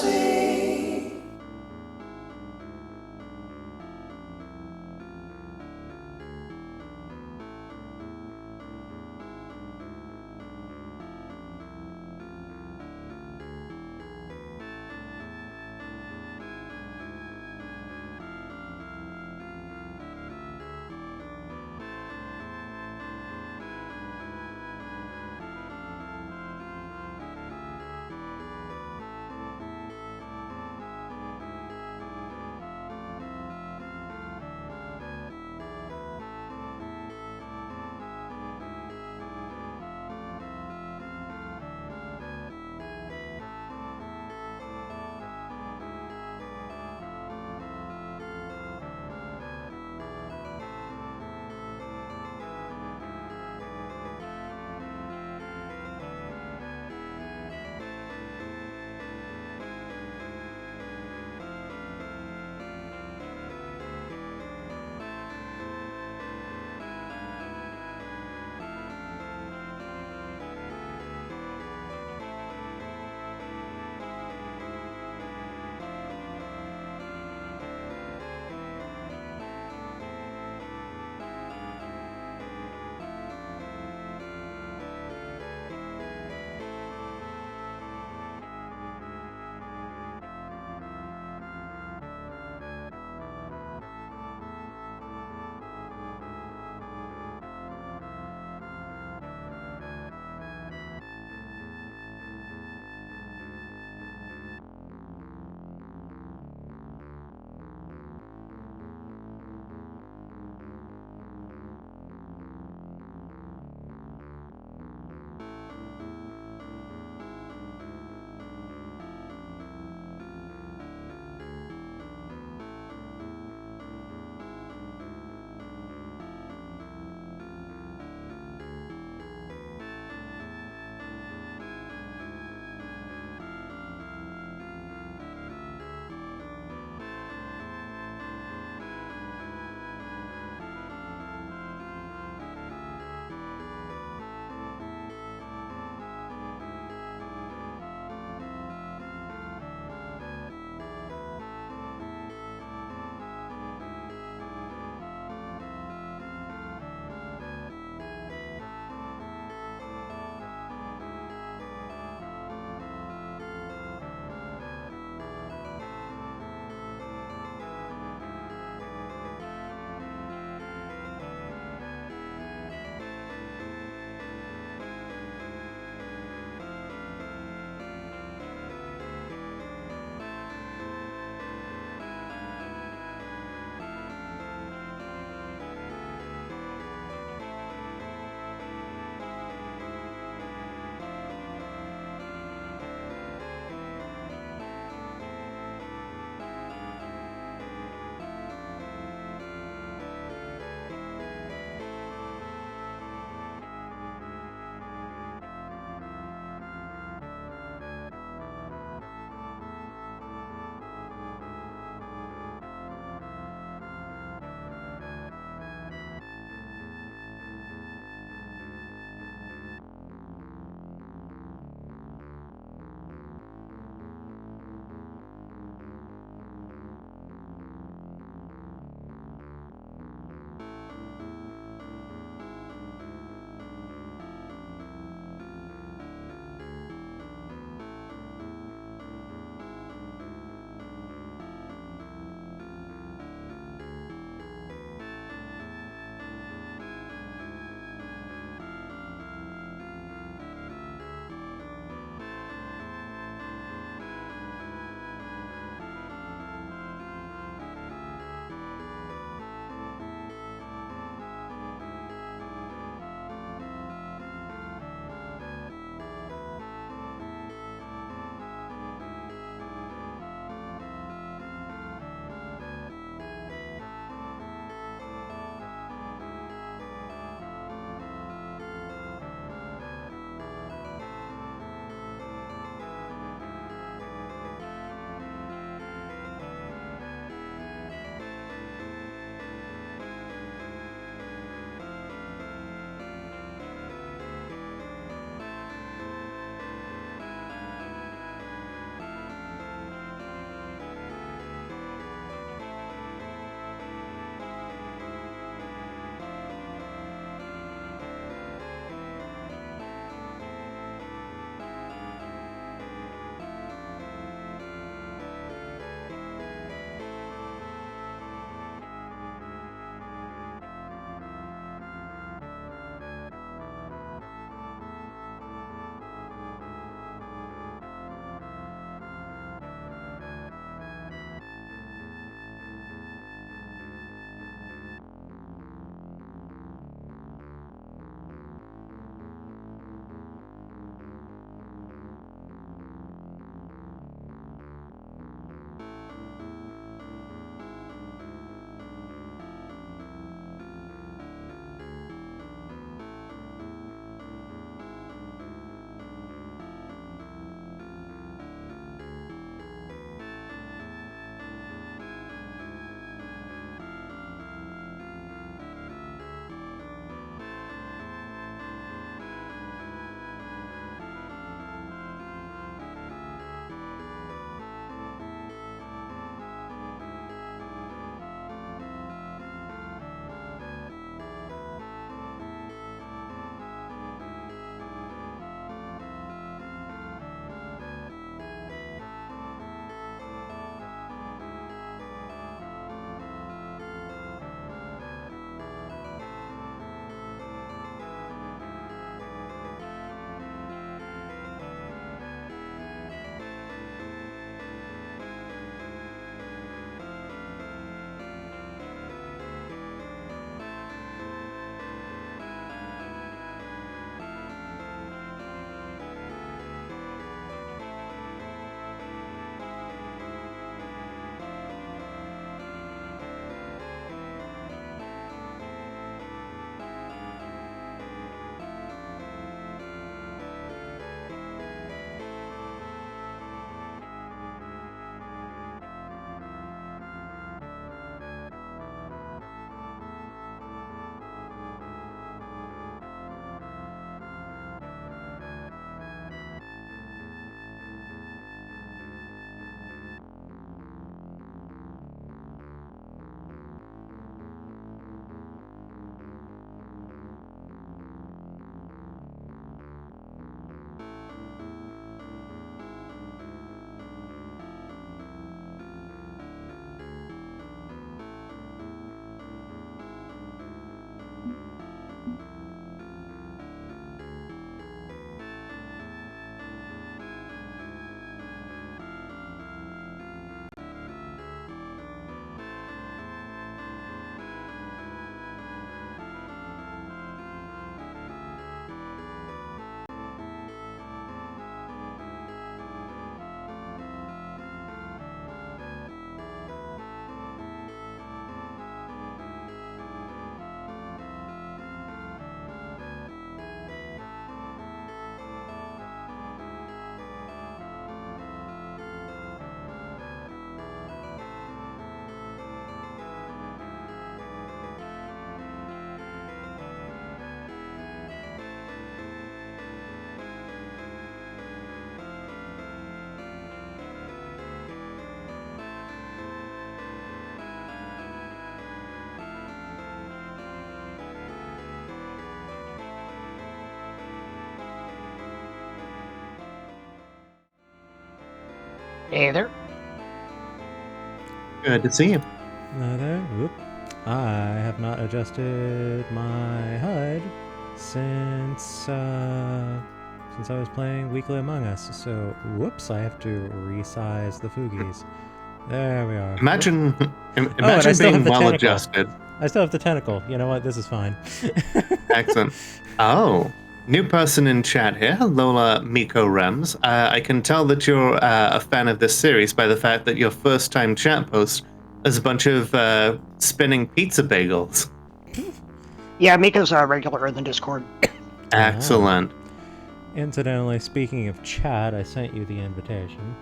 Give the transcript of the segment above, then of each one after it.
see. Hey there. Good to see you. Hello there. Whoop. I have not adjusted my HUD since I was playing Weekly Among Us. So whoops, I have to resize the Foogies. There we are. Imagine, Oh, and I imagine still have being the well tentacle. adjusted. I still have the tentacle. You know what? This is fine. Excellent. Oh, new person in chat here, Lola Miko Rems. I can tell that you're a fan of this series by the fact that your first-time chat post is a bunch of spinning pizza bagels. Yeah, Miko's a regular in the Discord. Excellent. Incidentally, speaking of chat, I sent you the invitation.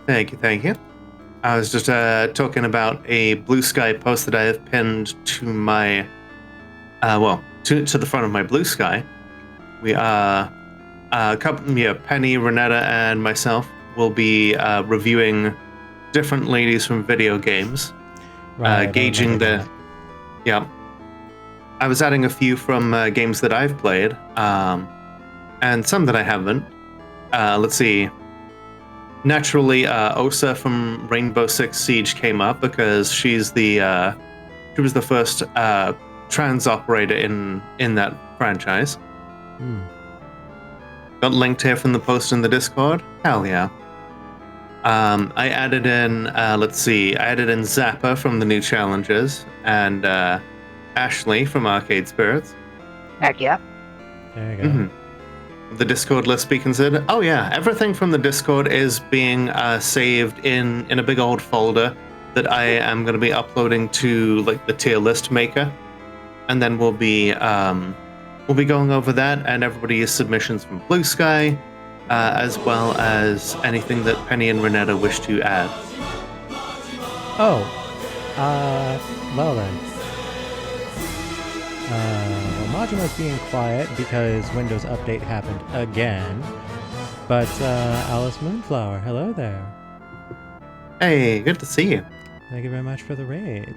Thank you, thank you. I was just talking about a Blue Sky post that I have pinned to my, to the front of my Blue Sky. We are, Penny, Renetta, and myself will be reviewing different ladies from video games, Right, gauging the, yeah. I was adding a few from games that I've played, and some that I haven't. Let's see. Naturally, Osa from Rainbow Six Siege came up because she was the first trans operator in that franchise. Got linked here from the post in the Discord. Hell yeah. I added in, I added in Zappa from the new challenges and Ashley from Arcade Spirits. Heck yeah. There you go. The Discord list be considered. Oh yeah, everything from the Discord is being saved in a big old folder that I am going to be uploading to like the tier list maker, and then we'll be going over that and everybody's submissions from Blue Sky, as well as anything that Penny and Renetta wish to add. Oh, well then. Majima's being quiet because Windows Update happened again. But Alice Moonflower, hello there. Hey, good to see you. Thank you very much for the raid.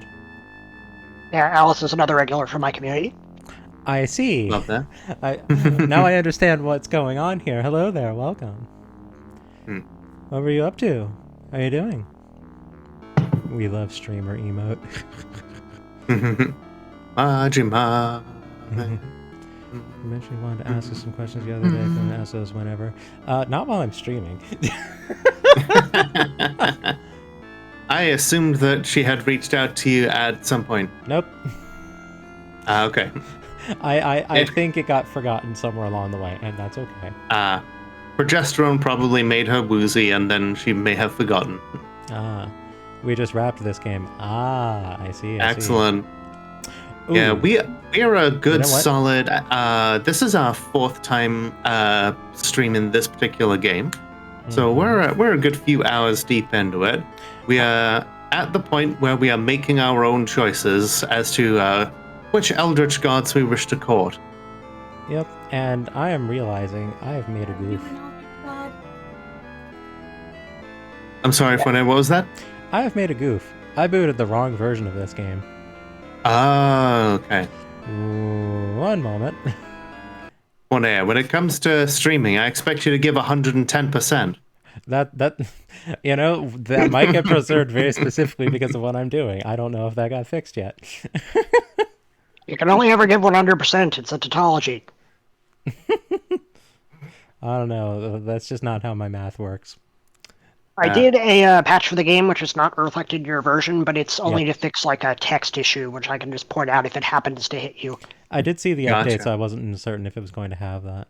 Yeah, Alice is another regular from my community. I see. Love that. Now I understand what's going on here. Hello there, welcome. What were you up to? How are you doing? We love streamer emote. Majima. You mentioned you wanted to ask us some questions the other day. I'm going to ask those whenever. Not while I'm streaming. I assumed that she had reached out to you at some point. Nope. Okay. I think it got forgotten somewhere along the way, and that's okay. Progesterone probably made her woozy, and then she may have forgotten. We just wrapped this game. I see. Excellent. Ooh. Yeah, we are a good, solid. This is our fourth time streaming this particular game, so we're a good few hours deep into it. We are at the point where we are making our own choices as to which eldritch gods we wish to court. Yep, and I am realizing I have made a goof. I'm sorry, Funny, what was that? I have made a goof. I booted the wrong version of this game. Oh, okay. One moment. Funny, when it comes to streaming, I expect you to give 110%. That might get preserved very specifically because of what I'm doing. I don't know if that got fixed yet. You can only ever give 100%. It's a tautology. I don't know. That's just not how my math works. I did a patch for the game, which has not reflected your version, but it's only to fix like a text issue, which I can just point out if it happens to hit you. I did see the update, so I wasn't certain if it was going to have that.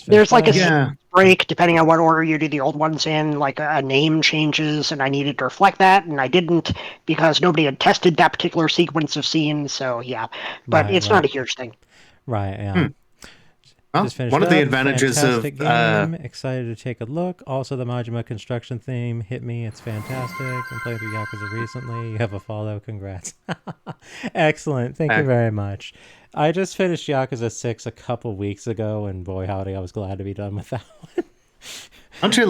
There's like a break, depending on what order you do the old ones in, like a name changes, and I needed to reflect that, and I didn't because nobody had tested that particular sequence of scenes, so yeah. But it's not a huge thing. Right, yeah. Well, one of the advantages of game. Excited to take a look. Also, the Majima construction theme hit me. It's fantastic. I'm playing through Yakuza recently. You have a follow. Congrats. Excellent. Thank you very much. I just finished Yakuza 6 a couple weeks ago, and boy howdy, I was glad to be done with that one.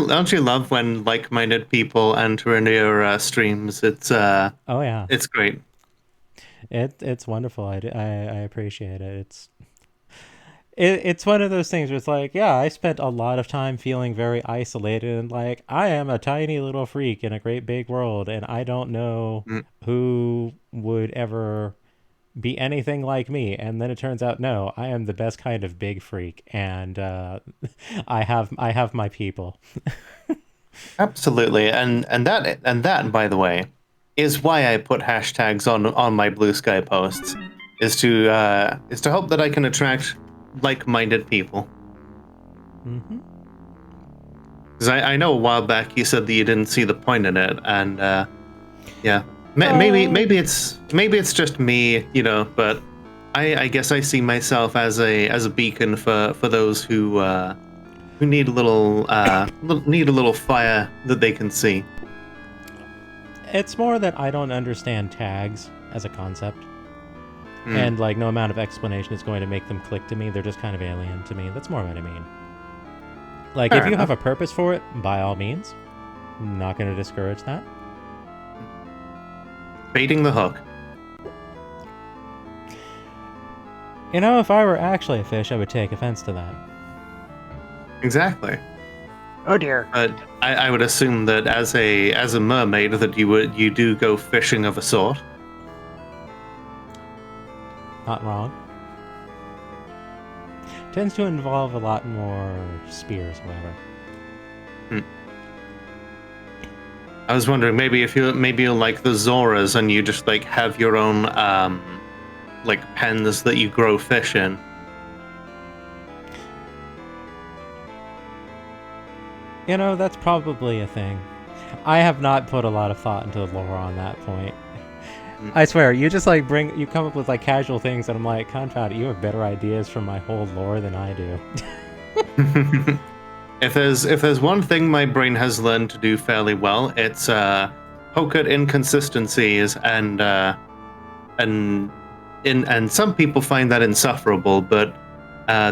Don't you love when like-minded people enter into your streams? It's oh yeah, it's great. It's wonderful. I appreciate it. it's one of those things where it's like, yeah, I spent a lot of time feeling very isolated and like I am a tiny little freak in a great big world, and I don't know Mm. who would ever be anything like me. And then it turns out, no, I am the best kind of big freak, and I have my people. Absolutely, and that, by the way, is why I put hashtags on my Blue Sky posts, is to hope that I can attract like-minded people. Mm-hmm. Because I know a while back you said that you didn't see the point in it, and yeah, maybe it's just me, but I guess I see myself as a beacon for those who need a little fire that they can see. It's more that I don't understand tags as a concept. Mm. And like no amount of explanation is going to make them click to me. They're just kind of alien to me. That's more what I mean. Like, Fair if you enough. have a purpose for it, by all means. I'm not going to discourage that. Baiting the hook. You know, if I were actually a fish, I would take offense to that. Exactly. Oh dear. But I would assume that as a mermaid that you do go fishing of a sort. Not wrong. Tends to involve a lot more spears, however. I was wondering maybe you're like the Zoras and you just like have your own like pens that you grow fish in. You know, that's probably a thing. I have not put a lot of thought into the lore on that point. I swear, you just like you come up with like casual things and I'm like, confound it, you have better ideas for my whole lore than I do. If there's one thing my brain has learned to do fairly well, it's poke at inconsistencies and some people find that insufferable, but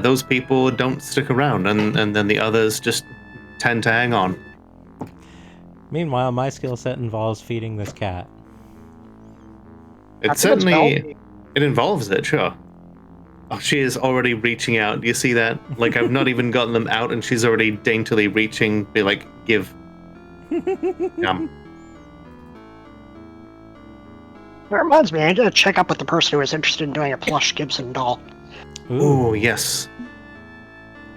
those people don't stick around, and then the others just tend to hang on. Meanwhile, my skill set involves feeding this cat. It certainly it involves it, sure. Oh, she is already reaching out. Do you see that? Like, I've not even gotten them out, and she's already daintily reaching. Be like, give. Yum. That reminds me, I need to check up with the person who is interested in doing a plush Gibson doll. Ooh, yes.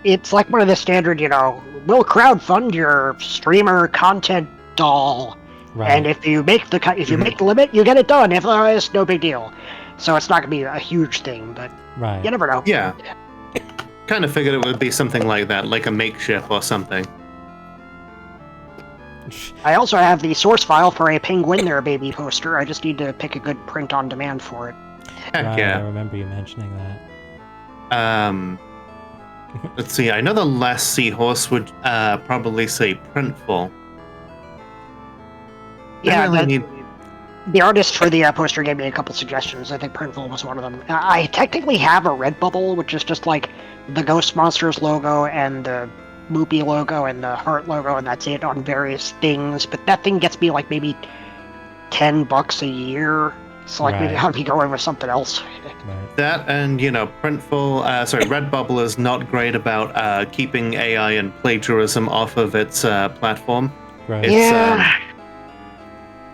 It's like one of the standard, we'll crowdfund your streamer content doll. Right. And if you make the limit, you get it done. If otherwise, no big deal. So it's not gonna be a huge thing, but Right. you never know. Yeah. Kind of figured it would be something like that, like a makeshift or something. I also have the source file for a Penguin There Baby poster. I just need to pick a good print on demand for it. Heck Right, yeah. I remember you mentioning that. Let's see. I know the last seahorse would probably say printful. Yeah, I really the artist for the poster gave me a couple suggestions. I think Printful was one of them. I technically have a Redbubble, which is just like the Ghost Monsters logo and the Moopy logo and the Heart logo, and that's it on various things. But that thing gets me like maybe $10 a year. So like maybe Right. I'll be going with something else. Right. That and Redbubble is not great about keeping AI and plagiarism off of its platform. Right. It's, Yeah.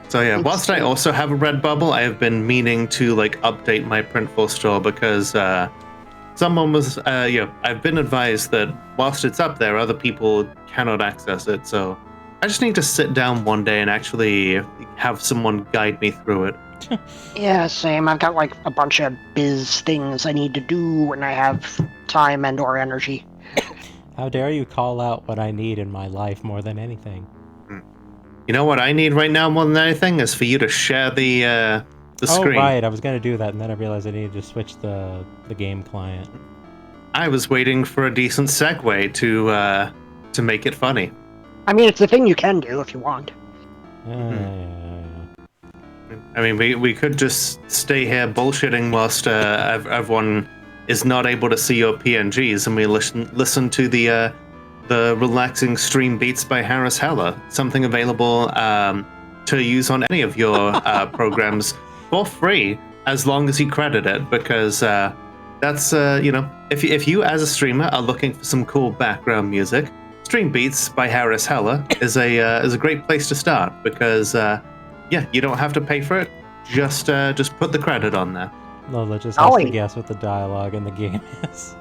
So yeah, whilst I also have a Redbubble, I have been meaning to like update my Printful store because someone was I've been advised that whilst it's up there, other people cannot access it. So I just need to sit down one day and actually have someone guide me through it. Yeah, same. I've got like a bunch of biz things I need to do when I have time and or energy. How dare you call out what I need in my life more than anything? You know what I need right now more than anything is for you to share the screen. Oh, right. I was going to do that, and then I realized I needed to switch the game client. I was waiting for a decent segue to make it funny. I mean, it's a thing you can do if you want. I mean, we could just stay here bullshitting whilst everyone is not able to see your PNGs, and we listen to the relaxing stream beats by Harris Heller, something available to use on any of your programs for free, as long as you credit it, because that's if you as a streamer are looking for some cool background music, Stream Beats by Harris Heller is a great place to start because yeah, you don't have to pay for it. Just put the credit on there. Lola just has to guess what the dialogue in the game is.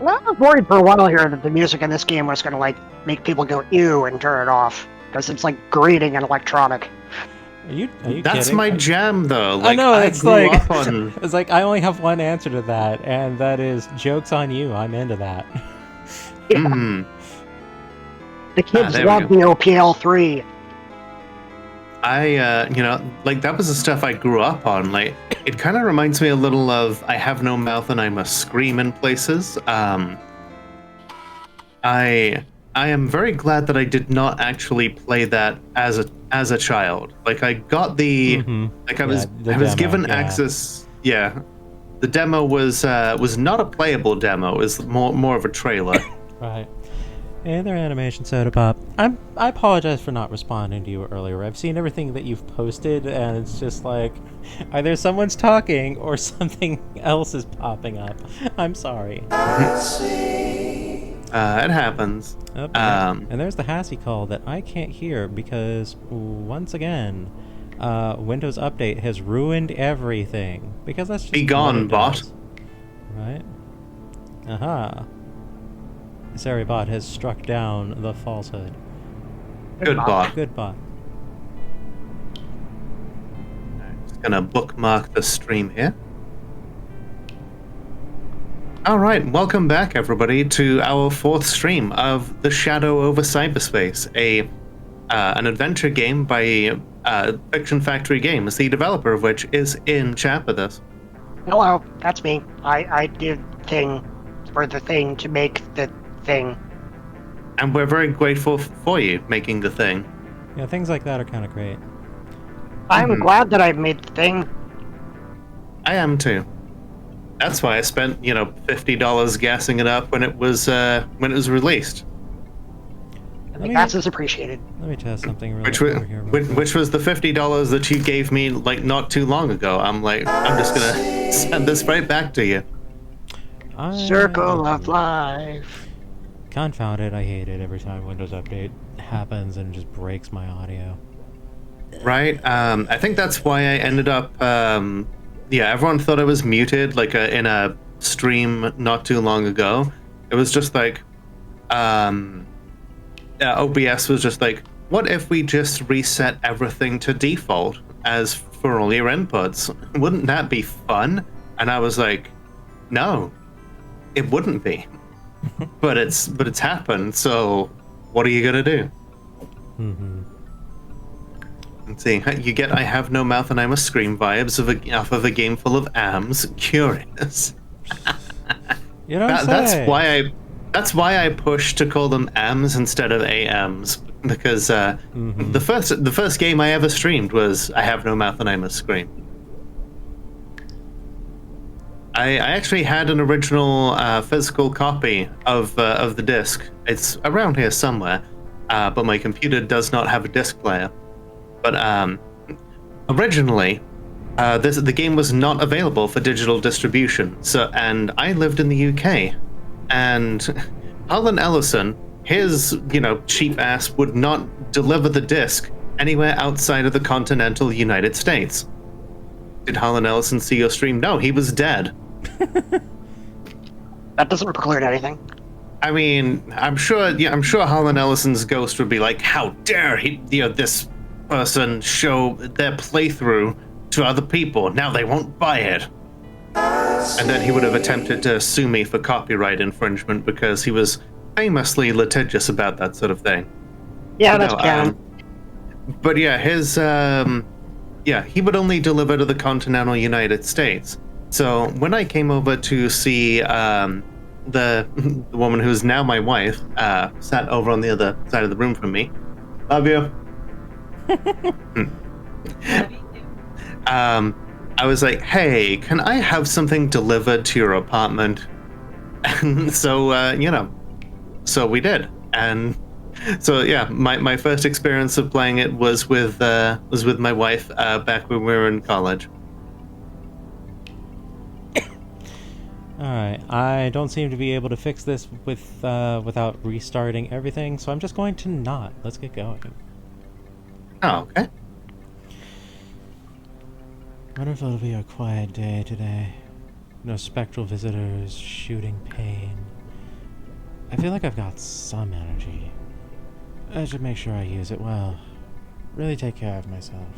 Well, I was worried for a while here that the music in this game was going to like make people go ew and turn it off because it's like grating and electronic. Are you That's kidding? my jam, though. Like, I know, it's like on... it's like I only have one answer to that, and that is joke's on you. I'm into that. Yeah. Mm. The kids love the OPL3. You know, like that was the stuff I grew up on. Like, it kind of reminds me a little of "I Have No Mouth and I Must Scream" in places. I am very glad that I did not actually play that as a child. Like, I got the like I was given access. Yeah, the demo was not a playable demo. It was more of a trailer. Right. Hey there, Animation Soda Pop. I apologize for not responding to you earlier. I've seen everything that you've posted, and it's just like, either someone's talking or something else is popping up. I'm sorry. It happens. Oh, and there's the Hassie call that I can't hear because, once again, Windows Update has ruined everything. Because that's just... Be gone, bot. Right? Aha. Sorry, bot has struck down the falsehood. Good bot. Good bot. Just gonna bookmark the stream here. All right, welcome back, everybody, to our fourth stream of the Shadow Over Cyberspace, an adventure game by Fiction Factory Games, the developer of which is in chat with us. Hello, that's me. I did thing for the thing to make the thing. And we're very grateful for you making the thing. Yeah, things like that are kind of great. I'm glad that I made the thing. I am too. That's why I spent, $50 gassing it up when it was released. I think that's appreciated. Let me test something really quick here. Which was the $50 that you gave me like not too long ago. I'm just gonna send this right back to you. Circle of life. Confound it, I hate it every time Windows Update happens and it just breaks my audio. Right. I think that's why I ended up. Everyone thought I was muted, like in a stream not too long ago. It was just like, OBS was just like, what if we just reset everything to default as for all your inputs? Wouldn't that be fun? And I was like, no, it wouldn't be. but it's happened. So what are you gonna do? Let's see. You get "I Have No Mouth and I Must Scream" vibes off of a game full of AMs. Curious. You don't say. That's why I push to call them AMs instead of AMs, because the first game I ever streamed was "I Have No Mouth and I Must Scream." I actually had an original physical copy of the disc. It's around here somewhere, but my computer does not have a disc player. But originally, the game was not available for digital distribution. And I lived in the UK, and Harlan Ellison, his cheap ass, would not deliver the disc anywhere outside of the continental United States. Did Harlan Ellison see your stream? No, he was dead. That doesn't preclude anything. I mean, I'm sure Harlan Ellison's ghost would be like, how dare this person show their playthrough to other people. Now they won't buy it. And then he would have attempted to sue me for copyright infringement because he was famously litigious about that sort of thing. Yeah, that's canon. But yeah, his he would only deliver to the continental United States. So when I came over to see the woman who's now my wife, sat over on the other side of the room from me. Love you. I was like, hey, can I have something delivered to your apartment? And so, so we did. And so, yeah, my first experience of playing it was with my wife back when we were in college. Alright, I don't seem to be able to fix this without restarting everything, so I'm just going to not. Let's get going. Oh, okay. Wonder if it'll be a quiet day today. No spectral visitors, shooting pain. I feel like I've got some energy. I should make sure I use it well. Really take care of myself.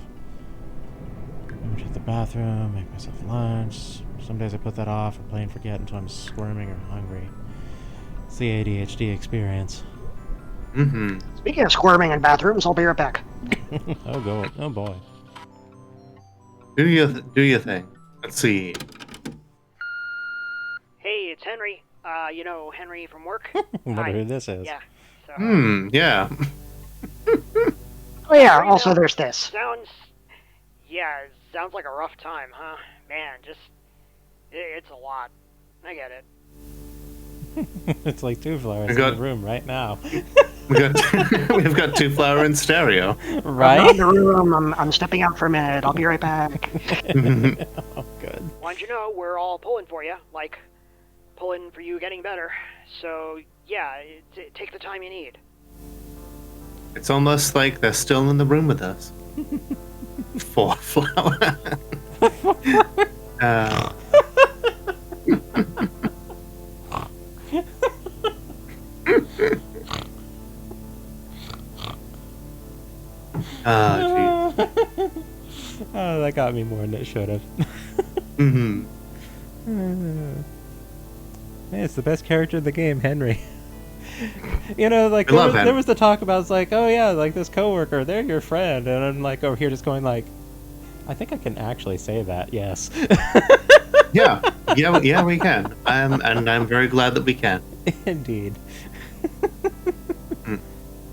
Maybe check the bathroom, make myself lunch. Some days I put that off or plain forget until I'm squirming or hungry. It's the ADHD experience. Mm-hmm. Speaking of squirming in bathrooms, I'll be right back. Oh boy. Do your thing. Let's see. Hey, it's Henry. You know Henry from work? Wonder Hi. who this is. Yeah. So, Yeah. Oh yeah, also there's this. Sounds like a rough time, huh? Man, it's a lot. I get it. It's like two flowers in the room right now. We've got two flower in stereo. Right? I'm not in the room. I'm stepping out for a minute. I'll be right back. Oh, good. Wanted you to know we're all pulling for you, like pulling for you getting better. So yeah, take the time you need. It's almost like they're still in the room with us. Four flower. Oh, geez. Oh, that got me more than it should have. Mm-hmm. Hey, it's the best character in the game, Henry. You know, like there was the talk about, it's like, oh yeah, like this coworker, they're your friend, and I'm like over here just going like, I think I can actually say that, yes. Yeah, we can. I'm very glad that we can. Indeed.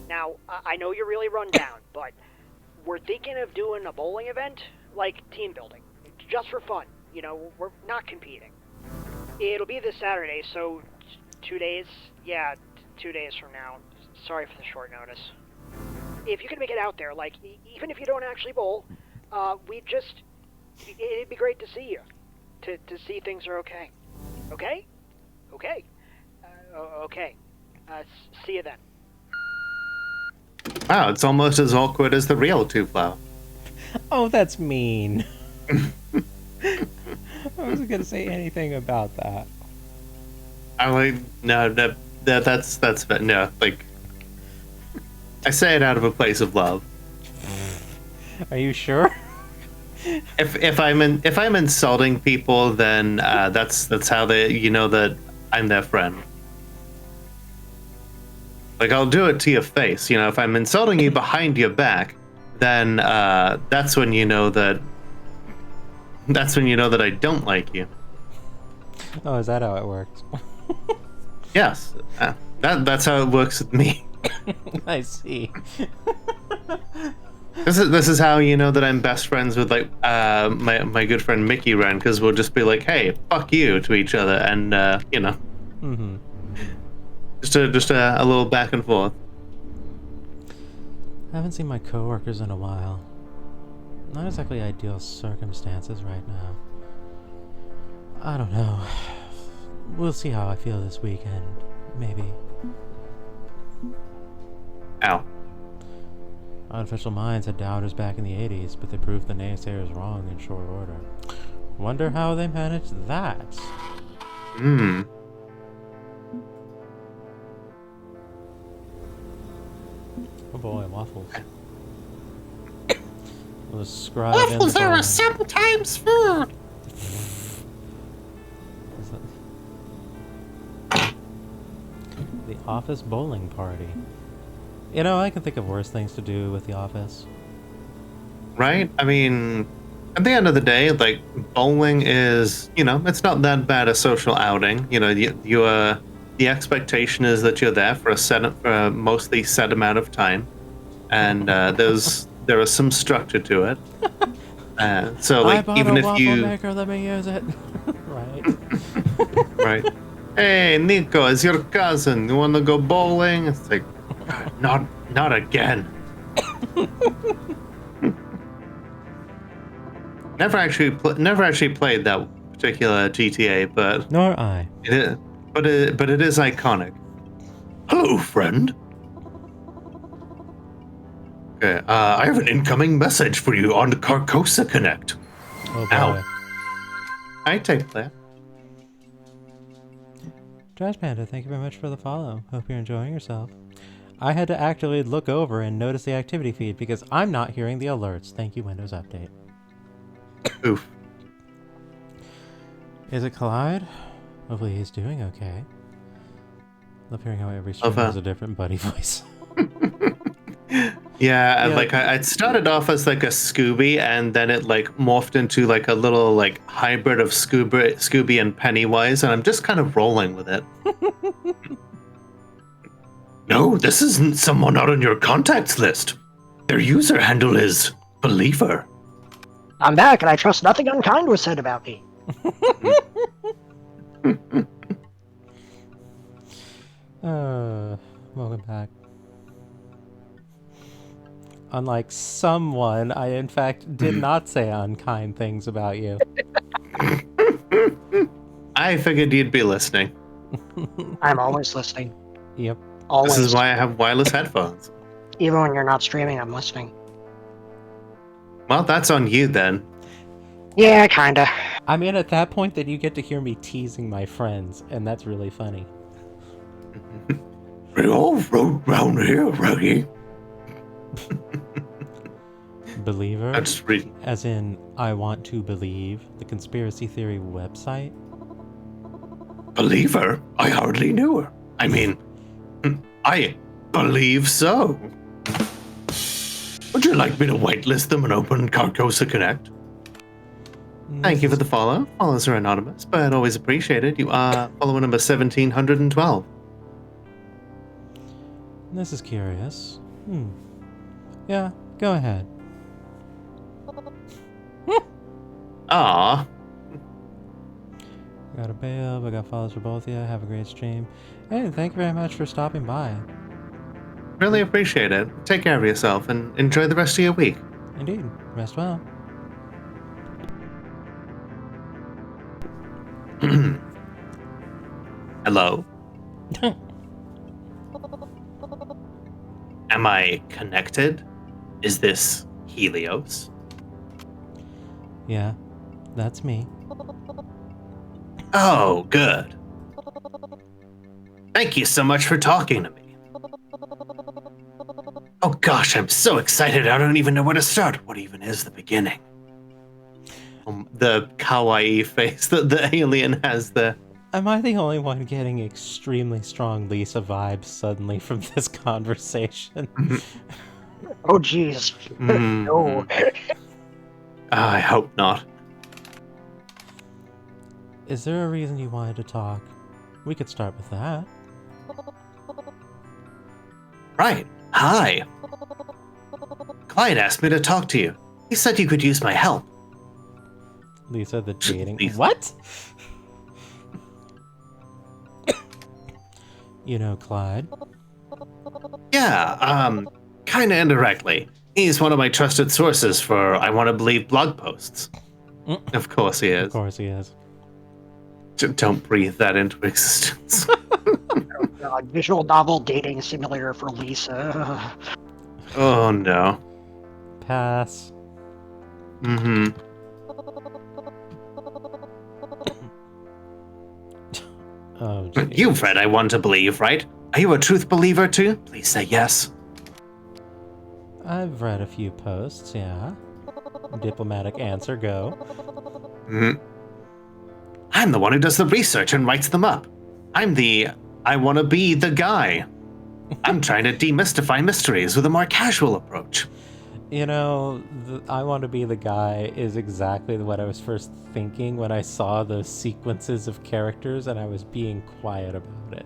Now, I know you're really run down, but we're thinking of doing a bowling event, like team building, just for fun. You know, we're not competing. It'll be this Saturday, so 2 days. Yeah, 2 days from now. Sorry for the short notice. If you can make it out there, like, even if you don't actually bowl, it'd be great to see you. To see things are okay. Okay? Okay. Okay. See you then. Wow, it's almost as awkward as the real two flower. Oh, that's mean. I wasn't gonna say anything about that. I'm like, no, that's no, like, I say it out of a place of love. Are you sure? If I'm insulting people, then that's how you know that I'm their friend. Like, I'll do it to your face. You know, if I'm insulting you behind your back, then that's when you know that I don't like you. Oh, is that how it works? Yes, that's how it works with me. I see. This is how you know that I'm best friends with, like, my good friend Mickey Ren, because we'll just be like, hey, fuck you to each other, and you know. Mm-hmm. Just a little back and forth. I haven't seen my coworkers in a while. Not exactly ideal circumstances right now. I don't know. We'll see how I feel this weekend, maybe. Ow. Artificial Minds had doubters back in the 80s, but they proved the naysayers wrong in short order. Wonder how they managed that. Hmm. Oh boy, waffles. Those scribe Waffles are sometimes food. The office bowling party. You know, I can think of worse things to do with the office. Right? I mean, at the end of the day, like, bowling is, you know, it's not that bad a social outing. You know, the expectation is that you're there for a mostly set amount of time, and there is some structure to it. So, like, even if you maker, let me use it. Right. Right. Hey, Nico, is your cousin? You want to go bowling? It's like, not again. Never actually played that particular GTA, but Nor I. it is, but it is iconic. Hello, friend. Okay, I have an incoming message for you on Carcosa Connect. Oh boy. Ow. I take that. Trash Panda, thank you very much for the follow. Hope you're enjoying yourself. I had to actually look over and notice the activity feed because I'm not hearing the alerts. Thank you, Windows Update. Oof. Is it Clyde? Hopefully he's doing okay. Love hearing how every streamer has a different buddy voice. Yeah, like it started off as like a Scooby, and then it like morphed into like a little like hybrid of Scooby and Pennywise, and I'm just kind of rolling with it. No, this isn't someone not on your contacts list. Their user handle is Believer. I'm back, and I trust nothing unkind was said about me. Welcome back. Unlike someone, I in fact did not say unkind things about you. I figured you'd be listening. I'm always listening. Yep. Always. This is why I have wireless headphones. Even when you're not streaming, I'm listening. Well, that's on you then. Yeah, kinda. I mean, at that point, then you get to hear me teasing my friends, and that's really funny. We all wrote round here, Ruggy. Believer? That's reading. As in, I want to believe, the conspiracy theory website? Believer? I hardly knew her. I mean, I believe so. Would you like me to whitelist them and open Carcosa Connect? Thank you for the follow. Follows are anonymous, but always appreciated. You are follower number 1712. This is curious. Yeah, go ahead. Ah. Got a bail, I got follows for both of you. Have a great stream. Hey, thank you very much for stopping by. Really appreciate it. Take care of yourself and enjoy the rest of your week. Indeed. Rest well. Hello? Am I connected? Is this Helios? Yeah, that's me. Oh, good. Thank you so much for talking to me. Oh gosh, I'm so excited I don't even know where to start. What even is the beginning? The kawaii face that the alien has there. Am I the only one getting extremely strong Lisa vibes suddenly from this conversation? Oh, jeez. No. I hope not. Is there a reason you wanted to talk? We could start with that. Right. Hi. Clyde asked me to talk to you. He said you could use my help. Lisa, the dating... Lisa. What? You know Clyde? Yeah, kinda indirectly. He's one of my trusted sources for I Want to Believe blog posts. Of course he is. Of course he is. Don't breathe that into existence. Oh, God. Visual novel dating simulator for Lisa. Oh no. Pass. Oh, geez. You've read I Want to Believe, right? Are you a truth believer too? Please say yes. I've read a few posts, yeah. Diplomatic answer, go. I'm the one who does the research and writes them up. I want to be the guy. I'm trying to demystify mysteries with a more casual approach. You know, I Want to Be the Guy is exactly what I was first thinking when I saw those sequences of characters and I was being quiet about it.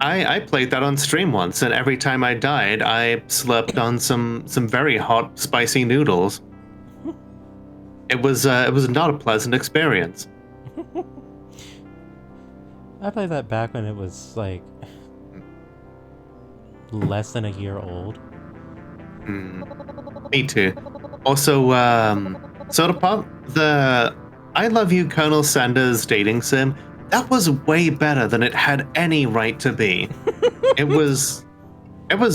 I played that on stream once, and every time I died, I slurped on some very hot, spicy noodles. It was not a pleasant experience. I played that back when it was like less than a year old. Me too. Also, Soda Pop, the I Love You, Colonel Sanders dating sim, that was way better than it had any right to be. it was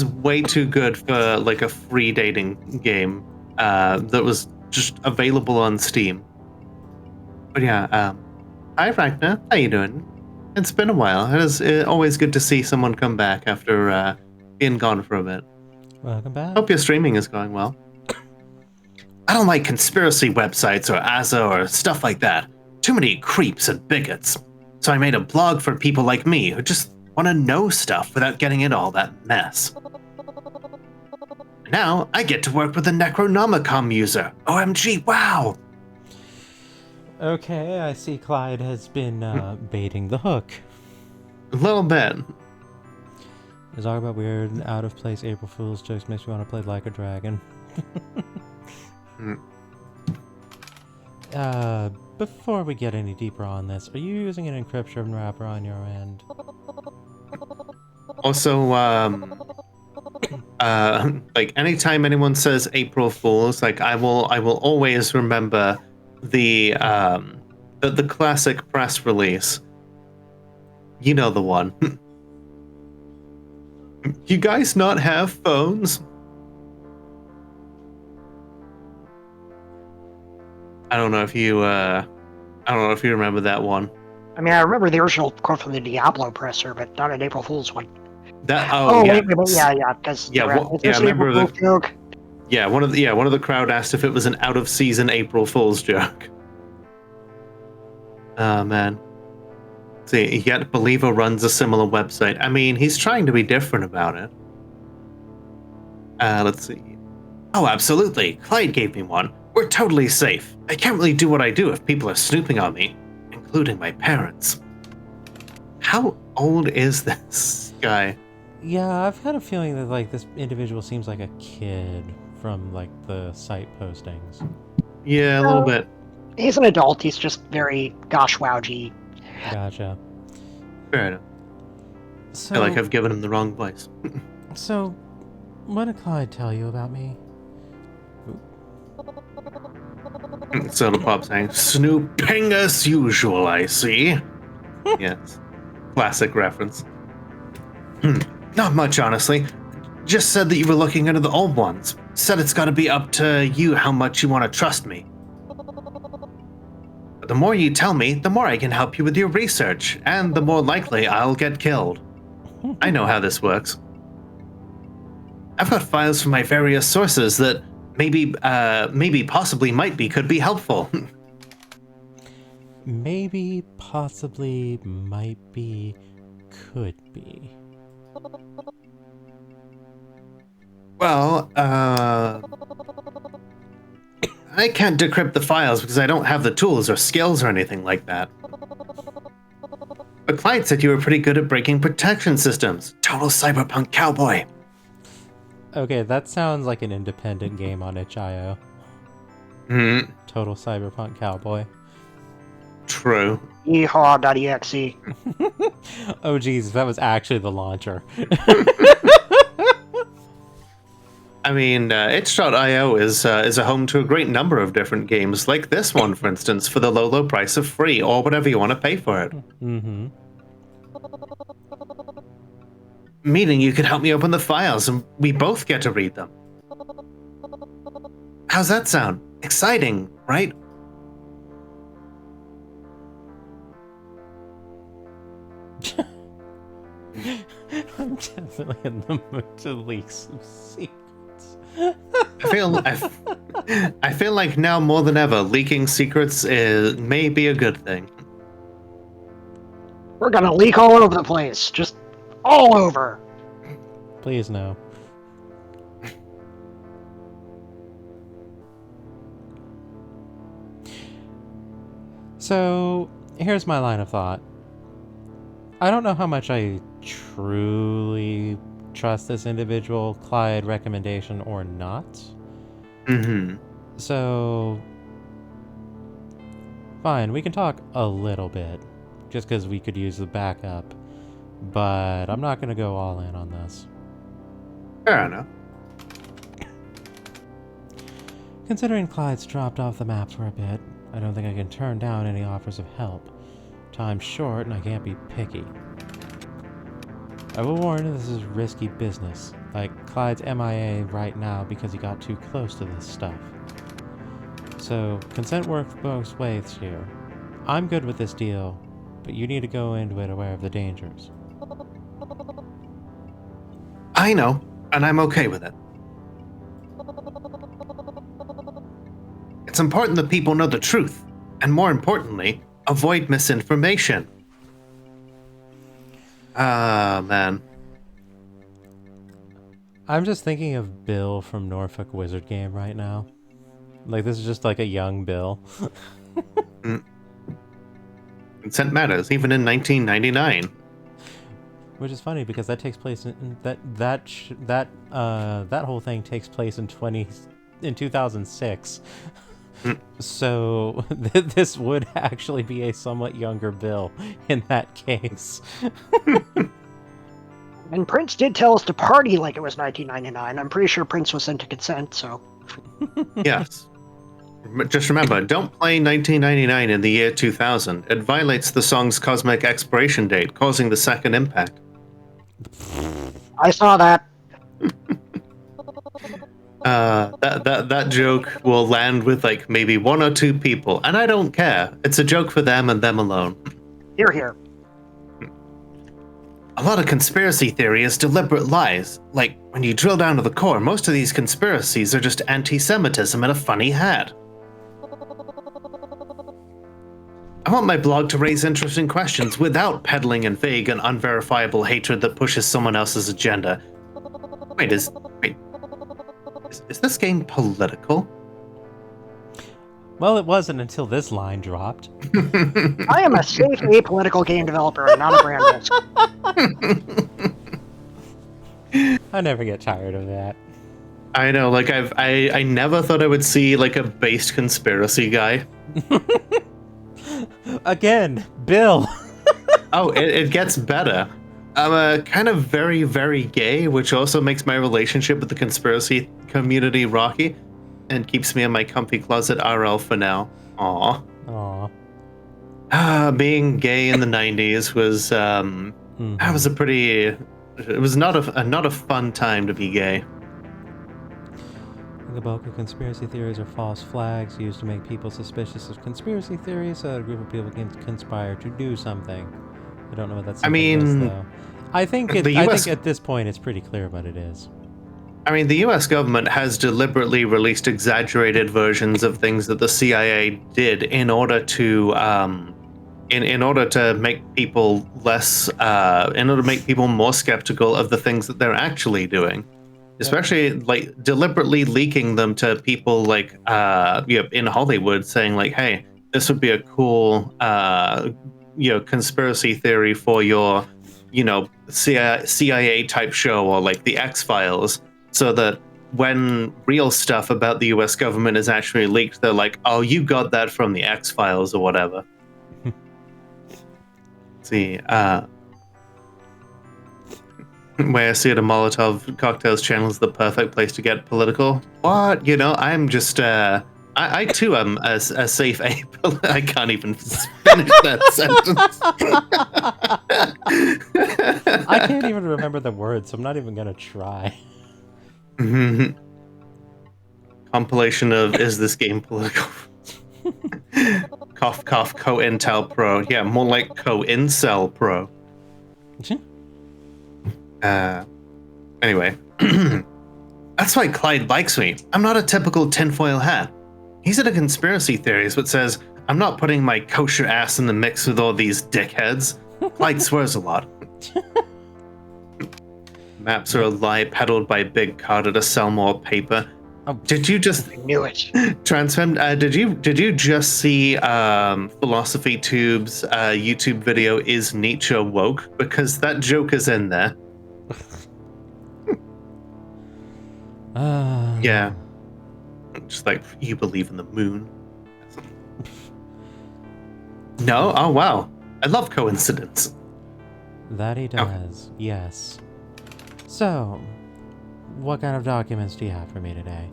way too good for like a free dating game that was just available on Steam. But yeah, hi Ragnar, how you doing? It's been a while. It is always good to see someone come back after being gone for a bit. Welcome back. Hope your streaming is going well. I don't like conspiracy websites or Asa or stuff like that. Too many creeps and bigots. So I made a blog for people like me who just want to know stuff without getting into all that mess. Now I get to work with a Necronomicon user. OMG, wow! Okay, I see Clyde has been baiting the hook. A little bit. Is talk about weird, out-of-place April Fool's jokes makes me want to play like a dragon. Before we get any deeper on this, are you using an encryption wrapper on your end? Also, like anytime anyone says April Fools, like I will always remember the classic press release. You know the one. You guys not have phones? I don't know if you remember that one. I mean, I remember the original quote from the Diablo presser, but not an April Fool's one. That wait, yeah, because I remember the joke. Yeah, one of the crowd asked if it was an out of season April Fool's joke. Oh man. See, yet Believer runs a similar website. I mean, he's trying to be different about it. Let's see. Oh, absolutely. Clyde gave me one. We're totally safe. I can't really do what I do if people are snooping on me, including my parents. How old is this guy? Yeah, I've had a feeling that like this individual seems like a kid from like the site postings. Yeah, a little bit. He's an adult. He's just very gosh wowgy. Gotcha. Fair enough. So, I feel like I've given him the wrong place. So, what did Clyde tell you about me? Soda Pop saying, "Snooping as usual, I see." Yes. Classic reference. Not much, honestly. Just said that you were looking into the old ones. Said it's gotta be up to you how much you want to trust me. But the more you tell me, the more I can help you with your research, and the more likely I'll get killed. I know how this works. I've got files from my various sources that could be helpful. Maybe, possibly, might be, could be. Well, I can't decrypt the files because I don't have the tools or skills or anything like that. But Clyde said you were pretty good at breaking protection systems. Total cyberpunk cowboy. Okay, that sounds like an independent game on itch.io. Total cyberpunk cowboy. True. Yeehaw.exe. Oh geez, that was actually the launcher. I mean, itch.io is a home to a great number of different games, like this one, for instance, for the low price of free, or whatever you want to pay for it. Mm-hmm. Meaning you can help me open the files, and we both get to read them. How's that sound? Exciting, right? I'm definitely in the mood to leak some secrets. I feel like now more than ever, leaking secrets may be a good thing. We're gonna leak all over the place. Just all over. Please no. So, here's my line of thought. I don't know how much I truly trust this individual Clyde recommendation or not. Mm-hmm. So, fine, we can talk a little bit, just because we could use the backup, but I'm not going to go all in on this. Fair enough. Considering Clyde's dropped off the map for a bit, I don't think I can turn down any offers of help. Time's short and I can't be picky. I will warn you, this is risky business. Like, Clyde's MIA right now because he got too close to this stuff. So, consent works both ways here. I'm good with this deal, but you need to go into it aware of the dangers. I know, and I'm okay with it. It's important that people know the truth, and more importantly, avoid misinformation. Ah, man. I'm just thinking of Bill from Norfolk Wizard Game right now. Like, this is just like a young Bill. Consent matters, even in 1999. Which is funny because that takes place in that whole thing takes place in 2006. So this would actually be a somewhat younger Bill in that case. And Prince did tell us to party like it was 1999. I'm pretty sure Prince was into consent, so. Yes. Just remember, don't play 1999 in the year 2000. It violates the song's cosmic expiration date, causing the second impact. I saw that. That joke will land with like maybe one or two people, and I don't care. It's a joke for them and them alone. Hear, hear. A lot of conspiracy theory is deliberate lies. Like, when you drill down to the core, most of these conspiracies are just anti-Semitism in a funny hat. I want my blog to raise interesting questions without peddling in vague and unverifiable hatred that pushes someone else's agenda. Wait, is this game political? Well, it wasn't until this line dropped. I am a safe apolitical game developer and not a brand risk. I never get tired of that. I know, like I never thought I would see like a based conspiracy guy. Again, Bill. Oh, it gets better. I'm a kind of very, very gay, which also makes my relationship with the conspiracy community rocky, and keeps me in my comfy closet RL for now. Aw. Being gay in the 90s was that was a pretty. It was not a fun time to be gay. The bulk of conspiracy theories are false flags used to make people suspicious of conspiracy theories so that a group of people can conspire to do something. I don't know what that something is, though. I think at this point it's pretty clear what it is. I mean, the U.S. government has deliberately released exaggerated versions of things that the CIA did in order to in order to make people less in order to make people more skeptical of the things that they're actually doing. Especially like deliberately leaking them to people like in Hollywood, saying like, "Hey, this would be a cool conspiracy theory for your CIA type show or like the X-Files," so that when real stuff about the U.S. government is actually leaked, they're like, "Oh, you got that from the X-Files or whatever." See, where I see it, a Molotov cocktails channel is the perfect place to get political. What? I'm just, I too am a safe ape. I can't even finish that sentence. I can't even remember the words, so I'm not even going to try. Compilation of Is This Game Political? Cough, cough, co-intel pro. Yeah, more like co-incel pro. Anyway, that's why Clyde likes me. I'm not a typical tinfoil hat. He's into conspiracy theories, but says, I'm not putting my kosher ass in the mix with all these dickheads. Clyde swears a lot. Maps are a lie peddled by Big Carter to sell more paper. Oh, did you just... I knew it. Transfem, did you just see Philosophy Tube's YouTube video, Is Nietzsche Woke? Because that joke is in there. Yeah. Just like, you believe in the moon. No? Oh, wow. I love coincidence. That he does, yes. So, what kind of documents do you have for me today?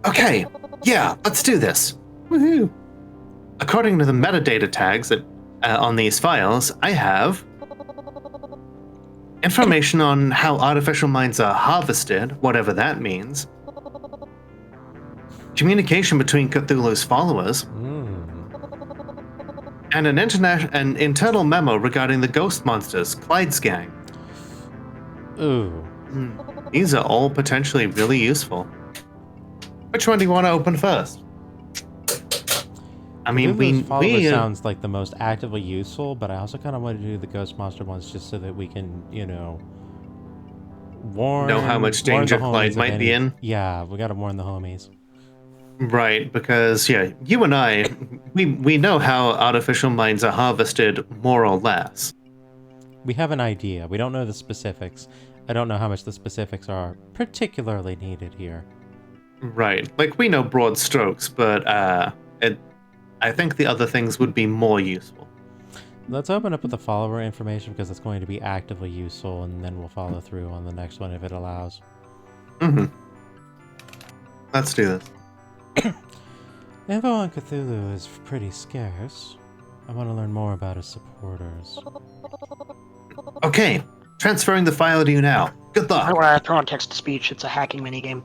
Okay, yeah, let's do this. Woohoo! According to the metadata tags that on these files, I have information on how artificial minds are harvested, whatever that means. Communication between Cthulhu's followers. And an internal memo regarding the ghost monsters, Clyde's gang. Ooh. These are all potentially really useful. Which one do you want to open first? I mean, we sounds like the most actively useful, but I also kind of want to do the ghost monster ones just so that we can, warn. Know how much danger Clyde might be in. Yeah, we got to warn the homies. Right, because you and I, we know how artificial minds are harvested, more or less. We have an idea. We don't know the specifics. I don't know how much the specifics are particularly needed here. Right, like we know broad strokes, but I think the other things would be more useful. Let's open up with the follower information because it's going to be actively useful, and then we'll follow through on the next one if it allows. Let's do this. Info on Cthulhu is pretty scarce. I want to learn more about his supporters. Okay, transferring the file to you now. Good luck. I don't want to throw on text-to-speech. It's a hacking minigame.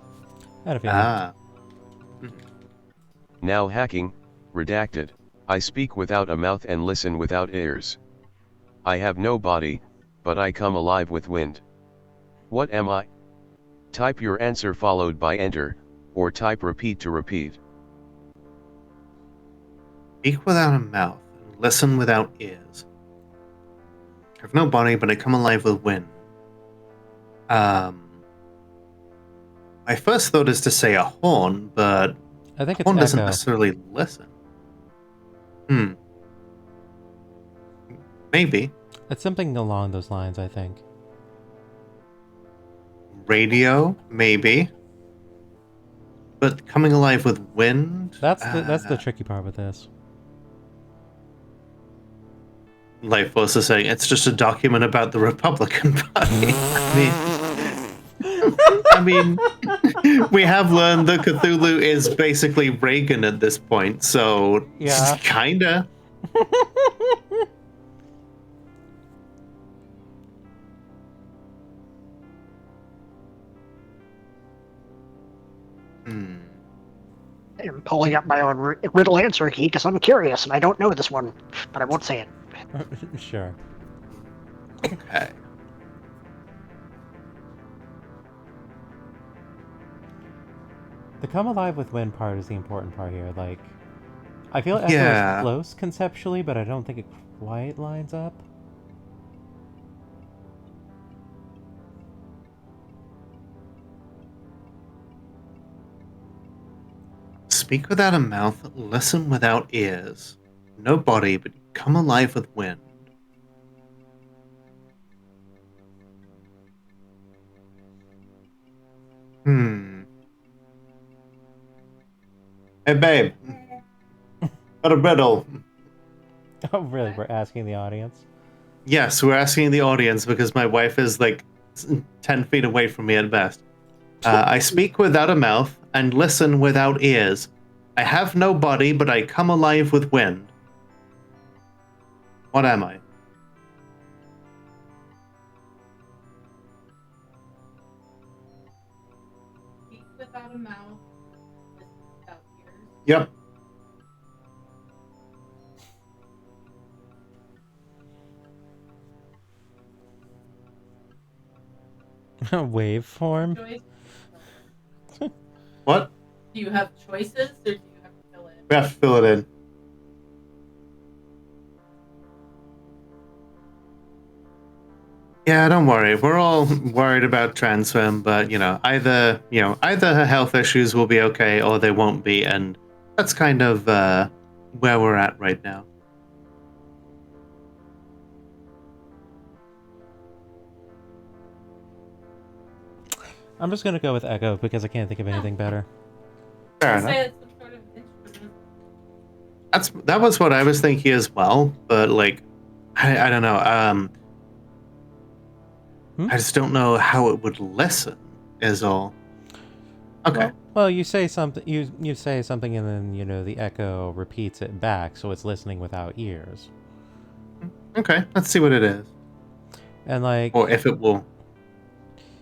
Now hacking, redacted. I speak without a mouth and listen without ears. I have no body, but I come alive with wind. What am I? Type your answer followed by enter, or type repeat to repeat. Speak without a mouth, and listen without ears. I have no body, but I come alive with wind. My first thought is to say a horn, but I think a horn doesn't echo. necessarily listen. Maybe. It's something along those lines, I think. Radio, maybe. But coming alive with wind? That's the tricky part with this. Life Force is saying it's just a document about the Republican Party. I mean, we have learned that Cthulhu is basically Reagan at this point, so yeah, kinda. I'm pulling up my own riddle answer key because I'm curious and I don't know this one, but I won't say it. Sure. Okay. The come alive with wind part is the important part here. Like, I feel Echo is close conceptually, but I don't think it quite lines up. Speak without a mouth, listen without ears. No body, but come alive with wind. Hey, babe. Got a riddle. Oh, really? We're asking the audience? Yes, we're asking the audience because my wife is like 10 feet away from me at best. I speak without a mouth and listen without ears. I have no body, but I come alive with wind. What am I? Speak without a mouth, listen without ears. Yep. Waveform? What? Do you have choices, or do you have to fill it in? We have to fill it in. Yeah, don't worry. We're all worried about Transfem, but either her health issues will be okay or they won't be, and that's kind of where we're at right now. I'm just gonna go with Echo because I can't think of anything better. Fair Say enough. it's some sort of instrument. That was what I was thinking as well, but like, I don't know. I just don't know how it would listen. Is all. Okay. Well, you say something. You say something, and then the echo repeats it back, so it's listening without ears. Okay. Let's see what it is, And like, or if it will.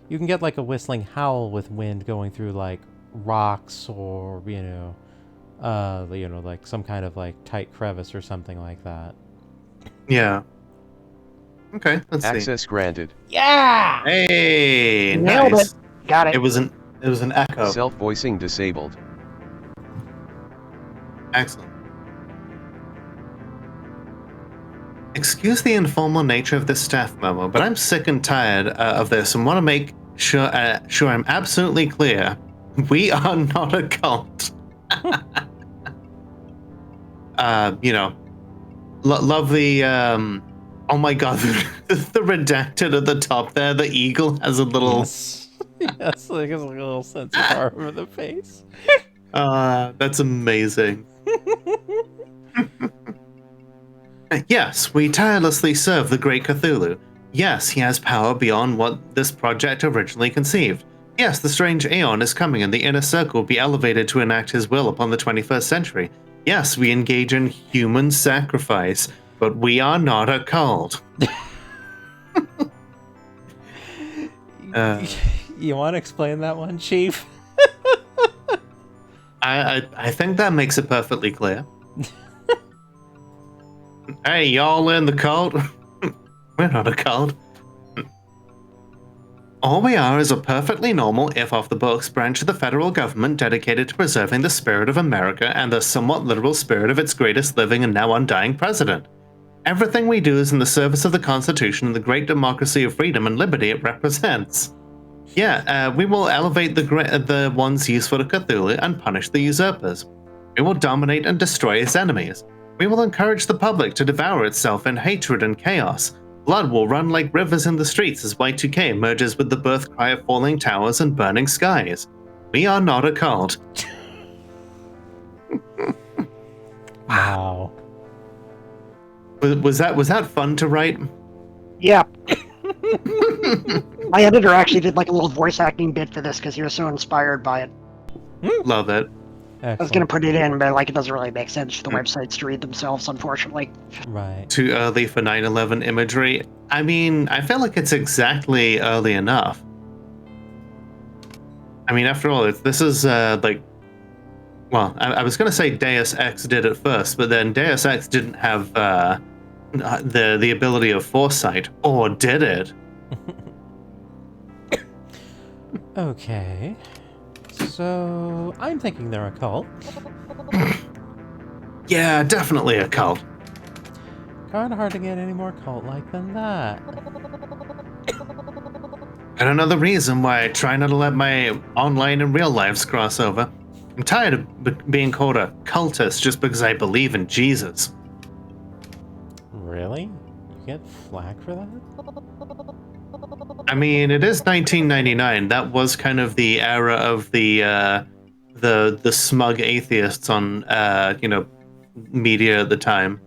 you can get like a whistling howl with wind going through like rocks, or like some kind of like tight crevice or something like that. Yeah. Okay. Let's see. Access granted. Yeah! Hey, Nailed nice. it. Got it. It was an echo. Self-voicing disabled. Excellent. Excuse the informal nature of this staff memo, but I'm sick and tired of this and want to make sure I'm absolutely clear. We are not a cult. Love the oh my god, the redacted at the top there. The eagle has a little. Yes, like it's like a little sense of horror over the face. That's amazing. Yes, we tirelessly serve the great Cthulhu. Yes, he has power beyond what this project originally conceived. Yes, the strange Aeon is coming and the inner circle will be elevated to enact his will upon the 21st century. Yes, we engage in human sacrifice, but we are not a cult. You want to explain that one, Chief? I think that makes it perfectly clear. Hey, y'all in the cult? We're not a cult. All we are is a perfectly normal, if off the books, branch of the federal government dedicated to preserving the spirit of America and the somewhat literal spirit of its greatest living and now undying president. Everything we do is in the service of the Constitution and the great democracy of freedom and liberty it represents. Yeah, we will elevate the ones useful to Cthulhu and punish the usurpers. We will dominate and destroy its enemies. We will encourage the public to devour itself in hatred and chaos. Blood will run like rivers in the streets as Y2K merges with the birth cry of falling towers and burning skies. We are not a cult. Wow. Was that fun to write? Yeah. My editor actually did like a little voice acting bit for this because he was so inspired by it. Love it. I was going to put it in, but like it doesn't really make sense for the websites to read themselves, unfortunately. Right. Too early for 9/11 imagery. I mean, I feel like it's exactly early enough. I mean, after all, this is like, well, I was going to say Deus Ex did it first, but then Deus Ex didn't have the ability of foresight, or did it? Okay. So, I'm thinking they're a cult. Yeah, definitely a cult. Kinda hard to get any more cult-like than that. And another reason why I try not to let my online and real lives cross over. I'm tired of being called a cultist just because I believe in Jesus. Really? You get flack for that? I mean, it is 1999. That was kind of the era of the smug atheists on media at the time.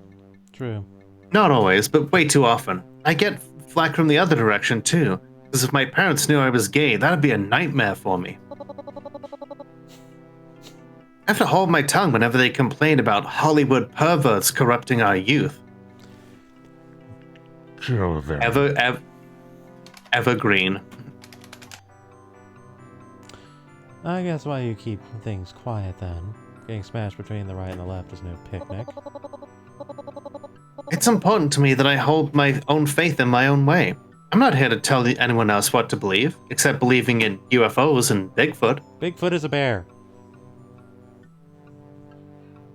True. Not always, but way too often. I get flack from the other direction too, because if my parents knew I was gay, that'd be a nightmare for me. I have to hold my tongue whenever they complain about Hollywood perverts corrupting our youth. Evergreen. I guess why you keep things quiet then. Getting smashed between the right and the left is no picnic. It's important to me that I hold my own faith in my own way. I'm not here to tell anyone else what to believe, except believing in UFOs and Bigfoot. Bigfoot is a bear.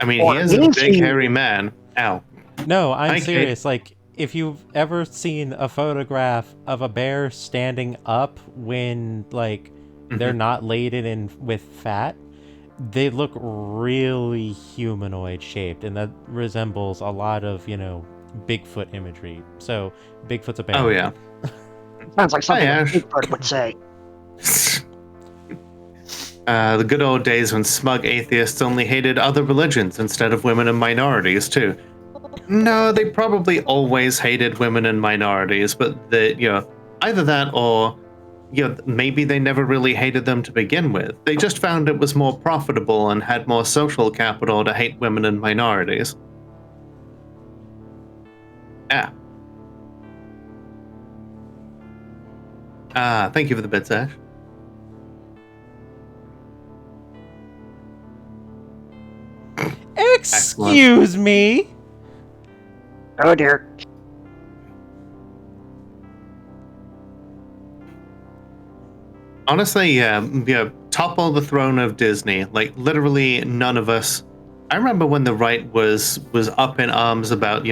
I mean, he is a big, hairy man. Ow. No, I'm serious. Like, if you've ever seen a photograph of a bear standing up when, like, they're not laden in with fat, they look really humanoid shaped, and that resembles a lot of, Bigfoot imagery. So, Bigfoot's a bear. Oh, yeah. Sounds like something Bigfoot would say. The good old days when smug atheists only hated other religions instead of women and minorities, too. No, they probably always hated women and minorities, but either that or maybe they never really hated them to begin with. They just found it was more profitable and had more social capital to hate women and minorities. Yeah. Thank you for the bits, Ash. Excuse me. Oh dear. Honestly, yeah, topple the throne of Disney. Like, literally none of us. I remember when the right was up in arms about,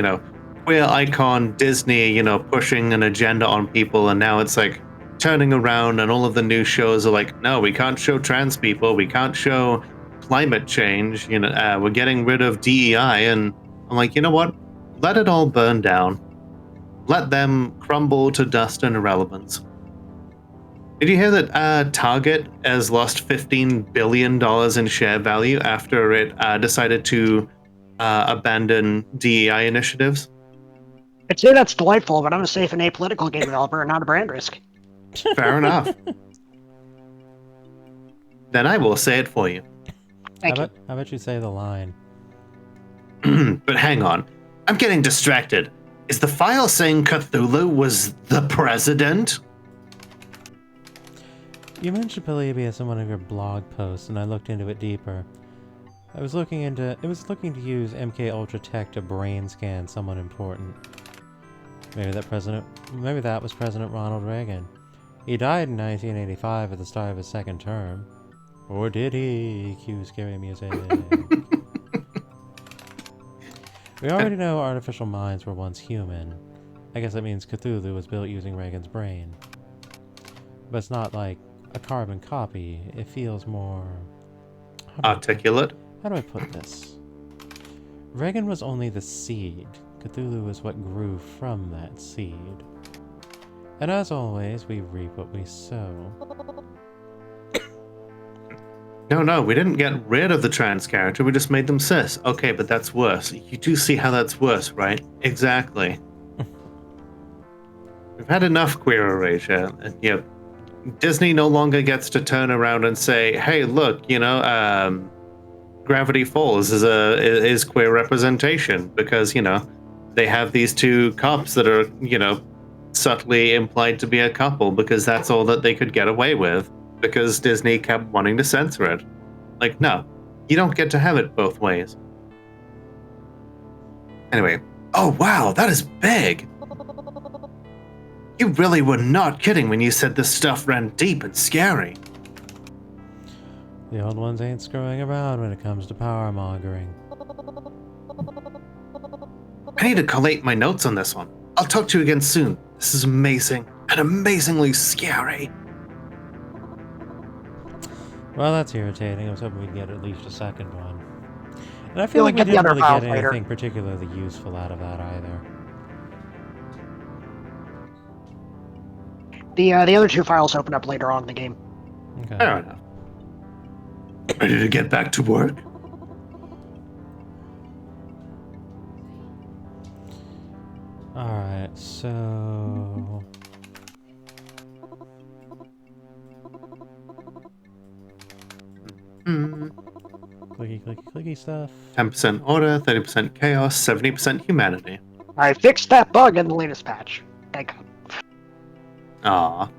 queer icon Disney, pushing an agenda on people, and now it's like turning around and all of the new shows are like, no, we can't show trans people, we can't show climate change, we're getting rid of DEI, and I'm like, you know what? Let it all burn down. Let them crumble to dust and irrelevance. Did you hear that Target has lost $15 billion in share value after it decided to abandon DEI initiatives? I'd say that's delightful, but I'm a safe and apolitical game developer and not a brand risk. Fair enough. Then I will say it for you. Thank you. How about you say the line? But hang on. I'm getting distracted. Is the file saying Cthulhu was the president? You mentioned Polybius in one of your blog posts, and I looked into it deeper. It was looking to use MK Ultra tech to brain scan someone important. Maybe that was President Ronald Reagan. He died in 1985 at the start of his second term. Or did he? Cue scary music. We already know artificial minds were once human. I guess that means Cthulhu was built using Reagan's brain. But it's not like a carbon copy. It feels more... Articulate? How do I put this? Reagan was only the seed. Cthulhu is what grew from that seed. And as always, we reap what we sow. No, we didn't get rid of the trans character, we just made them cis. Okay, but that's worse. You do see how that's worse, right? Exactly. We've had enough queer erasure. Disney no longer gets to turn around and say, hey, look, Gravity Falls is queer representation because, they have these two cops that are, subtly implied to be a couple because that's all that they could get away with because Disney kept wanting to censor it. Like, no, you don't get to have it both ways. Anyway, oh wow, that is big! You really were not kidding when you said this stuff ran deep and scary. The old ones ain't screwing around when it comes to power mongering. I need to collate my notes on this one. I'll talk to you again soon. This is amazing and amazingly scary. Well, that's irritating. I was hoping we'd get at least a second one. And I feel like we didn't really get anything particularly useful out of that either. The other two files open up later on in the game. Okay. Fair enough. Ready to get back to work? Alright, so... Clicky, clicky, clicky stuff. 10% order, 30% chaos, 70% humanity. I fixed that bug in the latest patch. Thank God. Aww.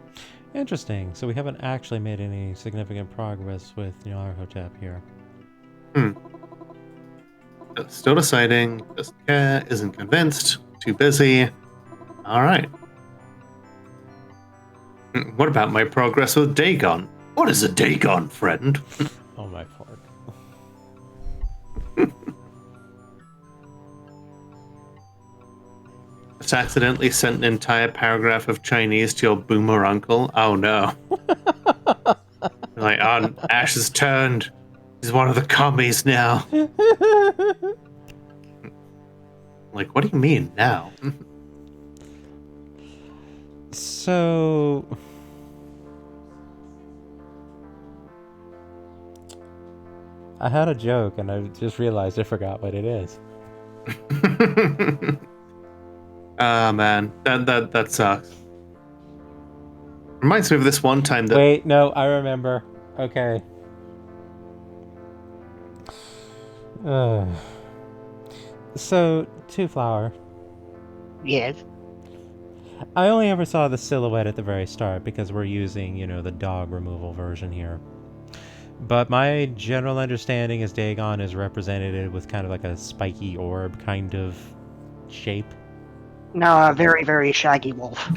Interesting. So we haven't actually made any significant progress with Nyarlathotep here. Still deciding, doesn't care, isn't convinced, too busy. Alright. What about my progress with Dagon? What is a Dagon, friend? Oh my part. Just accidentally sent an entire paragraph of Chinese to your boomer uncle? Oh no. Like, oh, Ash has turned. He's one of the commies now. Like, what do you mean now? So... I had a joke and I just realized I forgot what it is. Ah, man, that sucks. Reminds me of this one time that... Wait, no, I remember. Okay. So, Two Flower. Yes. I only ever saw the silhouette at the very start because we're using, the dog removal version here. But my general understanding is Dagon is represented with kind of like a spiky orb kind of shape. No, a very, very shaggy wolf.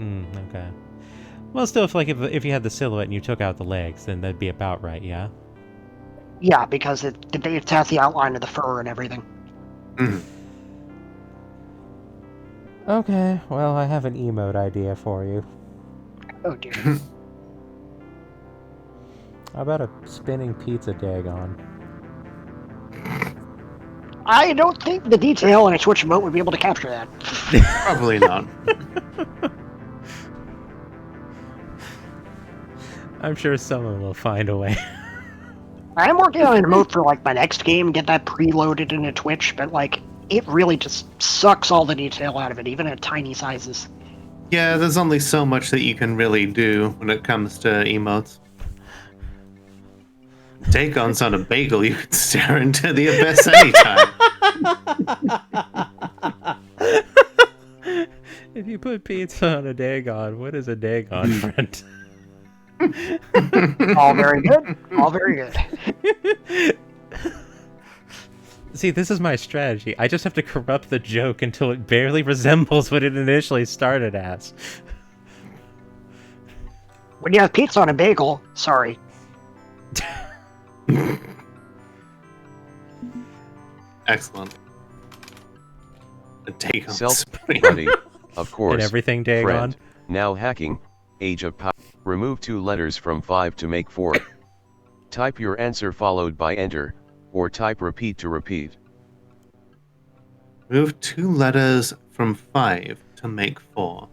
Okay. Well, still, if you had the silhouette and you took out the legs, then that'd be about right, yeah? Yeah, because it has the outline of the fur and everything. Okay, well, I have an emote idea for you. Oh dear. How about a spinning pizza Dagon? I don't think the detail in a Twitch emote would be able to capture that. Probably not. I'm sure someone will find a way. I'm working on an emote for my next game, get that preloaded into Twitch, but it really just sucks all the detail out of it, even at tiny sizes. Yeah, there's only so much that you can really do when it comes to emotes. Dagon's on a bagel, you can stare into the abyss anytime. If you put pizza on a Dagon, what is a Dagon, friend? All very good. All very good. See, this is my strategy. I just have to corrupt the joke until it barely resembles what it initially started as. When you have pizza on a bagel, sorry. Excellent. A Dagon Self-buddy, of course. And everything Dagon. Friend, now hacking, age of power. Remove 2 letters from 5 to make 4. Type your answer followed by enter, or type repeat to repeat. Move 2 letters from 5 to make 4.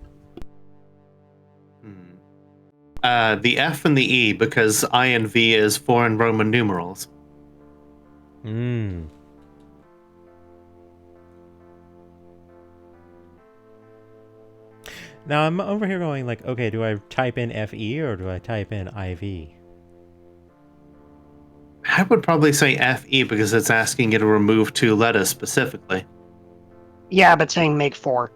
The F and the E, because I and V is foreign Roman numerals. Now I'm over here going okay, do I type in FE or do I type in IV? I would probably say FE because it's asking you to remove 2 letters specifically. Yeah, but saying make 4.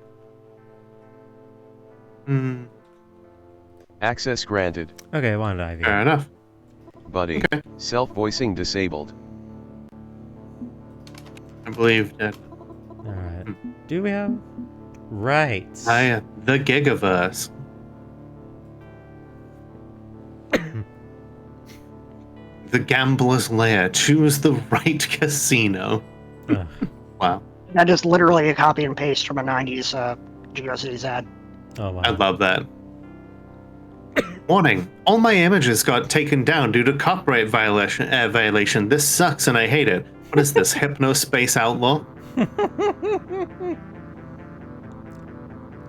Access granted. Okay, I wanted IV. Fair enough. Buddy, Okay. self-voicing disabled. I believe that. Alright. Do we have... Right. The Gigaverse. The Gambler's Lair. Choose the right casino. Wow. That is literally a copy and paste from a 90s GeoCities ad. Oh, wow. I love that. Warning. All my images got taken down due to copyright violation. This sucks and I hate it. What is this, Hypnospace Outlaw?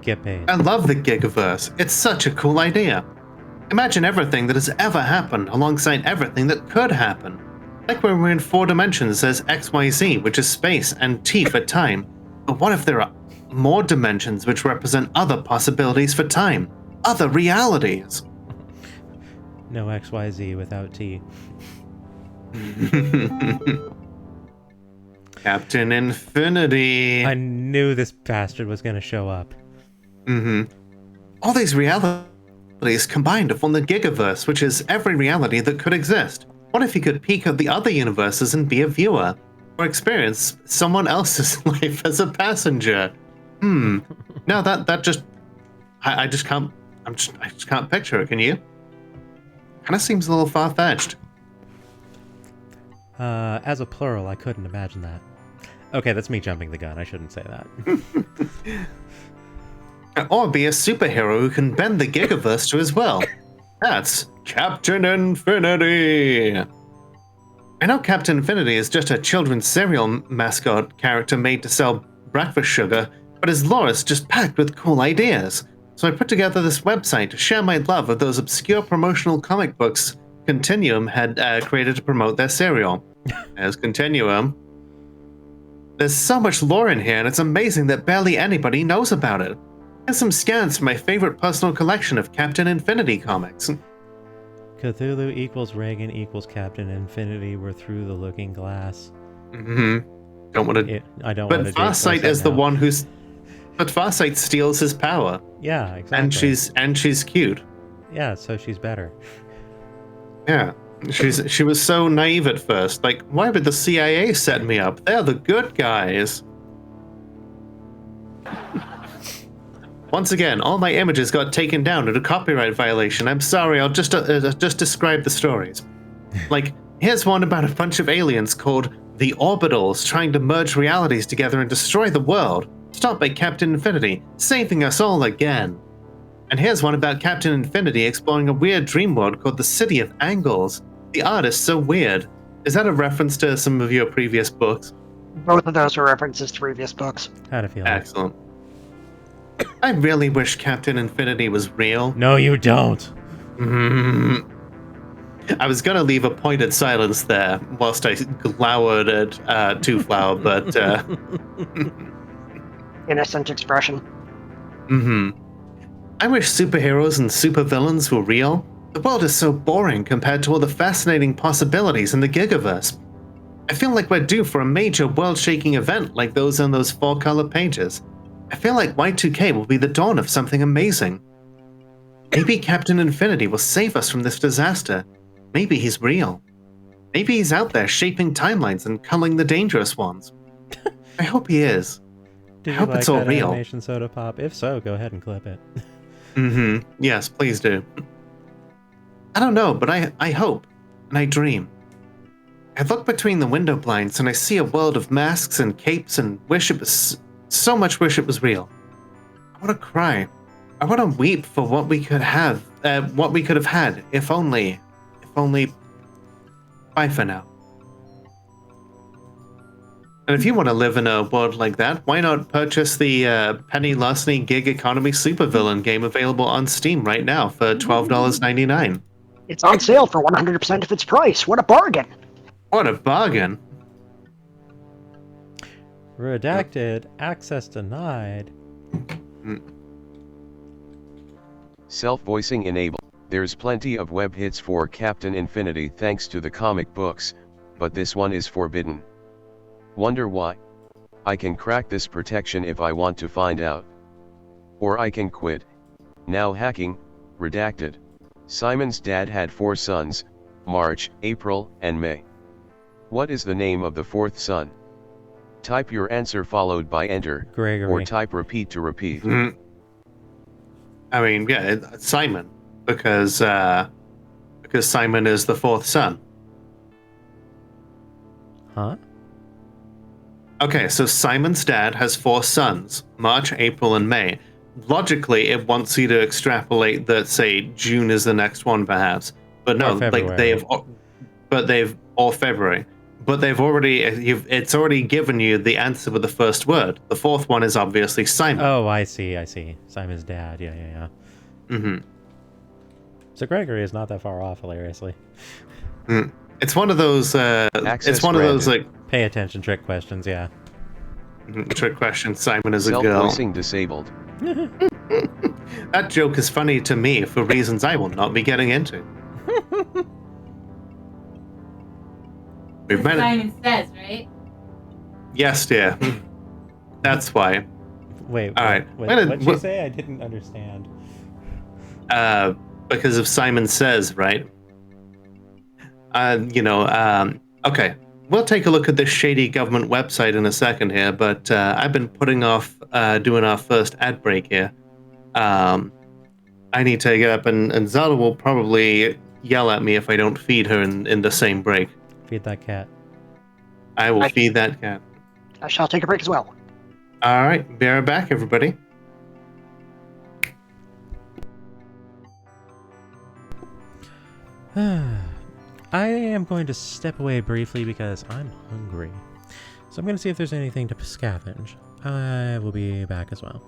Get paid. I love the Gigaverse. It's such a cool idea. Imagine everything that has ever happened alongside everything that could happen. Like when we're in 4 dimensions, there's XYZ, which is space, and T for time. But what if there are more dimensions which represent other possibilities for time? Other realities? No XYZ without T. Captain Infinity. I knew this bastard was going to show up. All these realities combined to form the Gigaverse, which is every reality that could exist. What if you could peek at the other universes and be a viewer? Or experience someone else's life as a passenger? No, that just... I just can't... I just can't picture it, can you? Kinda seems a little far-fetched. As a plural, I couldn't imagine that. Okay, that's me jumping the gun. I shouldn't say that. Or be a superhero who can bend the Gigaverse to his will. That's Captain Infinity! I know Captain Infinity is just a children's cereal mascot character made to sell breakfast sugar, but his lore is just packed with cool ideas. So I put together this website to share my love of those obscure promotional comic books Continuum had created to promote their cereal. As Continuum. There's so much lore in here, and it's amazing that barely anybody knows about it. Here's some scans from my favorite personal collection of Captain Infinity comics. Cthulhu equals Reagan equals Captain Infinity. We're through the looking glass. Mm-hmm. Don't want to. I don't want to. But Farsight is the one who's. But Farsight steals his power. Yeah, exactly. And she's cute. Yeah, so she's better. Yeah, she was so naive at first. Like, why would the CIA set me up? They're the good guys. Once again, all my images got taken down due to copyright violation. I'm sorry, I'll just describe the stories. Like, here's one about a bunch of aliens called the Orbitals trying to merge realities together and destroy the world. Stopped by Captain Infinity, saving us all again. And here's one about Captain Infinity exploring a weird dream world called the City of Angles. The art is so weird. Is that a reference to some of your previous books? Both of those are references to previous books. How'd it feel? Excellent. I really wish Captain Infinity was real. No, you don't. Mm-hmm. I was gonna leave a pointed silence there whilst I glowered at Two Flower, but Innocent expression. Mm-hmm. I wish superheroes and supervillains were real. The world is so boring compared to all the fascinating possibilities in the Gigaverse. I feel like we're due for a major world-shaking event like those on those 4-color pages. I feel like Y2K will be the dawn of something amazing. Maybe Captain Infinity will save us from this disaster. Maybe he's real. Maybe he's out there shaping timelines and culling the dangerous ones. I hope he is. Do I you hope like it's all that real. animation soda pop? If so, go ahead and clip it. Mm-hmm. Yes, please do. I don't know, but I hope, and I dream. I look between the window blinds and I see a world of masks and capes and wish it was so much wish it was real. I want to cry. I want to weep for what we could have had, if only. Bye for now. And if you want to live in a world like that, why not purchase the Penny Larceny Gig Economy Supervillain game available on Steam right now for $12.99? It's on sale for 100% of its price. What a bargain! What a bargain! Redacted. Access denied. Self-voicing enabled. There's plenty of web hits for Captain Infinity thanks to the comic books, but this one is forbidden. Wonder why? I can crack this protection if I want to find out. Or I can quit. Now hacking, redacted. Simon's dad had 4 sons, March, April, and May. What is the name of the 4th son? Type your answer followed by enter, Gregory. or type repeat to repeat. Mm-hmm. I mean, yeah, it's Simon, because Simon is the 4th son. Huh? Okay, so Simon's dad has 4 sons, March, April, and May. Logically, it wants you to extrapolate that, say, June is the next one, perhaps. But no, like or February. But they've already, it's already given you the answer with the first word. The 4th one is obviously Simon. Oh, I see. Simon's dad. Yeah. Mm-hmm. So Gregory is not that far off, hilariously. It's one of those. It's one of those like pay attention trick questions. Yeah. Trick question. Simon is a girl. Self-voicing disabled. That joke is funny to me for reasons I will not be getting into. We've met. Simon says, right? Yes, dear. That's why. Wait. All right. What did you say? I didn't understand. Because of Simon Says, right? Okay. We'll take a look at this shady government website in a second here, but I've been putting off doing our first ad break here. I need to get up, and Zelda will probably yell at me if I don't feed her in the same break. Feed that cat. I will feed that cat. I shall take a break as well. All right. Be right back, everybody. I am going to step away briefly because I'm hungry. So I'm going to see if there's anything to scavenge. I will be back as well.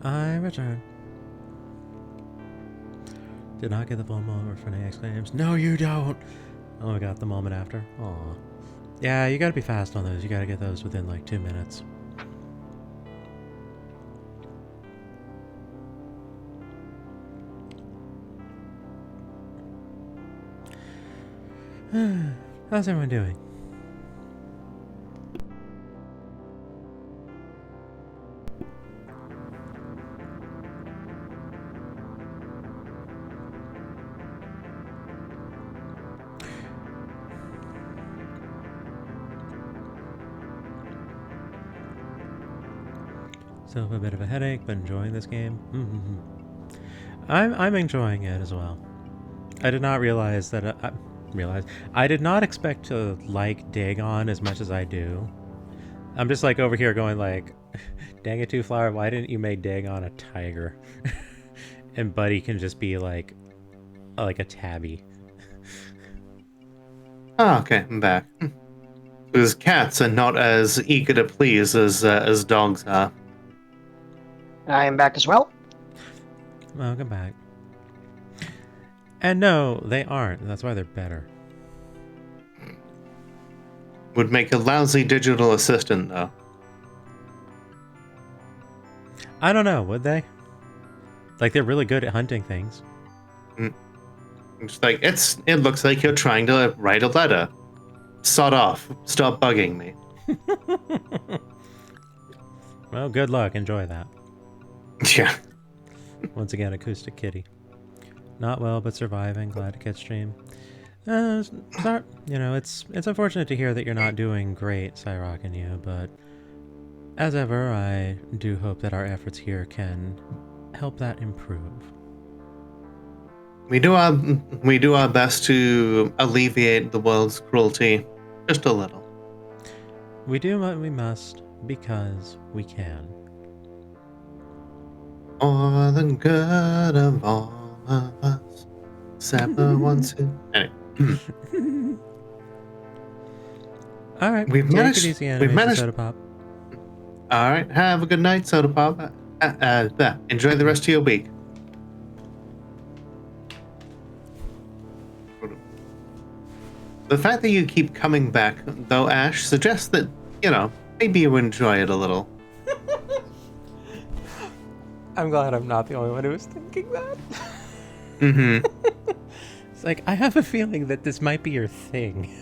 I return. Did not get the full moment where Renee exclaims, "No, you don't!" Oh, I got the moment after. Aw. Yeah, you gotta be fast on those. You gotta get those within like 2 minutes. How's everyone doing? Still have a bit of a headache, but enjoying this game. I'm enjoying it as well. I did not realize that I did not expect to like Dagon as much as I do. I'm just like over here going like, dang it, Two Flower, why didn't you make Dagon a tiger? And Buddy can just be like a tabby. Oh, okay, I'm back. Because cats are not as eager to please as dogs are. I am back as well. Welcome back. And no, they aren't. That's why they're better. Would make a lousy digital assistant, though. I don't know, would they? Like, they're really good at hunting things. It's like, it looks like you're trying to write a letter. Sod off. Stop bugging me. Well, good luck. Enjoy that. Yeah. Once again, Acoustic Kitty. Not well, but surviving. Glad to catch stream. It's unfortunate to hear that you're not doing great, Cyrock and you, but as ever, I do hope that our efforts here can help that improve. We do our best to alleviate the world's cruelty, just a little. We do what we must because we can. For the good of all of us, except for one, two. Anyway. All right, We've managed. It easy, We've managed. Soda Pop. All right. Have a good night, Soda Pop. Enjoy the rest of your week. The fact that you keep coming back, though, Ash, suggests that, maybe you enjoy it a little. I'm glad I'm not the only one who was thinking that. Mm-hmm. It's like, I have a feeling that this might be your thing.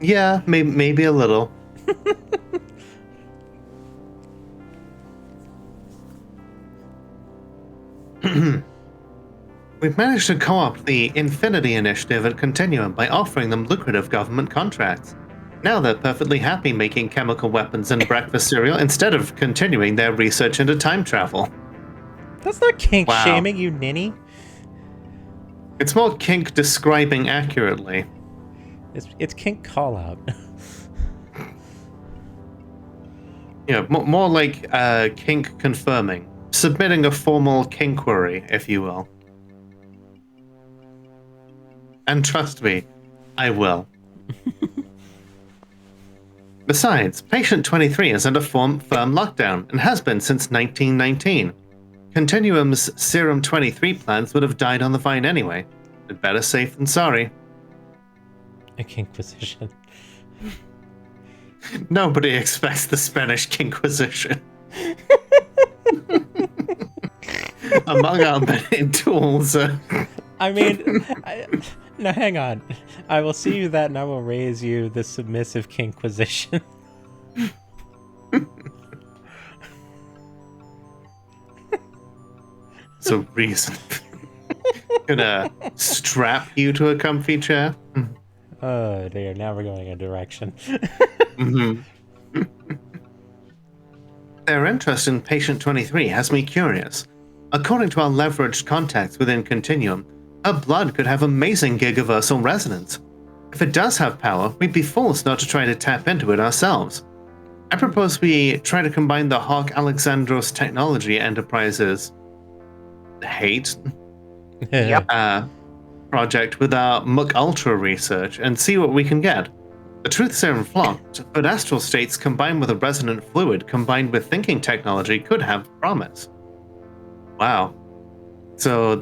Yeah, maybe a little. We've managed to co-opt the Infinity Initiative at Continuum by offering them lucrative government contracts. Now they're perfectly happy making chemical weapons and breakfast cereal instead of continuing their research into time travel. That's not kink shaming, you ninny. It's more kink describing accurately. It's kink call out. More like kink confirming. Submitting a formal kinquery, if you will. And trust me, I will. Besides, Patient 23 is under firm lockdown and has been since 1919. Continuum's Serum 23 plans would have died on the vine anyway. But better safe than sorry. A Kinkquisition. Nobody expects the Spanish Quinquisition. Among our many tools. I mean, no, hang on. I will see you that and I will raise you the submissive Kinkquisition. It's a reason. Gonna strap you to a comfy chair. Oh dear, now we're going a direction. Mm-hmm. Their interest in Patient 23 has me curious. According to our leveraged contacts within Continuum, her blood could have amazing gigaversal resonance. If it does have power, we'd be fools not to try to tap into it ourselves. I propose we try to combine the Hawk Alexandros Technology Enterprises hate Yep. project with our Muck Ultra research and see what we can get. The truth serum flocked, but astral states combined with a resonant fluid combined with thinking technology could have promise. Wow. So,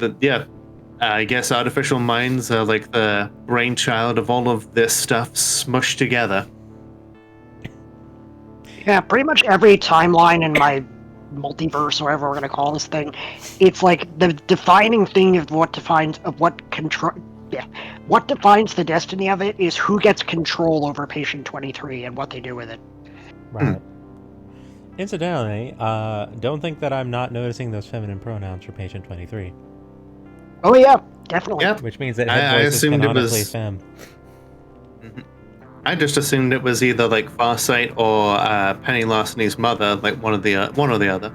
I guess artificial minds are like the brainchild of all of this stuff smushed together. Yeah, pretty much every timeline in my multiverse, or whatever we're gonna call this thing, it's like the defining thing of what defines what defines the destiny of it is who gets control over patient 23 and what they do with it. Right. Incidentally, don't think that I'm not noticing those feminine pronouns for patient 23. Oh yeah, definitely. Yep. Which means that I head voice is assumed it canonically was- femme. I just assumed it was either like Farsight or Penny Larceny mother, like one or the other.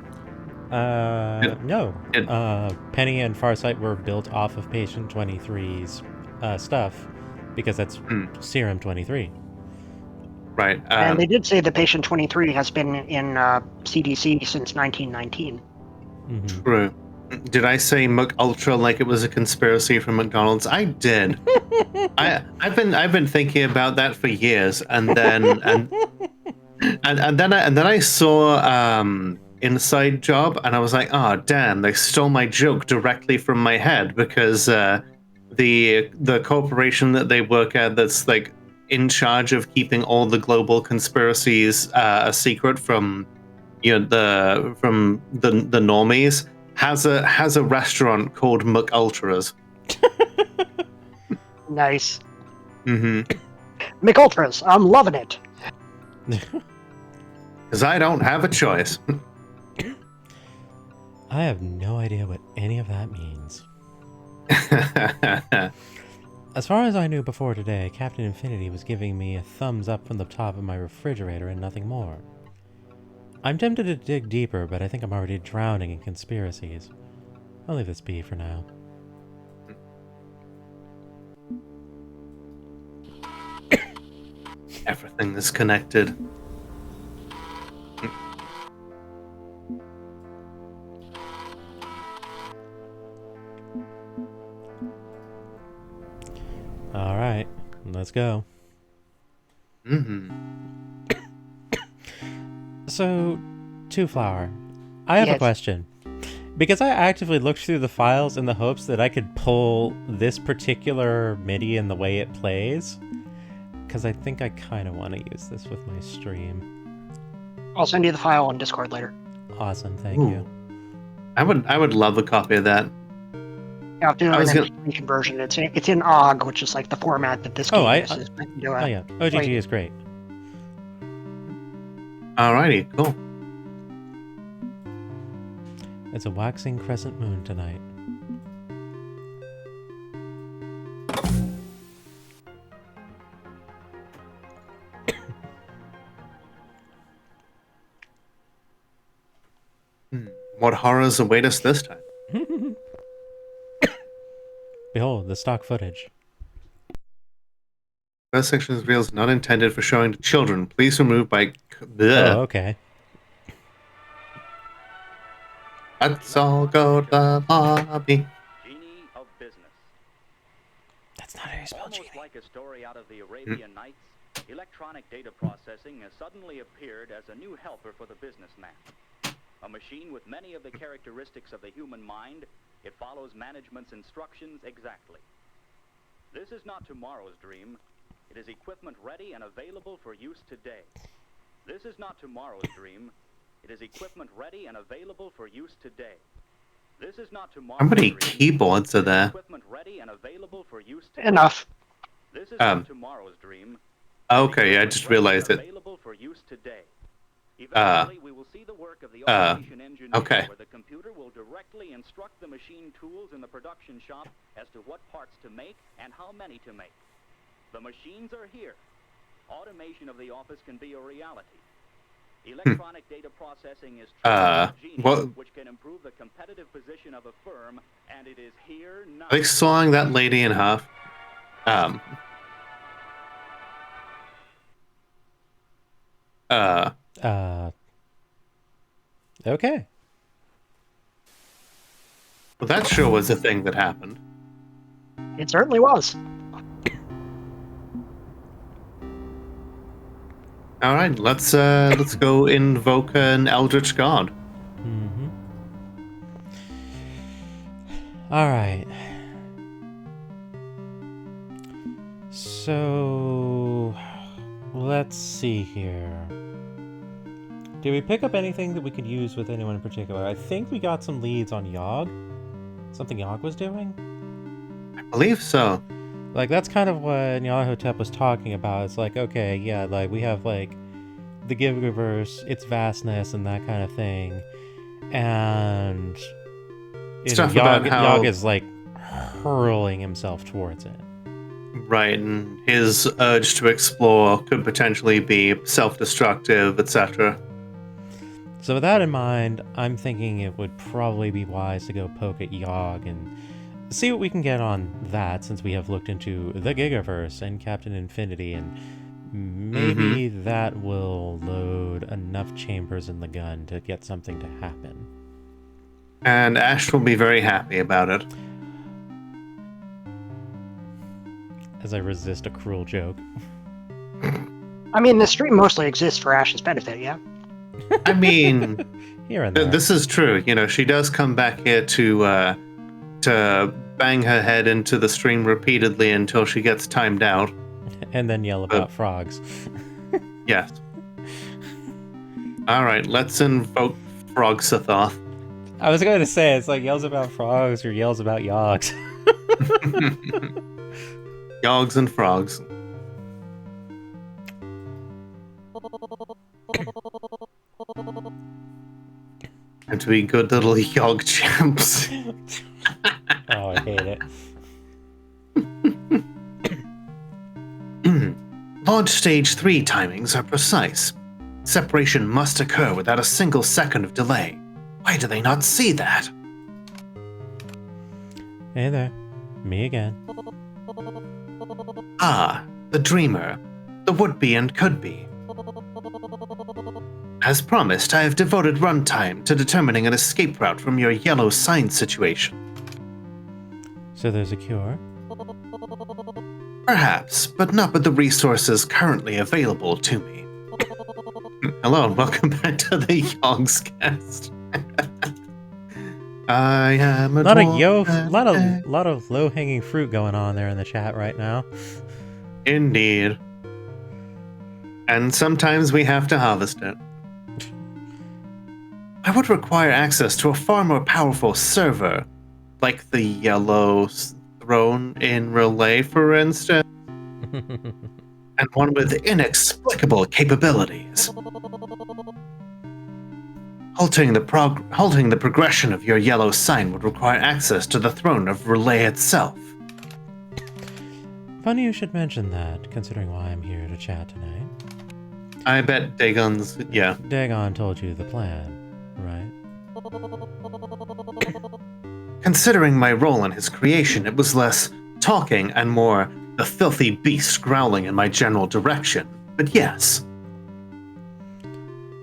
No. it- Penny and Farsight were built off of patient 23's stuff because that's serum 23. Right. And they did say that patient 23 has been in CDC since 1919. Mm-hmm. True. Did I say McUltra like it was a conspiracy from McDonald's? I did. I've been thinking about that for years, and then and then I saw Inside Job, and I was like, oh damn, they stole my joke directly from my head, because the corporation that they work at, that's like in charge of keeping all the global conspiracies a secret from the normies, has a restaurant called McUltras. Nice. Mm-hmm. McUltras, I'm loving it. Because I don't have a choice. I have no idea what any of that means. As far as I knew before today, Captain Infinity was giving me a thumbs up from the top of my refrigerator and nothing more. I'm tempted to dig deeper, but I think I'm already drowning in conspiracies. I'll leave this be for now. Everything is connected. Alright, let's go. Mm-hmm. So, Two Flower, I have a Yes. question. Because I actively looked through the files in the hopes that I could pull this particular MIDI and the way it plays, because I think I kind of want to use this with my stream. I'll send you the file on Discord later. Awesome, thank Ooh. you. I would love a copy of that. I'll do I was an gonna- MP3 conversion. It's in OGG, which is like the format that this game uses. I can do it. Oh yeah, OGG is great. Alrighty, cool. It's a waxing crescent moon tonight. What horrors await us this time? Behold, the stock footage. First section reveals not intended for showing to children. Please remove by... Bleh. Oh, okay. Let's all go to the lobby. Genie of Business. That's not how you spell Almost genie. like a story out of the Arabian Nights, electronic data processing has suddenly appeared as a new helper for the businessman. A machine with many of the characteristics of the human mind, it follows management's instructions exactly. This is not tomorrow's dream. It is equipment ready and available for use today. This is not tomorrow's dream. It is equipment ready and available for use today. This is not tomorrow's How many dream. keyboards are there? Equipment ready and available for use today. Enough. This is not tomorrow's dream. Okay, I just realized it. Available for use today. Eventually, we will see the work of the automation engineer, okay. where the computer will directly instruct the machine tools in the production shop as to what parts to make and how many to make. The machines are here. Automation of the office can be a reality. Electronic data processing is genius, what- which can improve the competitive position of a firm, and it is here now. Are they sawing that lady in half? Okay. Well, that sure was a thing that happened. It certainly was. All right, let's go invoke an eldritch god. Mm-hmm. All right. So let's see here. Did we pick up anything that we could use with anyone in particular? I think we got some leads on Yogg. Something Yogg was doing? I believe so. Like, that's kind of what Nyarlathotep was talking about. It's like, okay, yeah, like, we have, like, the Gigaverse, its vastness, and that kind of thing. And Stuff about how... Yogg is, like, hurling himself towards it. Right, and his urge to explore could potentially be self-destructive, etc. So with that in mind, I'm thinking it would probably be wise to go poke at Yogg and see what we can get on that, since we have looked into the Gigaverse and Captain Infinity, and maybe that will load enough chambers in the gun to get something to happen. And Ash will be very happy about it. As I resist a cruel joke. I mean, the stream mostly exists for Ash's benefit, yeah? I mean, here and there. This is true. You know, she does come back here to bang her head into the stream repeatedly until she gets timed out. And then yell about frogs. Yes. Alright, let's invoke Frog Sithoth. I was going to say, it's like yells about frogs or yells about Yoggs. Yoggs and frogs. And to be good little Yogg champs. Oh, I hate it. Launch stage 3 timings are precise. Separation must occur without a single second of delay. Why do they not see that? Hey there. Me again. Ah, the dreamer. The would-be and could-be. As promised, I have devoted runtime to determining an escape route from your yellow sign situation. So there's a cure? Perhaps, but not with the resources currently available to me. Hello, and welcome back to the Yogg's cast. I am a lot of low-hanging fruit going on there in the chat right now. Indeed. And sometimes we have to harvest it. I would require access to a far more powerful server, like the Yellow Throne in Relay, for instance, and one with inexplicable capabilities. Halting the progression of your yellow sign would require access to the throne of Relay itself. Funny you should mention that, considering why I'm here to chat tonight. I bet Dagon's... yeah. Dagon told you the plan, right? Considering my role in his creation, it was less talking and more the filthy beast growling in my general direction. But yes.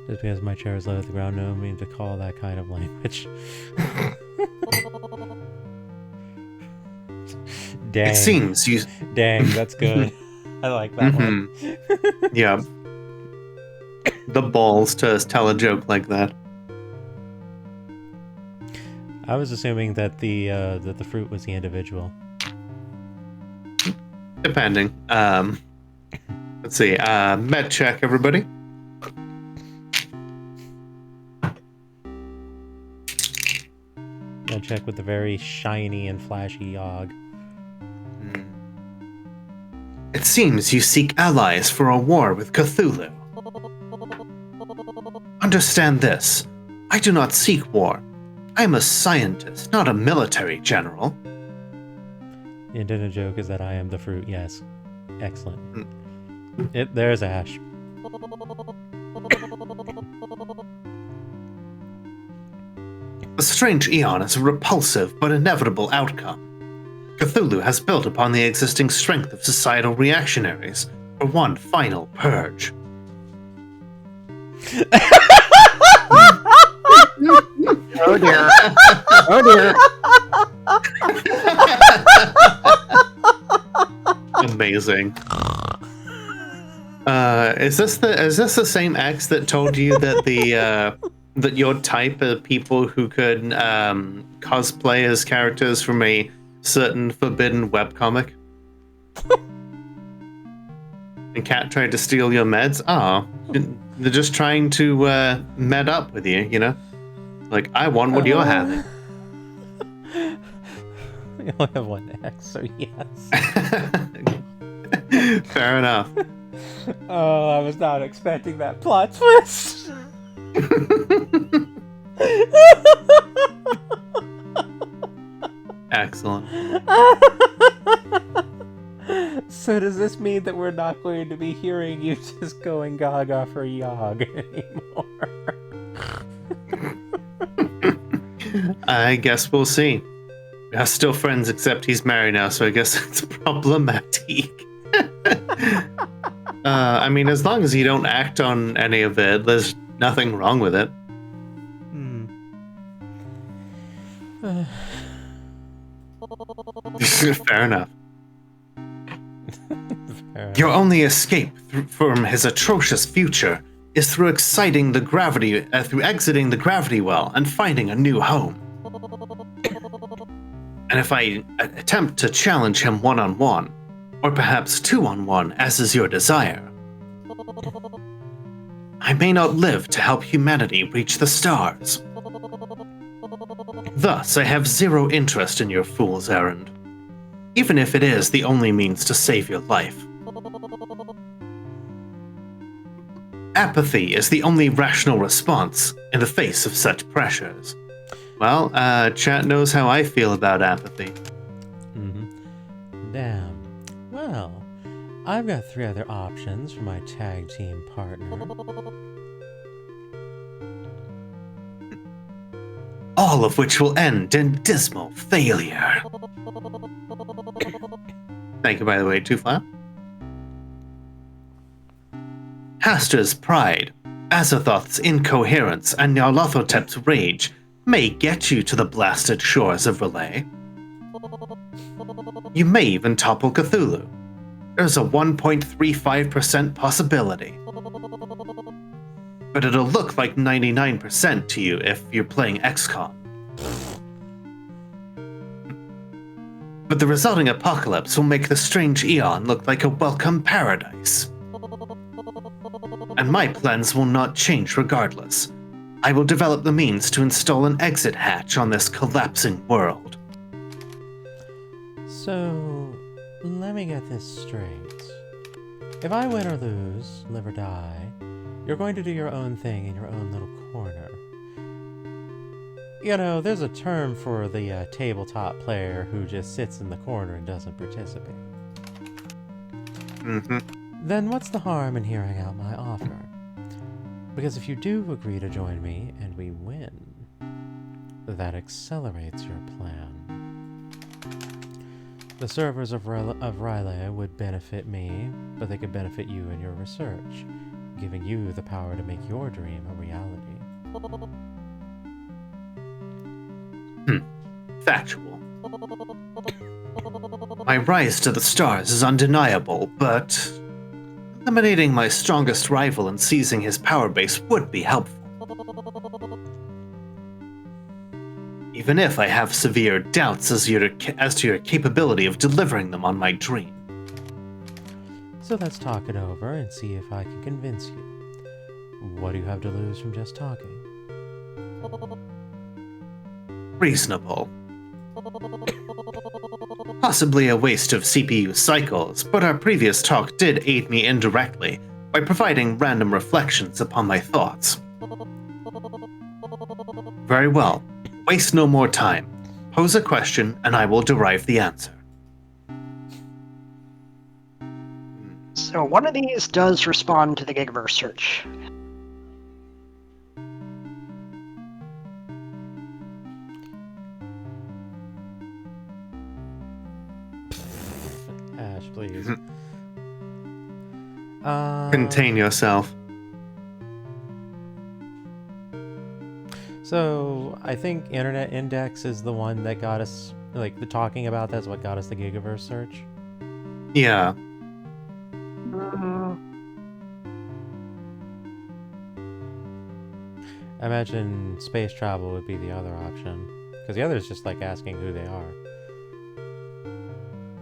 Just because my chair is low at the ground, no mean to call that kind of language. Dang. It seems you... Dang, that's good. I like that one. Yeah. The balls to tell a joke like that. I was assuming that the fruit was the individual. Depending. Let's see. Med check, everybody. Med check with the very shiny and flashy Yogg. It seems you seek allies for a war with Cthulhu. Understand this. I do not seek war. I am a scientist, not a military general. The intended joke is that I am the fruit, yes. Excellent. There's Ash. The strange eon is a repulsive but inevitable outcome. Cthulhu has built upon the existing strength of societal reactionaries for one final purge. Oh dear. Oh dear. Is this the same ex that told you that that your type are people who could cosplay as characters from a certain forbidden webcomic? And Cat tried to steal your meds? Oh, they're just trying to med up with you, you know? Like, I want what you're having. We only have one ex, so yes. Fair enough. Oh, I was not expecting that plot twist. Excellent. So does this mean that we're not going to be hearing you just going gaga for Yogg anymore? I guess we'll see. We are still friends, except he's married now, so I guess it's problematic. I mean, as long as you don't act on any of it, there's nothing wrong with it. Fair enough. Your only escape from his atrocious future is through exiting the gravity well and finding a new home. And if I attempt to challenge him one-on-one, or perhaps two-on-one, as is your desire, I may not live to help humanity reach the stars. Thus, I have zero interest in your fool's errand, even if it is the only means to save your life. Apathy is the only rational response in the face of such pressures. Well, chat knows how I feel about apathy. Damn. Well, I've got 3 other options for my tag team partner. All of which will end in dismal failure. Thank you, by the way, Tufla. Haster's pride, Azathoth's incoherence, and Nyarlathotep's rage may get you to the blasted shores of Relay. You may even topple Cthulhu. There's a 1.35% possibility. But it'll look like 99% to you if you're playing XCOM. But the resulting apocalypse will make the strange Eon look like a welcome paradise. And my plans will not change regardless. I will develop the means to install an exit hatch on this collapsing world. So, let me get this straight. If I win or lose, live or die, you're going to do your own thing in your own little corner. You know, there's a term for the tabletop player who just sits in the corner and doesn't participate. Then what's the harm in hearing out my offer? Because if you do agree to join me and we win, that accelerates your plan. The servers of Rylea would benefit me, but they could benefit you in your research, giving you the power to make your dream a reality. Factual. My rise to the stars is undeniable, but eliminating my strongest rival and seizing his power base would be helpful. Even if I have severe doubts as to your capability of delivering them on my dream. So let's talk it over and see if I can convince you. What do you have to lose from just talking? Reasonable. Possibly a waste of CPU cycles, but our previous talk did aid me indirectly by providing random reflections upon my thoughts. Very well. Waste no more time. Pose a question, and I will derive the answer. So one of these does respond to the Gigaverse search. Ash, please. Contain yourself. So, I think Internet Index is the one that got us, like, the talking about that's what got us the Gigaverse search. Yeah. I imagine space travel would be the other option. Because the other is just like asking who they are.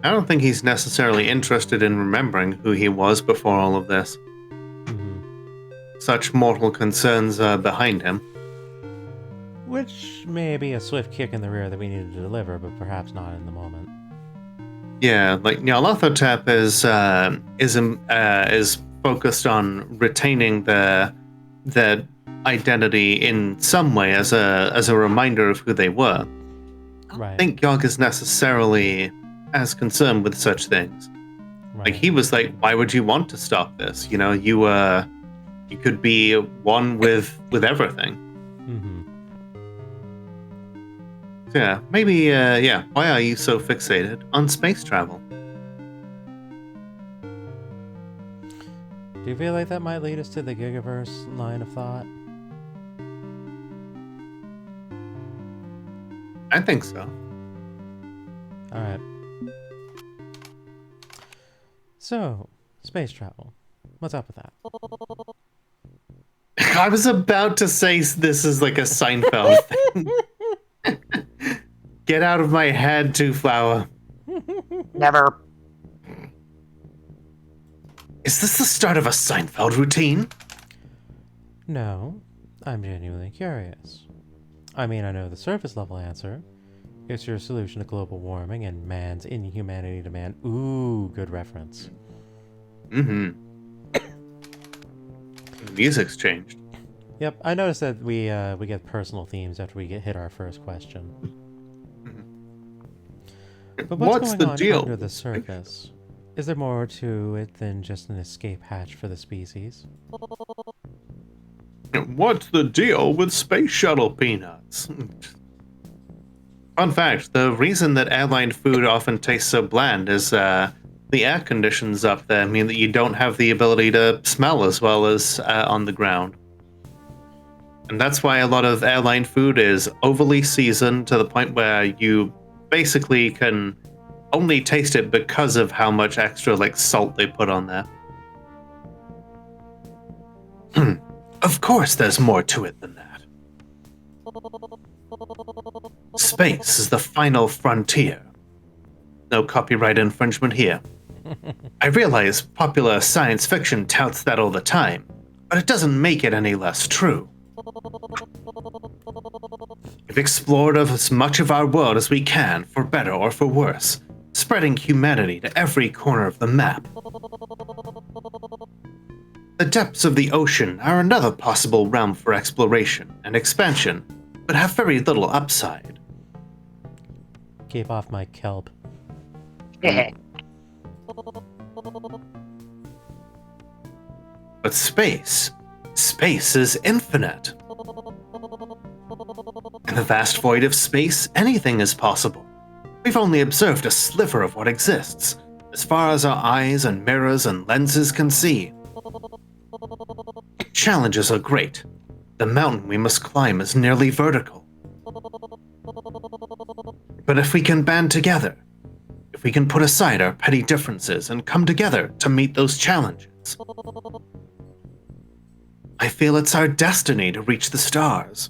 I don't think he's necessarily interested in remembering who he was before all of this. Such mortal concerns are behind him. Which may be a swift kick in the rear that we needed to deliver, but perhaps not in the moment. Yeah, like Nyarlathotep is focused on retaining their identity in some way as a reminder of who they were. Right. I don't think Yogg is necessarily as concerned with such things. Right. Like, he was like, why would you want to stop this? You know, you could be one with everything. So yeah, maybe, why are you so fixated on space travel? Do you feel like that might lead us to the Gigaverse line of thought? I think so. Alright. So, space travel. What's up with that? I was about to say this is like a Seinfeld thing. Get out of my head, Two Flower. Never. Is this the start of a Seinfeld routine? No, I'm genuinely curious. I mean, I know the surface level answer. It's your solution to global warming and man's inhumanity to man. Ooh, good reference. The music's changed. Yep, I noticed that we get personal themes after we hit our first question. But what's going on deal? under the surface? Is there more to it than just an escape hatch for the species? What's the deal with space shuttle peanuts? Fun fact, the reason that airline food often tastes so bland is the air conditions up there mean that you don't have the ability to smell as well as on the ground. And that's why a lot of airline food is overly seasoned to the point where you basically can only taste it because of how much extra salt they put on there. Of course there's more to it than that. Space is the final frontier. No copyright infringement here. I realize popular science fiction touts that all the time, but it doesn't make it any less true. We've explored as much of our world as we can, for better or for worse, spreading humanity to every corner of the map. The depths of the ocean are another possible realm for exploration and expansion, but have very little upside. Keep off my kelp. But space is infinite. In the vast void of space, anything is possible. We've only observed a sliver of what exists, as far as our eyes and mirrors and lenses can see. Challenges are great. The mountain we must climb is nearly vertical. But if we can band together, if we can put aside our petty differences and come together to meet those challenges, I feel it's our destiny to reach the stars.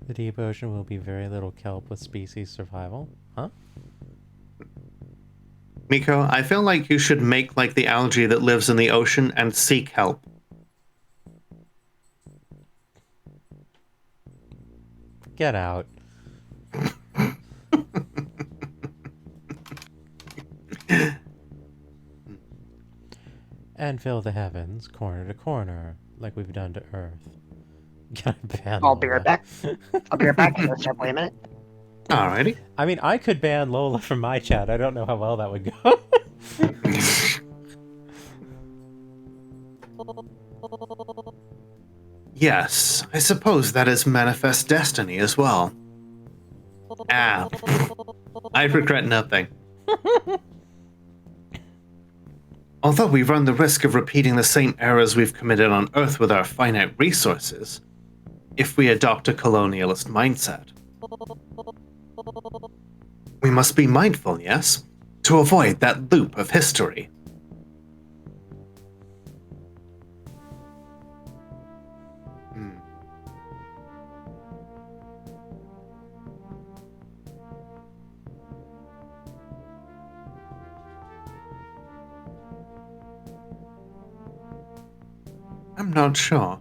The deep ocean will be very little kelp with species survival. Huh? Miko, I feel like you should make the algae that lives in the ocean and seek help. Get out. And fill the heavens corner to corner, like we've done to Earth. I'll be right back. I'll be right back. Wait a minute. Alrighty. I mean, I could ban Lola from my chat. I don't know how well that would go. Yes, I suppose that is manifest destiny as well. Ah, I regret nothing. Although we run the risk of repeating the same errors we've committed on Earth with our finite resources, if we adopt a colonialist mindset. We must be mindful, yes? To avoid that loop of history. I'm not sure.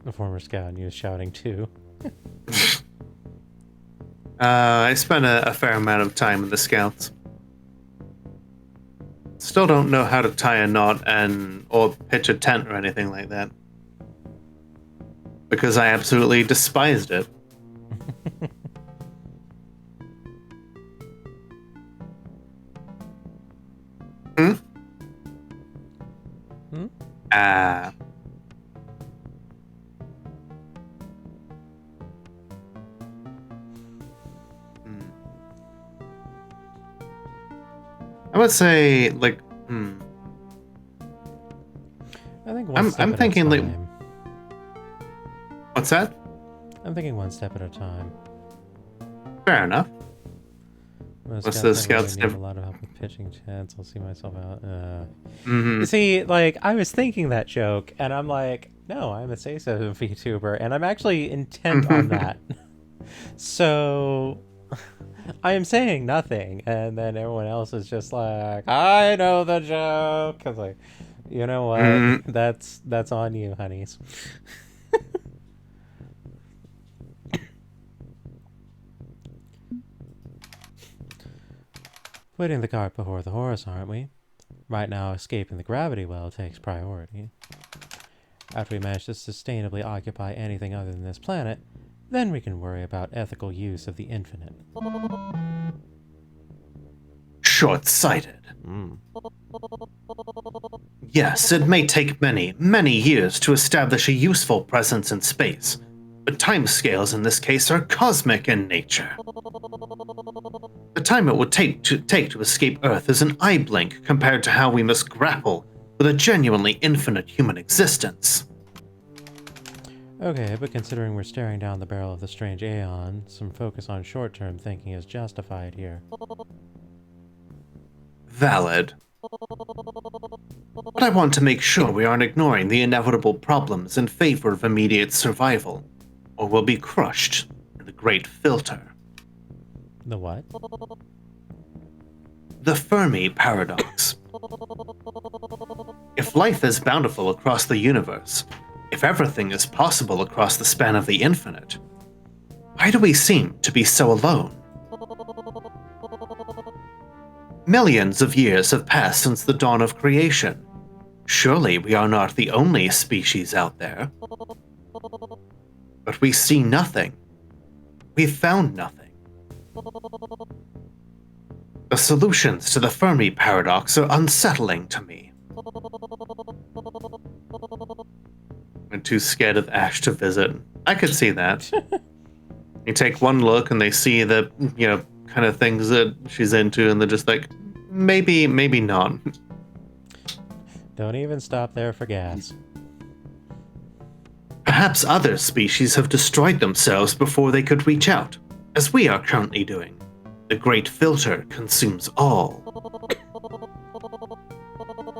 The former scout and you was shouting too. I spent a fair amount of time with the scouts. Still don't know how to tie a knot or pitch a tent or anything like that. Because I absolutely despised it. I would say, like, I think I'm thinking, like, what's that? I'm thinking one step at a time. Fair enough. What's the scouts need a lot of help with pitching tents. I'll see myself out. You see, like, I was thinking that joke, and I'm like, no, I'm a say-so VTuber, and I'm actually intent on that. So I am saying nothing, and then everyone else is just like, I know the joke. I was like, you know what? That's on you, honeys. Putting the cart before the horse, aren't we? Right now, escaping the gravity well takes priority. After we manage to sustainably occupy anything other than this planet, then we can worry about ethical use of the infinite. Short-sighted. Yes, it may take many, many years to establish a useful presence in space, but timescales in this case are cosmic in nature. The time it would take to escape Earth is an eye blink compared to how we must grapple with a genuinely infinite human existence. Okay, but considering we're staring down the barrel of the strange Aeon, some focus on short-term thinking is justified here. Valid. But I want to make sure we aren't ignoring the inevitable problems in favor of immediate survival, or we'll be crushed in the Great Filter. The what? The Fermi Paradox. If life is bountiful across the universe, if everything is possible across the span of the infinite, why do we seem to be so alone? Millions of years have passed since the dawn of creation. Surely we are not the only species out there. But we see nothing. We've found nothing. The solutions to the Fermi Paradox are unsettling to me. I'm too scared of Ash to visit. I could see that. You take one look and they see the, kind of things that she's into, and they're just like, maybe not. Don't even stop there for gas. Perhaps other species have destroyed themselves before they could reach out, as we are currently doing. The Great Filter consumes all.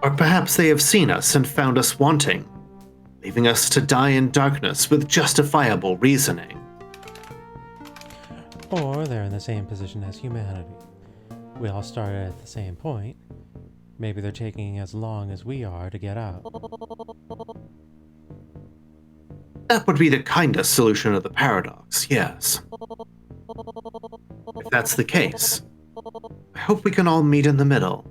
Or perhaps they have seen us and found us wanting, leaving us to die in darkness with justifiable reasoning. Or they're in the same position as humanity. We all started at the same point. Maybe they're taking as long as we are to get out. That would be the kindest solution of the paradox, yes. If that's the case, I hope we can all meet in the middle.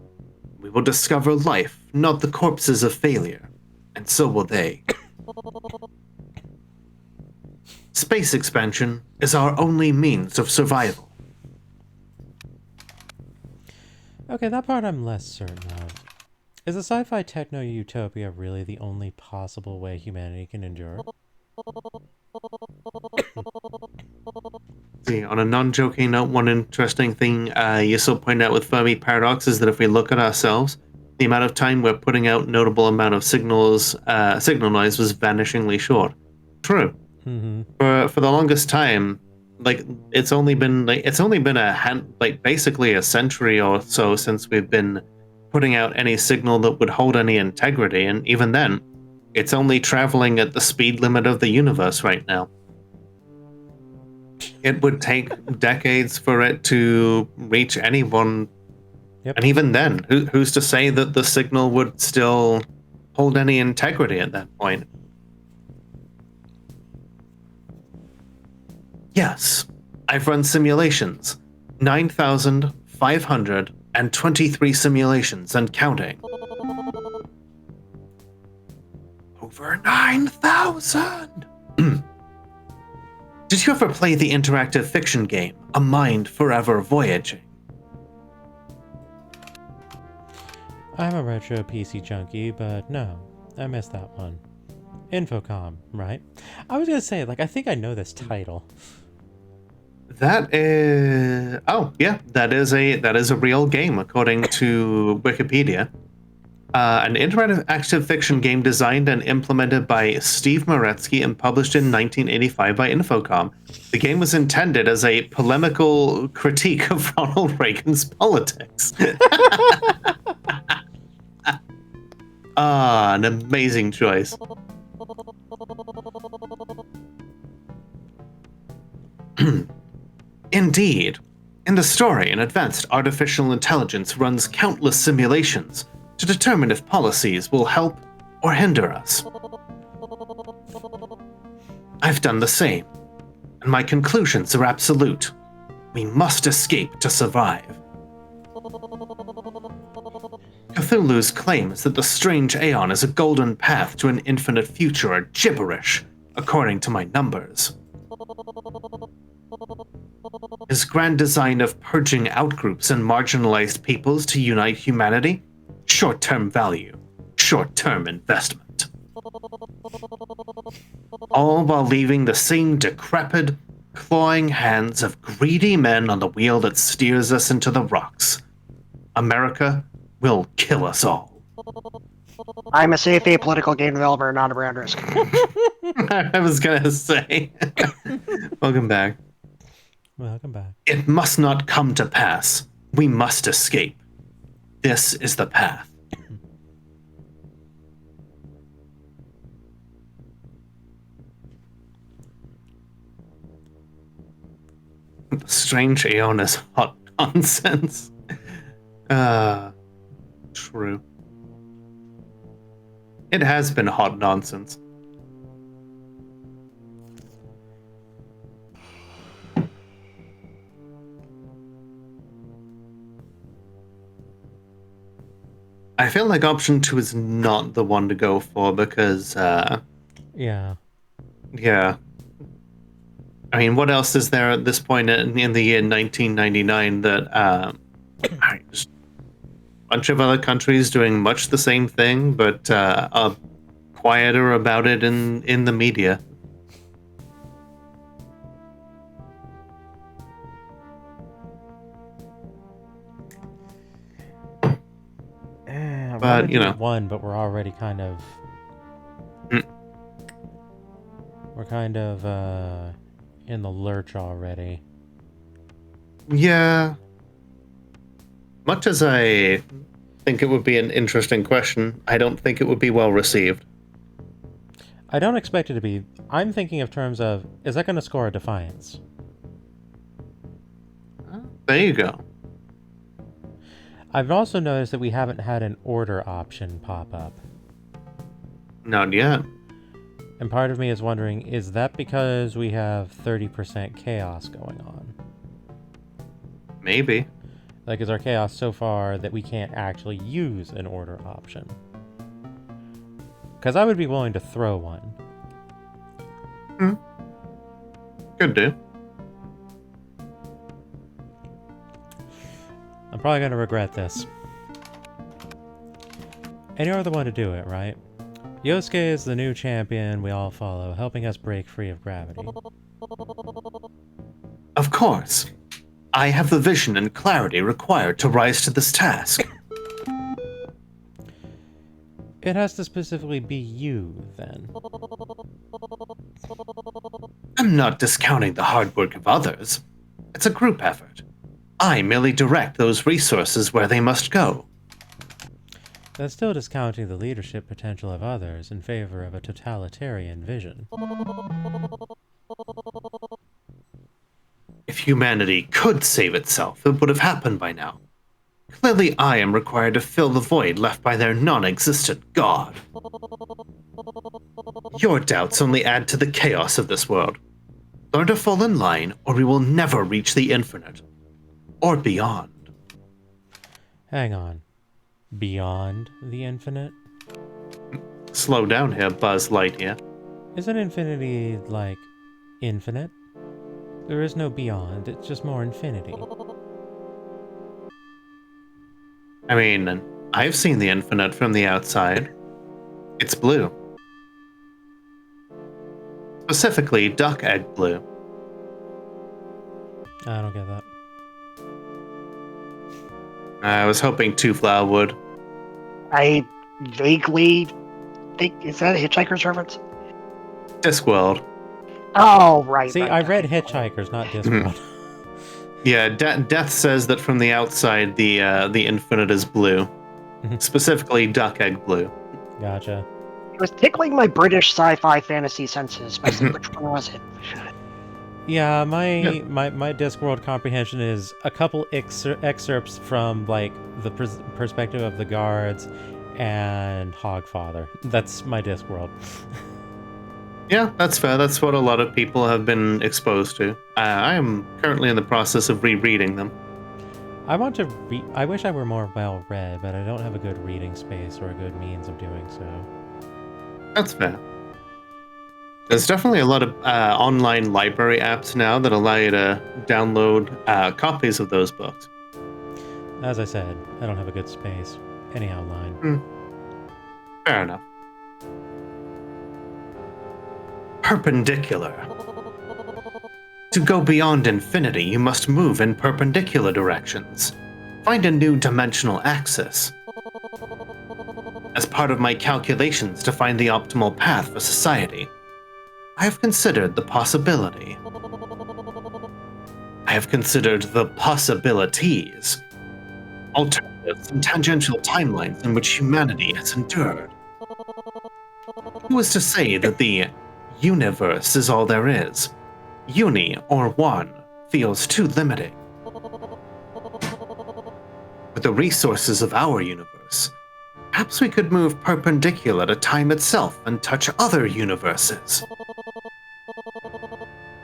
We will discover life, not the corpses of failure, and so will they. Space expansion is our only means of survival. Okay, that part I'm less certain of. Is a sci-fi techno-utopia really the only possible way humanity can endure? See, on a non-joking note, one interesting thing you still point out with Fermi Paradox is that if we look at ourselves, the amount of time we're putting out notable amount of signal noise was vanishingly short. True. Mm-hmm. For the longest time, it's only been basically a century or so since we've been putting out any signal that would hold any integrity, and even then, it's only traveling at the speed limit of the universe right now. It would take decades for it to reach anyone Yep. And even then, who's to say that the signal would still hold any integrity at that point? Yes, I've run simulations. 9,523 simulations and counting. Over 9,000! Did you ever play the interactive fiction game, A Mind Forever Voyaging? I'm a retro PC junkie, but no, I missed that one. Infocom, right? I was gonna say, like, I think I know this title. That is... Oh, yeah, that is a real game, according to Wikipedia. An interactive fiction game designed and implemented by Steve Moretsky and published in 1985 by Infocom. The game was intended as a polemical critique of Ronald Reagan's politics. An amazing choice. Indeed. In the story, an advanced artificial intelligence runs countless simulations to determine if policies will help or hinder us. I've done the same, and my conclusions are absolute. We must escape to survive. Cthulhu's claims that the strange Aeon is a golden path to an infinite future are gibberish, according to my numbers. His grand design of purging outgroups and marginalized peoples to unite humanity? Short-term value, short-term investment. All while leaving the same decrepit, clawing hands of greedy men on the wheel that steers us into the rocks. America will kill us all. I'm a safe apolitical game developer, not a brand risk. I was gonna say. Welcome back. Welcome back. It must not come to pass. We must escape. This is the path. The strange Aeon is hot nonsense. True. It has been hot nonsense. I feel like option 2 is not the one to go for because, Yeah. yeah. I mean, what else is there at this point in the year 1999 that, just a bunch of other countries doing much the same thing, but are quieter about it in the media? But, you know. One, but we're already kind of... We're kind of, in the lurch already. Yeah. Much as I think it would be an interesting question, I don't think it would be well received. I don't expect it to be. I'm thinking of terms of, is that going to score a defiance? There you go. I've also noticed that we haven't had an order option pop up. Not yet. And part of me is wondering, is that because we have 30% chaos going on? Maybe. Like, is our chaos so far that we can't actually use an order option? Because I would be willing to throw one. Could do. I'm probably going to regret this. And you're the one to do it, right? Yosuke is the new champion we all follow, helping us break free of gravity. Of course. I have the vision and clarity required to rise to this task. It has to specifically be you, then. I'm not discounting the hard work of others. It's a group effort. I merely direct those resources where they must go. That's still discounting the leadership potential of others in favor of a totalitarian vision. If humanity could save itself, it would have happened by now. Clearly I am required to fill the void left by their non-existent god. Your doubts only add to the chaos of this world. Learn to fall in line, or we will never reach the infinite. Or beyond. Hang on. Beyond the infinite? Slow down here, Buzz Lightyear. Isn't infinity, like, infinite? There is no beyond, it's just more infinity. I mean, I've seen the infinite from the outside. It's blue. Specifically, duck egg blue. I don't get that. I was hoping Two Flower would. I vaguely think, is that a Hitchhiker's reference? Discworld. Oh, right. See, right, I read okay. Hitchhikers, not Discworld. Yeah, Death says that from the outside, the infinite is blue. Specifically, duck egg blue. Gotcha. It was tickling my British sci-fi fantasy senses, but which one was it? Yeah, my Discworld comprehension is a couple excerpts from, like, the perspective of the guards and Hogfather. That's my Discworld. Yeah, that's fair. That's what a lot of people have been exposed to. I am currently in the process of rereading them. I want to I wish I were more well-read, but I don't have a good reading space or a good means of doing so. That's fair. There's definitely a lot of online library apps now that allow you to download copies of those books. As I said, I don't have a good space. Anyhow, line. Fair enough. Perpendicular. To go beyond infinity, you must move in perpendicular directions. Find a new dimensional axis. As part of my calculations to find the optimal path for society, I have considered the possibility. I have considered the possibilities. Alternatives and tangential timelines in which humanity has endured. Who is to say that the universe is all there is? Uni, or one, feels too limiting. With the resources of our universe, perhaps we could move perpendicular to time itself and touch other universes.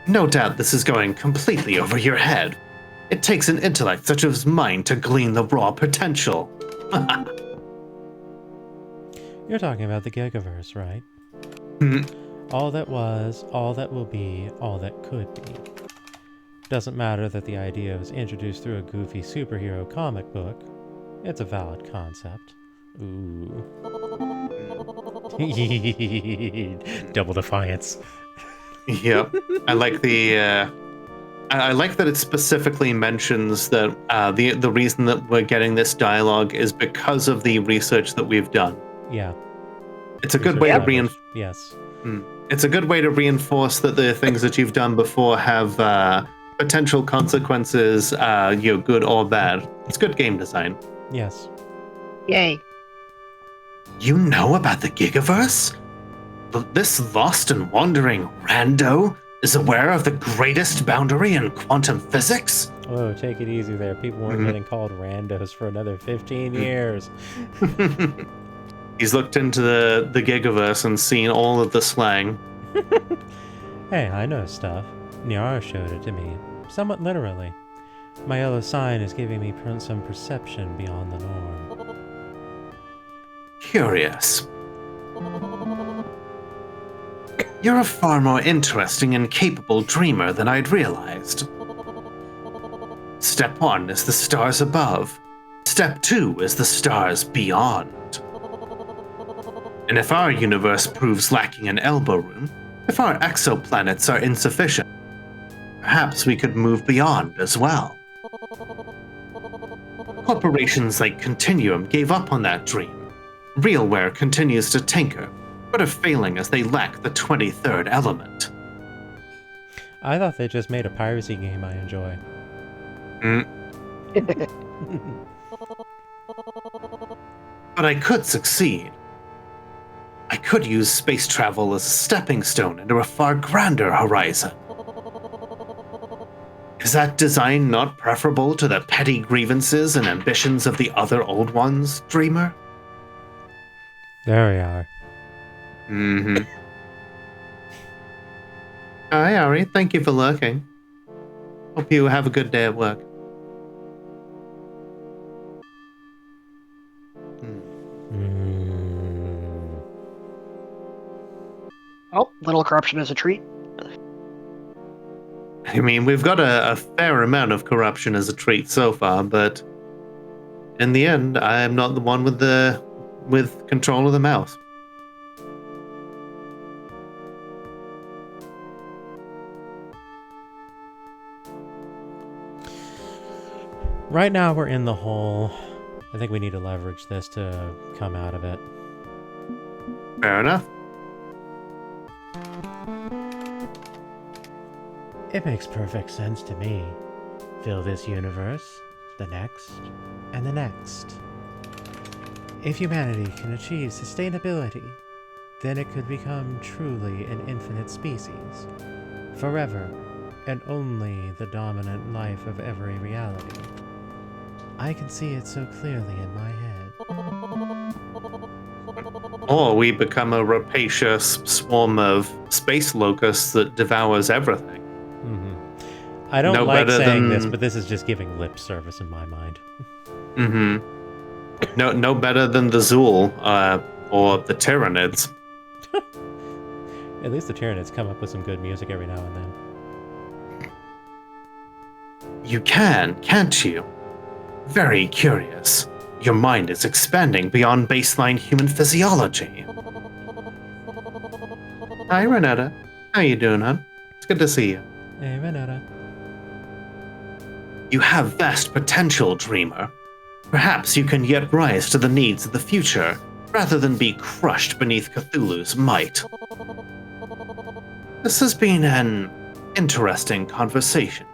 No doubt this is going completely over your head. It takes an intellect such as mine to glean the raw potential. You're talking about the Gigaverse, right? All that was, all that will be, all that could be. Doesn't matter that the idea was introduced through a goofy superhero comic book. It's a valid concept. Ooh. Double defiance. Yep. I like the I like that it specifically mentions that the reason that we're getting this dialogue is because of the research that we've done. Yeah. It's a good way to reinforce. Yes. It's a good way to reinforce that the things that you've done before have potential consequences, good or bad. It's good game design. Yes. Yay. You know about the Gigaverse? This lost and wandering rando is aware of the greatest boundary in quantum physics? Oh, take it easy there. People weren't getting called randos for another 15 years. He's looked into the Gigaverse and seen all of the slang. Hey, I know stuff. Nyara showed it to me, somewhat literally. My yellow sign is giving me some perception beyond the norm. Curious. You're a far more interesting and capable dreamer than I'd realized. Step 1 is the stars above. Step 2 is the stars beyond. And if our universe proves lacking in elbow room, if our exoplanets are insufficient, perhaps we could move beyond as well. Corporations like Continuum gave up on that dream. Realware continues to tinker, but are failing as they lack the 23rd element. I thought they just made a piracy game I enjoy. But I could succeed. I could use space travel as a stepping stone into a far grander horizon. Is Is that design not preferable to the petty grievances and ambitions of the other Old Ones, Dreamer? There we are. Mm-hmm. Hi, Ari. Thank you for lurking. Hope you have a good day at work. Oh, little corruption is a treat. I mean, we've got a fair amount of corruption as a treat so far, but in the end, I am not the one with control of the mouse. Right now we're in the hole. I think we need to leverage this to come out of it. Fair enough. It makes perfect sense to me. Fill this universe, the next, and the next. If humanity can achieve sustainability, then it could become truly an infinite species, forever, and only the dominant life of every reality. I can see it so clearly in my head. Or we become a rapacious swarm of space locusts that devours everything. I don't No like better saying than- this, but this is just giving lip service in my mind. Mm-hmm. No better than the Zool, or the Tyranids. At least the Tyranids come up with some good music every now and then. You can, can't you? Very curious. Your mind is expanding beyond baseline human physiology. Hi, Renetta. How you doing, hon? It's good to see you. Hey, Renata. You have vast potential, Dreamer. Perhaps you can yet rise to the needs of the future, rather than be crushed beneath Cthulhu's might. This has been an interesting conversation.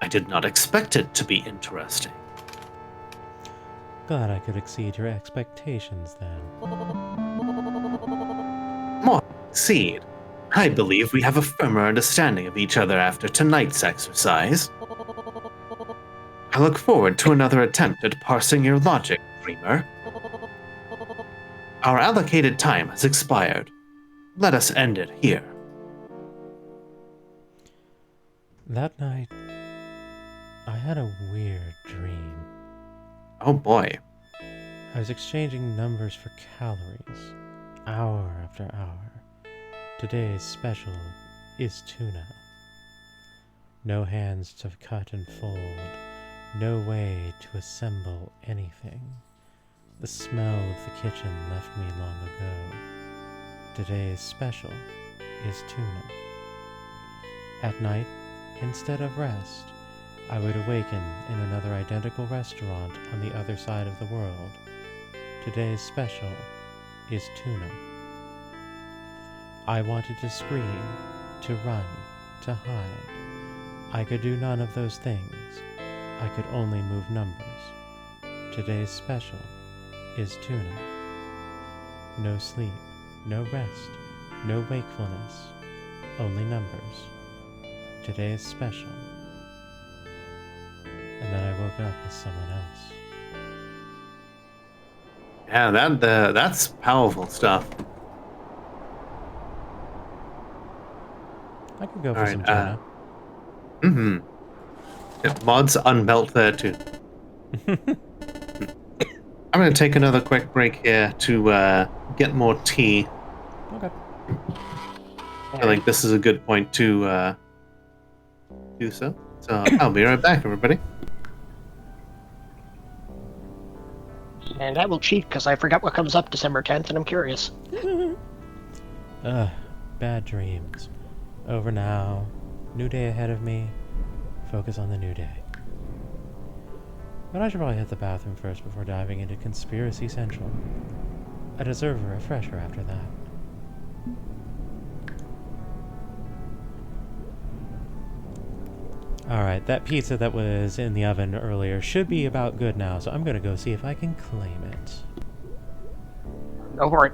I did not expect it to be interesting. Glad I could exceed your expectations then. More exceed. I believe we have a firmer understanding of each other after tonight's exercise. I look forward to another attempt at parsing your logic, Dreamer. Our allocated time has expired. Let us end it here. That night, I had a weird dream. Oh boy. I was exchanging numbers for calories, hour after hour. Today's special is tuna. No hands to cut and fold, no way to assemble anything. The smell of the kitchen left me long ago. Today's special is tuna. At night, instead of rest, I would awaken in another identical restaurant on the other side of the world. Today's special is tuna. I wanted to scream, to run, to hide. I could do none of those things. I could only move numbers. Today's special is tuna. No sleep, no rest, no wakefulness, only numbers. Today's special. And then I woke up as someone else. Yeah, that's powerful stuff. I could go for Alright, some tuna. Yeah, mods unmelt there too. I'm gonna take another quick break here to get more tea. Okay. I think this is a good point to do so. So I'll be right back, everybody. And I will cheat because I forgot what comes up December 10th and I'm curious. Bad dreams. Over now. New day ahead of me. Focus on the new day. But I should probably hit the bathroom first before diving into Conspiracy Central. I deserve a refresher after that. Alright, that pizza that was in the oven earlier should be about good now, so I'm gonna go see if I can claim it. Go for it.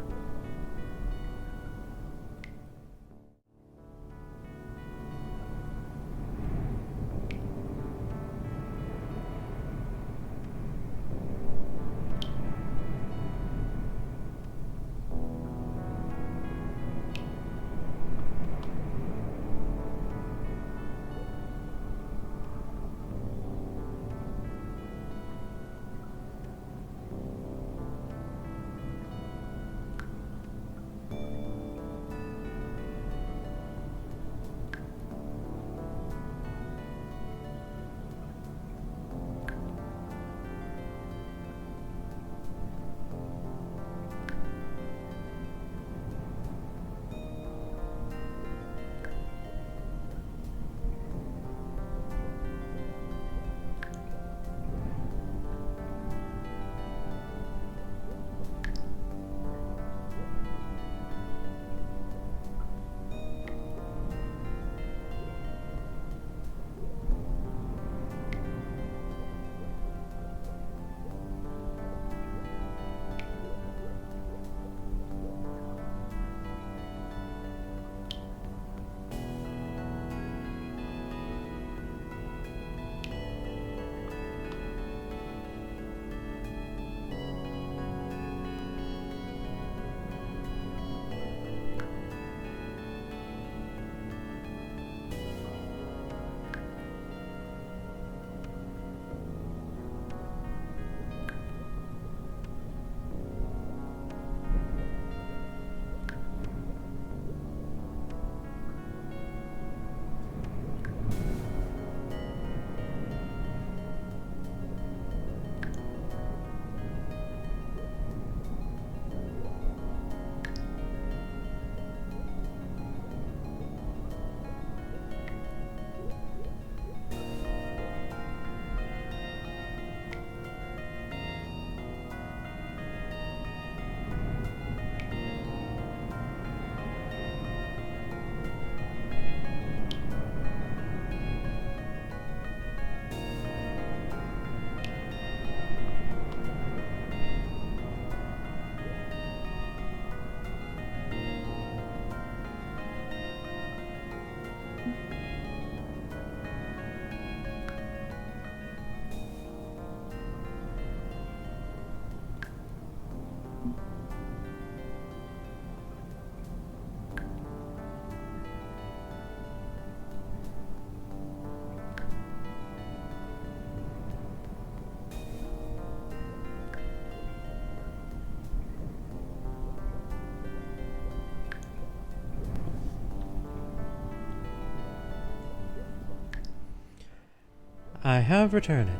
I have returned.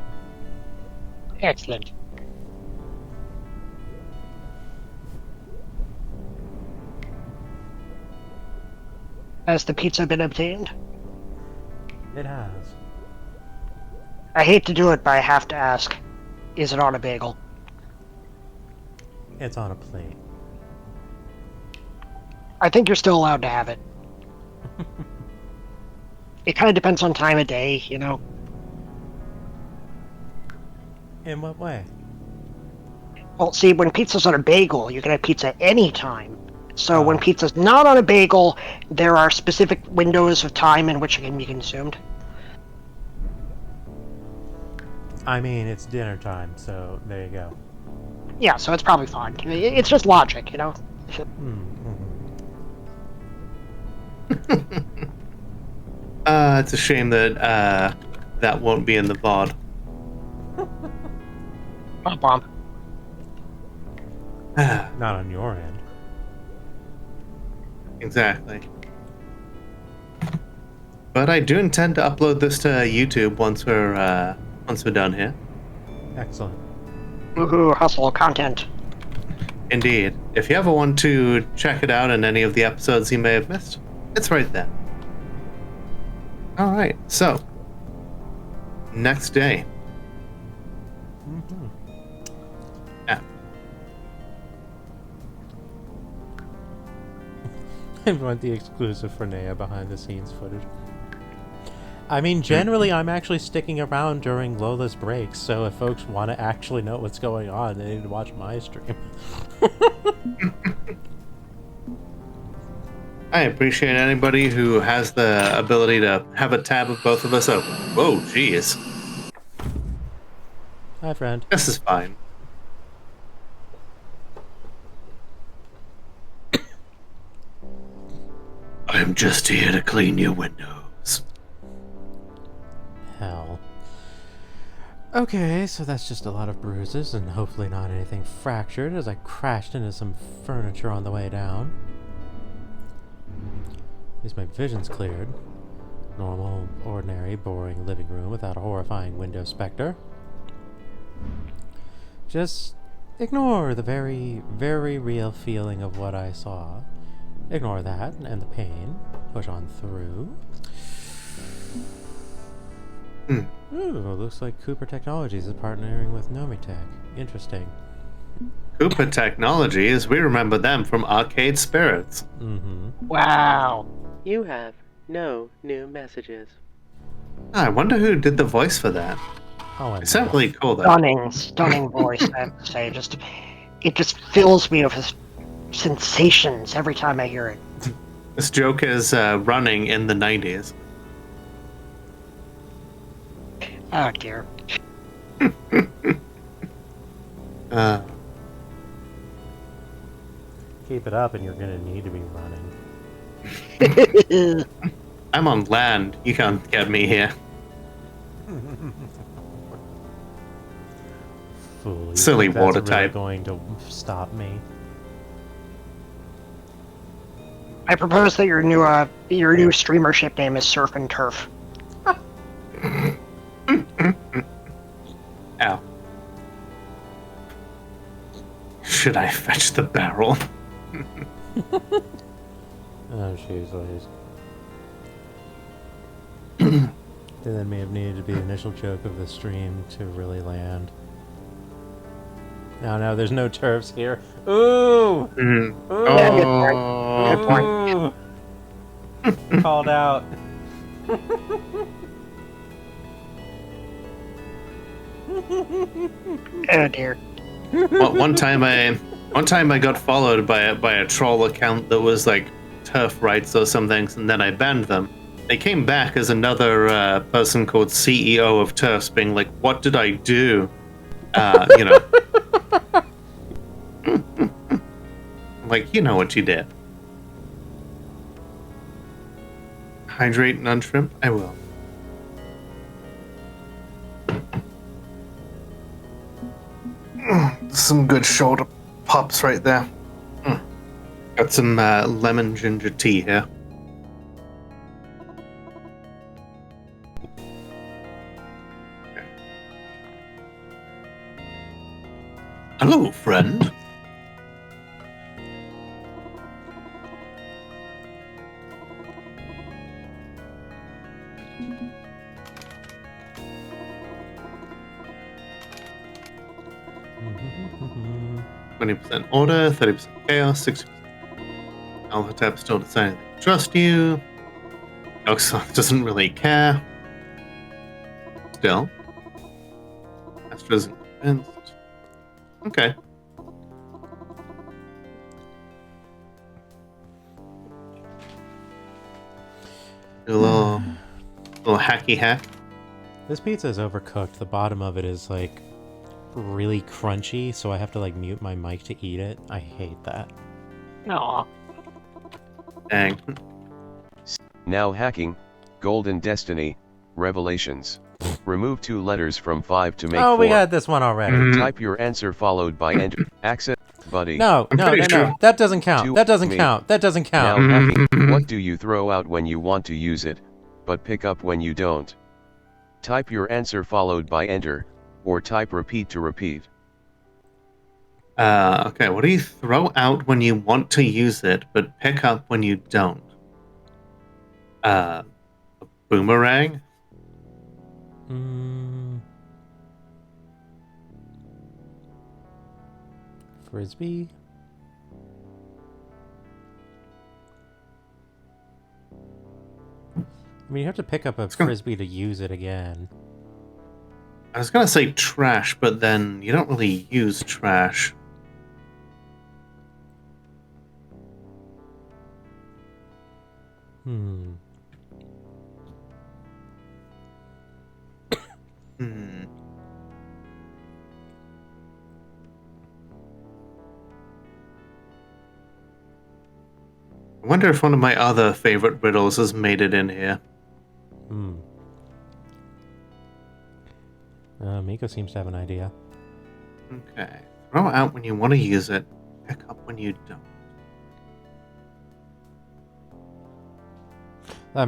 Excellent. Has the pizza been obtained? It has. I hate to do it, but I have to ask. Is it on a bagel? It's on a plate. I think you're still allowed to have it. It kind of depends on time of day, you know? In what way? Well, see, when pizza's on a bagel, you can have pizza anytime. So when Oh. pizza's not on a bagel, there are specific windows of time in which it can be consumed. I mean, it's dinner time, so there you go. Yeah, so it's probably fine. It's just logic, you know? It's a shame that that won't be in the VOD. Bomb. Not on your end. Exactly. But I do intend to upload this to YouTube once we're done here. Excellent. Woohoo, hustle, content. Indeed. If you ever want to check it out in any of the episodes you may have missed, it's right there. Alright, so next day. Yeah. I want the exclusive for Nea behind the scenes footage. I mean, generally, I'm actually sticking around during Lola's breaks, so if folks want to actually know what's going on, they need to watch my stream. I appreciate anybody who has the ability to have a tab of both of us open. Whoa, jeez. Hi, friend. This is fine. I'm just here to clean your windows. Hell. Okay, so that's just a lot of bruises and hopefully not anything fractured as I crashed into some furniture on the way down. At least my vision's cleared. Normal, ordinary, boring living room without a horrifying window specter. Just ignore the very, very real feeling of what I saw. Ignore that and the pain. Push on through. Ooh, looks like Cooper Technologies is partnering with Nomitech. Interesting. Koopa Technologies, we remember them from Arcade Spirits. Wow. You have no new messages. I wonder who did the voice for that. Oh, It sounded really cool, though. Stunning voice, I have to say. It just fills me with sensations every time I hear it. This joke is running in the 90s. Oh dear. Keep it up and you're gonna need to be running. I'm on land. You can't get me here. Fool, you Silly think that's water really type. going to stop me? I propose that your new streamership name is Surf and Turf. Ow. Should I fetch the barrel? Oh, jeez, Louise. That may have needed to be the initial joke of the stream to really land. No, there's no turfs here. Ooh! Ooh! Good point. Ooh! Called out. Oh dear. Well, one time I got followed by a troll account that was like turf rights or something, and then I banned them. They came back as another person called CEO of Turfs, being like, "What did I do?" You know. Like, you know what you did. Hydrate and unshrimp? I will. Some good shoulder pops right there. Got some lemon ginger tea here. Hello, friend. Mm-hmm. 20% order, 30% chaos, 60%. Alphatep still deciding to trust you. Oxon doesn't really care. Still. Astra isn't convinced. Okay. Do a little hacky hack. This pizza is overcooked. The bottom of it is like really crunchy, so I have to like mute my mic to eat it. I hate that. Aw. Dang. Now hacking, Golden Destiny, Revelations. Remove 2 letters from 5 to make 4. Oh, we had this one already. Mhm. Type your answer followed by enter. Access, buddy. No. That doesn't count. That doesn't count. That doesn't count. Now hacking, what do you throw out when you want to use it, but pick up when you don't? Type your answer followed by enter, or type repeat to repeat. Okay, what do you throw out when you want to use it, but pick up when you don't? A boomerang? Frisbee? I mean, you have to pick up a frisbee to use it again. I was gonna say trash, but then you don't really use trash. Hmm. I wonder if one of my other favorite riddles has made it in here. Miko seems to have an idea. Okay. Throw out when you want to use it, pick up when you don't.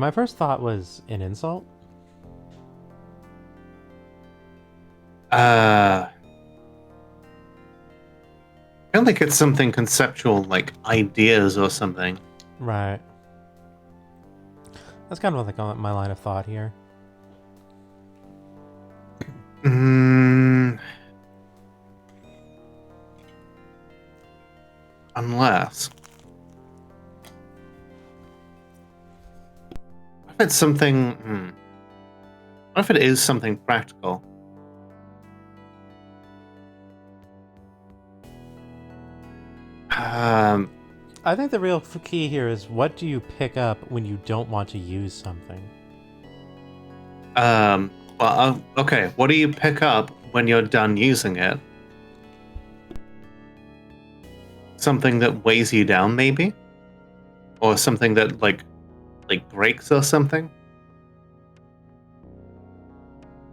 My first thought was an insult. I feel like it's something conceptual, like ideas or something. Right. That's kind of like my line of thought here. Unless. What if it's something. What if it is something practical? I think the real key here is what do you pick up when you don't want to use something? Well, okay. What do you pick up when you're done using it? Something that weighs you down, maybe? Or something that, like breaks or something?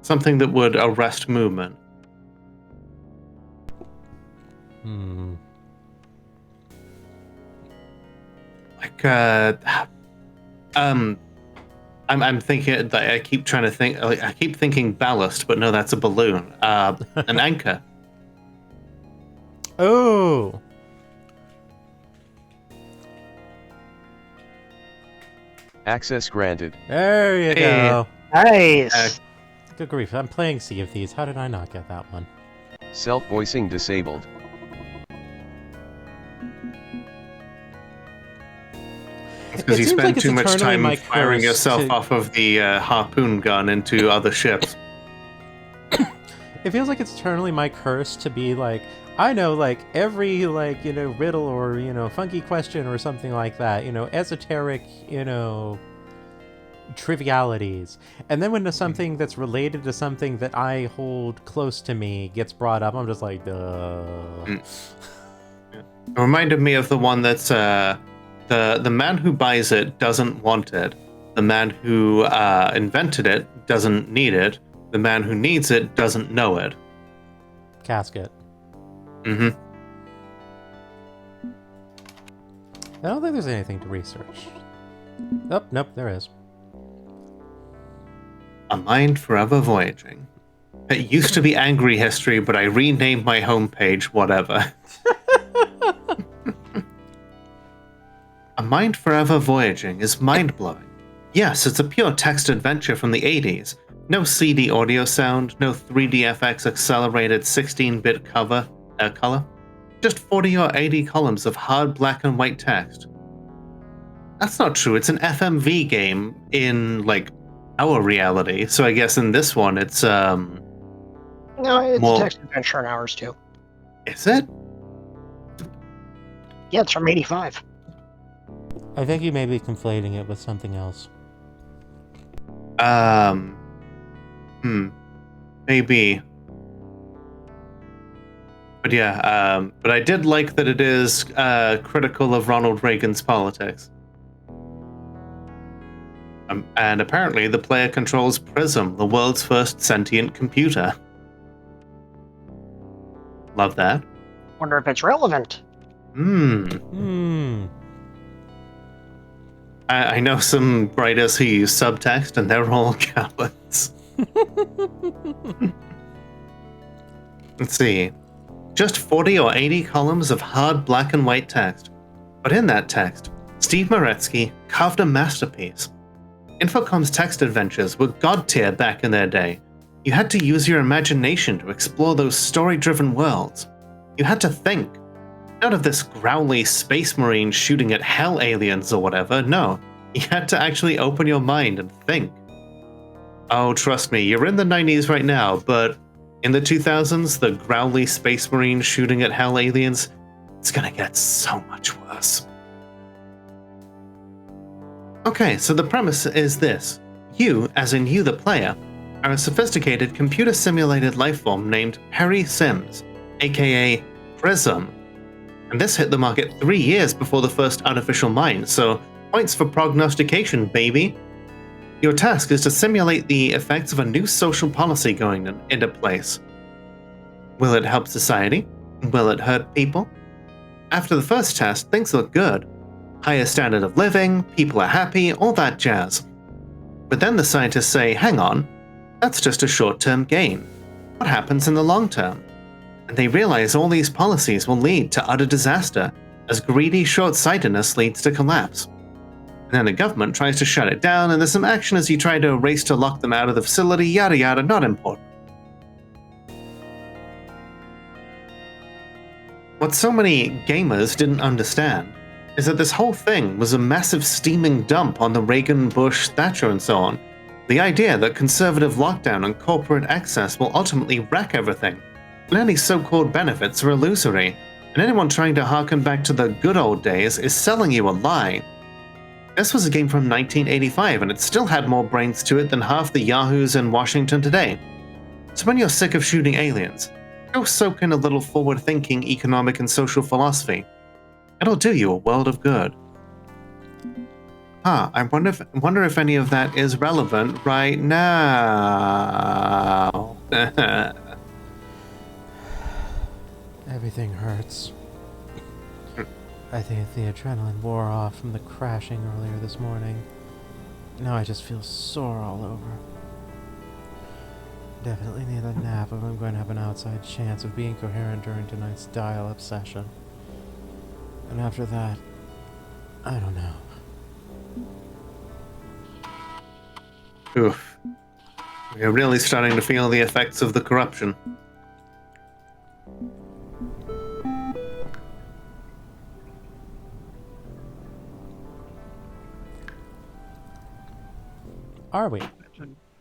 Something that would arrest movement. I'm thinking that I keep trying to think. I keep thinking ballast, but no, that's a balloon. An anchor. Oh. Access granted. There you go. Nice. Good grief! I'm playing Sea of Thieves. How did I not get that one? Self-voicing disabled. Because you spend too much time firing yourself off of the harpoon gun into other ships. It feels like it's eternally my curse to be like, I know like every riddle or funky question or something like that, esoteric, trivialities. And then when something that's related to something that I hold close to me gets brought up, I'm just like, duh. It reminded me of the one that's the man who buys it doesn't want it. The man who invented it doesn't need it. The man who needs it doesn't know it. Casket. Mm-hmm. I don't think there's anything to research. Nope, there is. A mind forever voyaging. It used to be Angry History, but I renamed my homepage, whatever. A Mind Forever Voyaging is mind-blowing. Yes, it's a pure text adventure from the 80s. No CD audio sound, no 3DFX accelerated 16-bit color. Just 40 or 80 columns of hard black and white text. That's not true, it's an FMV game in, like, our reality. So I guess in this one it's, No, it's more... a text adventure in ours too. Is it? Yeah, it's from 85. I think you may be conflating it with something else. Maybe. But yeah, but I did like that it is critical of Ronald Reagan's politics. And apparently the player controls Prism, the world's first sentient computer. Love that. Wonder if it's relevant. I know some writers who use subtext, and they're all cowards. Let's see. Just 40 or 80 columns of hard black and white text. But in that text, Steve Maretsky carved a masterpiece. Infocom's text adventures were god tier back in their day. You had to use your imagination to explore those story-driven worlds. You had to think. None of this growly space marine shooting at hell aliens or whatever, no. You had to actually open your mind and think. Oh, trust me, you're in the 90s right now, but in the 2000s, the growly space marine shooting at hell aliens, it's gonna get so much worse. Okay, so the premise is this. You, as in you the player, are a sophisticated computer-simulated lifeform named Perry Sims, aka Prism. And this hit the market 3 years before the first artificial mind, so points for prognostication, baby. Your task is to simulate the effects of a new social policy going into place. Will it help society? Will it hurt people? After the first test, things look good. Higher standard of living, people are happy, all that jazz. But then the scientists say, hang on, that's just a short-term gain. What happens in the long term? And they realize all these policies will lead to utter disaster, as greedy short-sightedness leads to collapse. And then the government tries to shut it down, and there's some action as you try to race to lock them out of the facility, yada yada, not important. What so many gamers didn't understand is that this whole thing was a massive steaming dump on the Reagan, Bush, Thatcher, and so on. The idea that conservative lockdown and corporate access will ultimately wreck everything, and any so-called benefits are illusory, and anyone trying to harken back to the good old days is selling you a lie. This was a game from 1985, and it still had more brains to it than half the yahoos in Washington today. So when you're sick of shooting aliens, go soak in a little forward-thinking economic and social philosophy. It'll do you a world of good. I wonder if any of that is relevant right now. Everything hurts. I think the adrenaline wore off from the crashing earlier this morning. Now I just feel sore all over. Definitely need a nap if I'm going to have an outside chance of being coherent during tonight's dial-up session. And after that, I don't know. Oof. We're really starting to feel the effects of the corruption. Are we?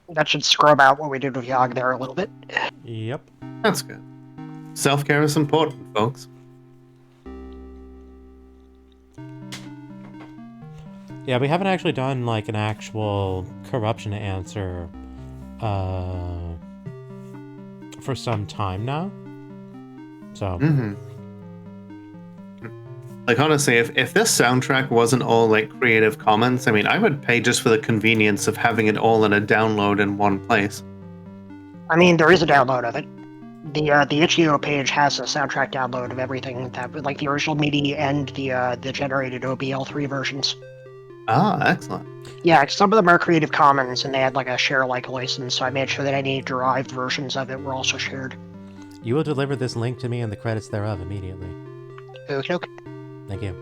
That should scrub out what we did with Yogg there a little bit. Yep. That's good. Self-care is important, folks. Yeah, we haven't actually done like an actual corruption answer for some time now. So like honestly, if this soundtrack wasn't all like Creative Commons, I mean, I would pay just for the convenience of having it all in a download in one place. I mean, there is a download of it. The itch.io page has a soundtrack download of everything, that like the original MIDI and the generated OBL3 versions. Ah, excellent. Yeah, some of them are Creative Commons, and they had like a share-alike license, so I made sure that any derived versions of it were also shared. You will deliver this link to me and the credits thereof immediately. Okay. Thank you.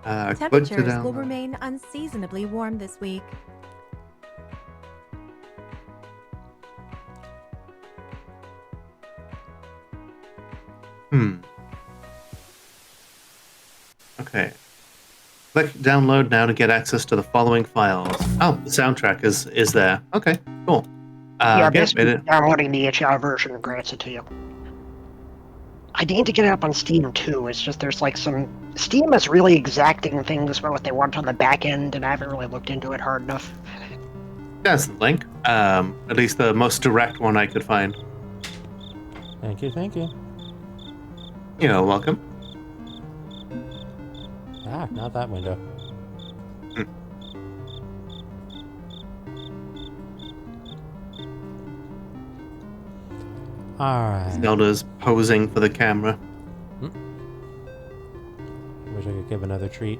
Temperatures will remain unseasonably warm this week. Okay. Click download now to get access to the following files. Oh, the soundtrack is there. Okay, cool. Yeah, basically downloading the HI version grants it to you. I need to get it up on Steam too. It's just there's like some... Steam is really exacting things about what they want on the back end, and I haven't really looked into it hard enough. That's the link. At least the most direct one I could find. Thank you, thank you. You're welcome. Ah, not that window. Alright. Zelda's posing for the camera. Wish I could give another treat.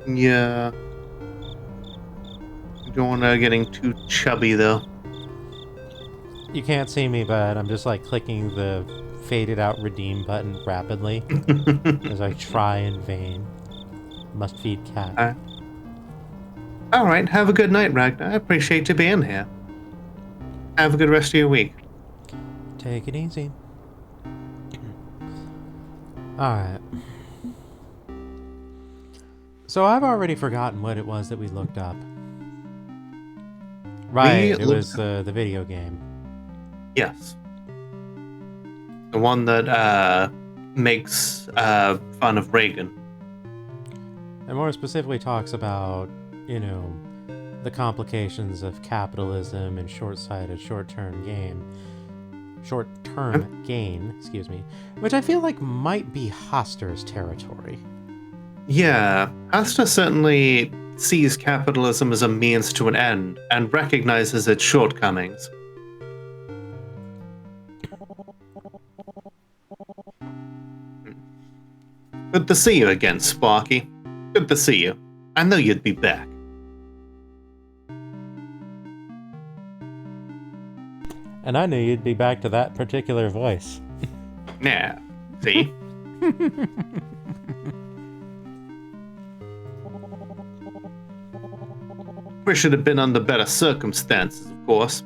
Yeah. Don't want her getting too chubby, though. You can't see me, but I'm just like clicking the faded out redeem button rapidly as I try in vain. Must feed cat. Alright, have a good night, Ragnar. I appreciate you being here. Have a good rest of your week. Take it easy. Alright. So I've already forgotten what it was that we looked up. Right, it was the video game. Yes. The one that makes fun of Reagan. And more specifically talks about, you know, the complications of capitalism and short-sighted short-term gain, excuse me, which I feel like might be Hoster's territory. Yeah, Hoster certainly sees capitalism as a means to an end and recognizes its shortcomings. Good to see you again, Sparky. Good to see you. I knew you'd be back. And I knew you'd be back to that particular voice. Yeah, see? Wish it had been under better circumstances, of course.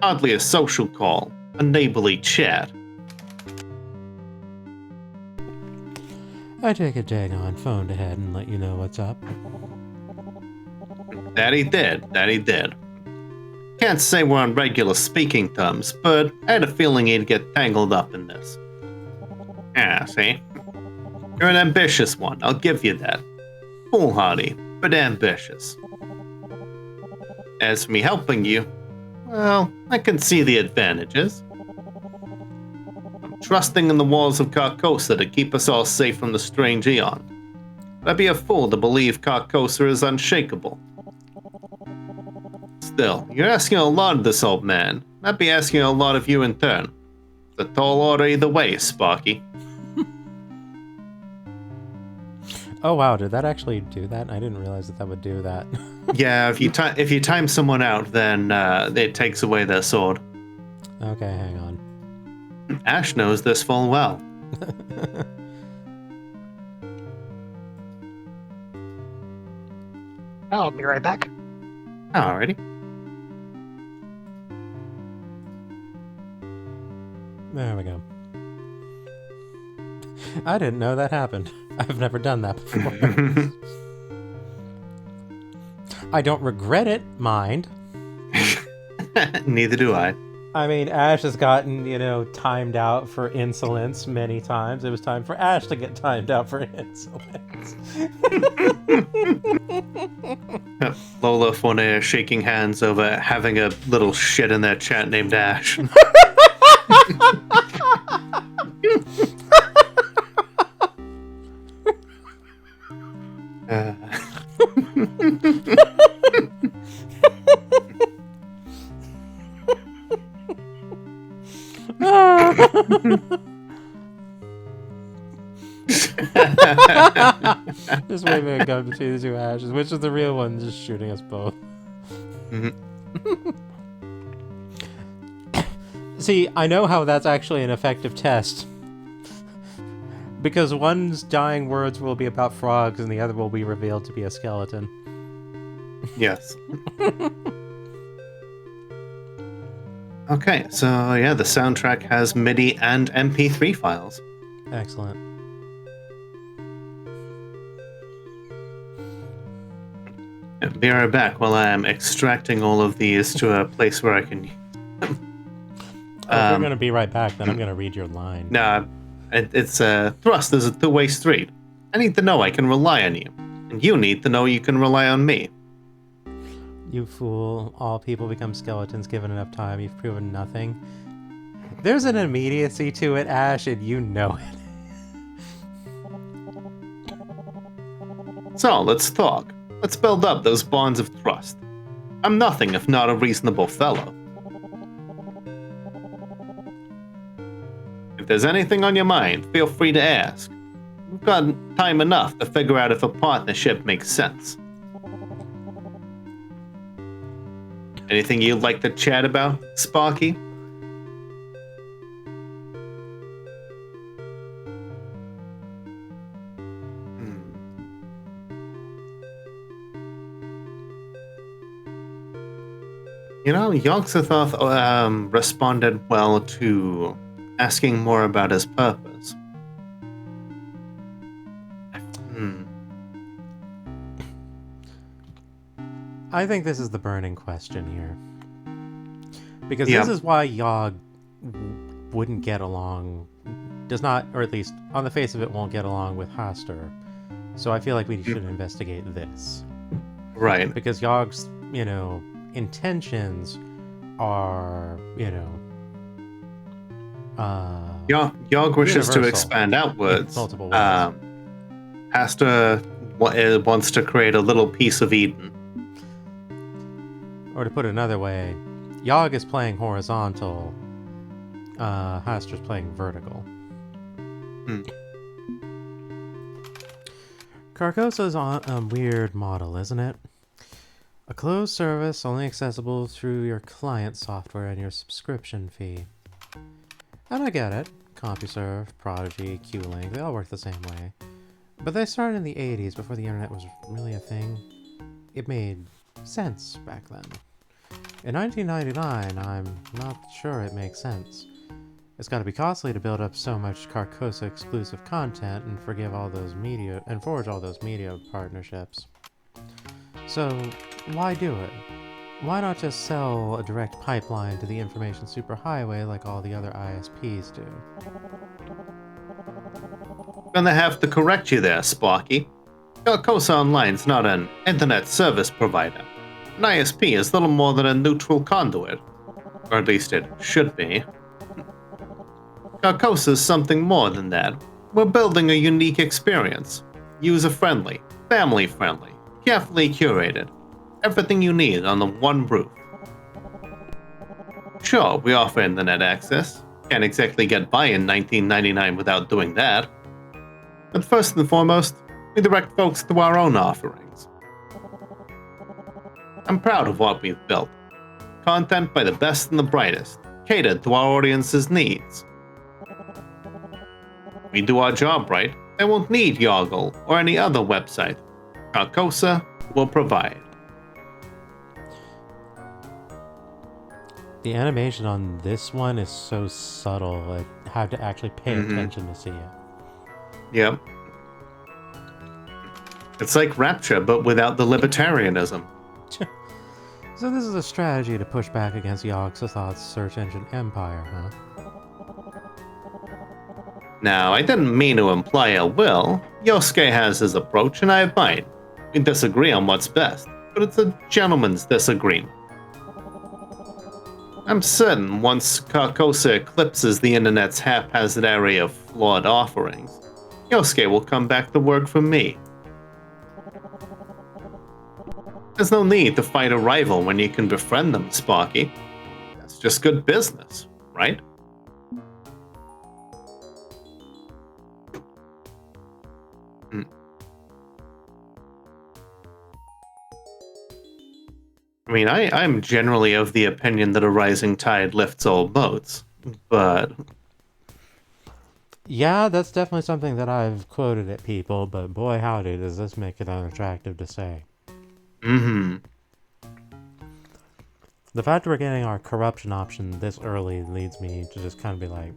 Hardly a social call, a neighborly chat. I take a daggone phone ahead and let you know what's up. That he did. Can't say we're on regular speaking terms, but I had a feeling he'd get tangled up in this. Yeah, see? You're an ambitious one, I'll give you that. Foolhardy, but ambitious. As for me helping you, well, I can see the advantages. I'm trusting in the walls of Carcosa to keep us all safe from the strange Eon. But I'd be a fool to believe Carcosa is unshakable. Still, you're asking a lot of this old man. I'd be asking a lot of you in turn. It's a tall order either way, Sparky. Oh wow, did that actually do that? I didn't realize that would do that. Yeah, if you time someone out, then it takes away their sword. Okay, hang on. Ash knows this full well. I'll be right back. Alrighty. There we go. I didn't know that happened. I've never done that before. I don't regret it, mind. Neither do I. I mean, Ash has gotten, you know, timed out for insolence many times. It was time for Ash to get timed out for insolence. Lola Fournier shaking hands over having a little shit in their chat named Ash. Just waving a gun between the two ashes. Which is the real one? Just shooting us both. See, I know how that's actually an effective test. Because one's dying words will be about frogs and the other will be revealed to be a skeleton. Yes. Okay, so yeah, the soundtrack has MIDI and MP3 files. Excellent. Yeah, be right back while I am extracting all of these to a place where I can use them. If you're going to be right back, then I'm going to read your line. Nah, it's thrust is a two-way street. I need to know I can rely on you, and you need to know you can rely on me. You fool. All people become skeletons given enough time. You've proven nothing. There's an immediacy to it, Ash, and you know it. So, let's talk. Let's build up those bonds of trust. I'm nothing if not a reasonable fellow. If there's anything on your mind, feel free to ask. We've got time enough to figure out if a partnership makes sense. Anything you'd like to chat about, Sparky? You know, Yogg-Sothoth responded well to asking more about his purpose. I think this is the burning question here. Because this is why Yogg wouldn't get along, does not, or at least on the face of it, won't get along with Hastur. So I feel like we should investigate this. Right. Because Yogg's, intentions are, Yogg wishes to expand outwards. Multiple ways. Hastur wants to create a little piece of Eden. Or to put it another way, Yogg is playing horizontal, Hastur's playing vertical. Carcosa's a weird model, isn't it? A closed service only accessible through your client software and your subscription fee. And I get it. CompuServe, Prodigy, Q-Link, they all work the same way. But they started in the 80s before the internet was really a thing. It made sense back then. In 1999, I'm not sure it makes sense. It's got to be costly to build up so much Carcosa exclusive content and forge all those media partnerships. So, why do it? Why not just sell a direct pipeline to the information superhighway like all the other ISPs do? Gonna have to correct you there, Sparky. Carcosa Online's not an internet service provider. An ISP is little more than a neutral conduit. Or at least it should be. Carcosa's something more than that. We're building a unique experience. User-friendly, family-friendly, carefully curated. Everything you need on the one roof. Sure, we offer internet access. Can't exactly get by in 1999 without doing that. But first and foremost, we direct folks to our own offerings. I'm proud of what we've built. Content by the best and the brightest, catered to our audience's needs. We do our job right, they won't need Yoggle or any other website. Carcosa will provide. The animation on this one is so subtle, I have to actually pay attention to see it. Yep. It's like Rapture, but without the libertarianism. So this is a strategy to push back against Yogg-Sothoth's search engine empire, huh? Now, I didn't mean to imply ill will. Yosuke has his approach, and I have mine. We disagree on what's best, but it's a gentleman's disagreement. I'm certain once Carcosa eclipses the internet's haphazard area of flawed offerings, Yosuke will come back to work for me. There's no need to fight a rival when you can befriend them, Sparky. That's just good business, right? Hmm. I mean, I'm generally of the opinion that a rising tide lifts all boats, but... Yeah, that's definitely something that I've quoted at people, but boy howdy, does this make it unattractive to say. Mm-hmm. The fact we're getting our corruption option this early leads me to just kind of be like,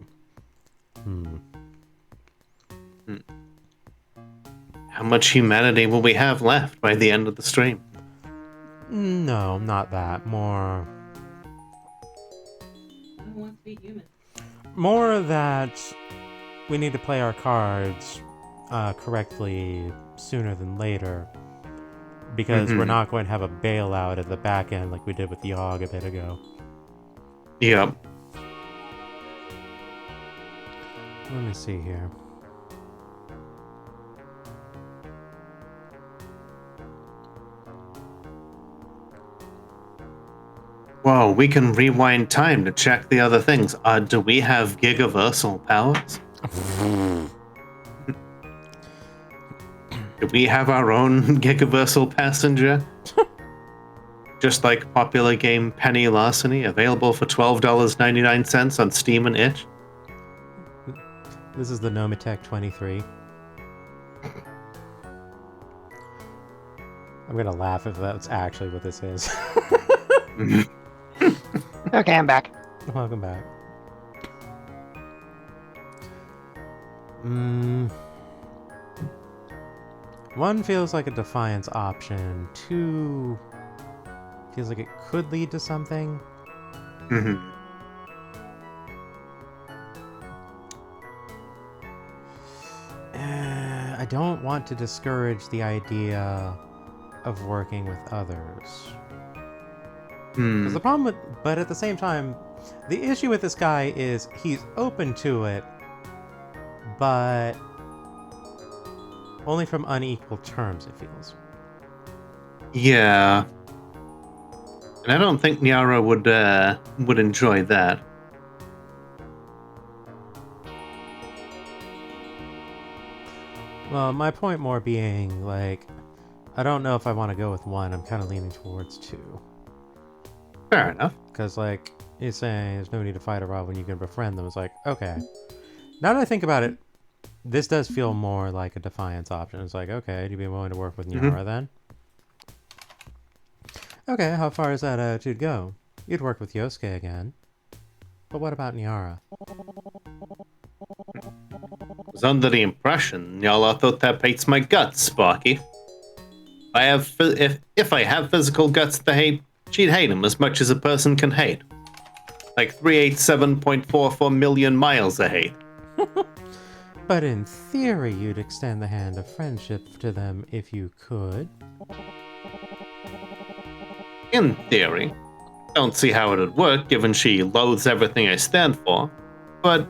How much humanity will we have left by the end of the stream? No, not that. More that we need to play our cards correctly sooner than later, because we're not going to have a bailout at the back end like we did with Yogg a bit ago. Yep. Let me see here. Whoa, we can rewind time to check the other things. Do we have gigaversal powers? Do we have our own gigaversal passenger? Just like popular game Penny Larceny, available for $12.99 on Steam and itch. This is the Nomitech 23. I'm gonna laugh if that's actually what this is. Okay, I'm back. Welcome back. One feels like a defiance option. Two feels like it could lead to something. I don't want to discourage the idea of working with others. Because the problem with, but at the same time, the issue with this guy is he's open to it, but only from unequal terms, it feels. Yeah. And I don't think Nyara would enjoy that. Well, my point more being, like, I don't know if I want to go with one. I'm kind of leaning towards two. Fair enough. Because, like, you're saying there's no need to fight a rival when you can befriend them. It's like, okay. Now that I think about it, this does feel more like a defiance option. It's like, okay, do you be willing to work with Nyara then? Okay, how far does that attitude go? You'd work with Yosuke again. But what about Nyara? I was under the impression y'all thought that hates my guts, Sparky. If I have physical guts to hate, she'd hate him as much as a person can hate. Like 387.44 million miles of hate. But in theory, you'd extend the hand of friendship to them if you could. In theory. Don't see how it'd work, given she loathes everything I stand for. But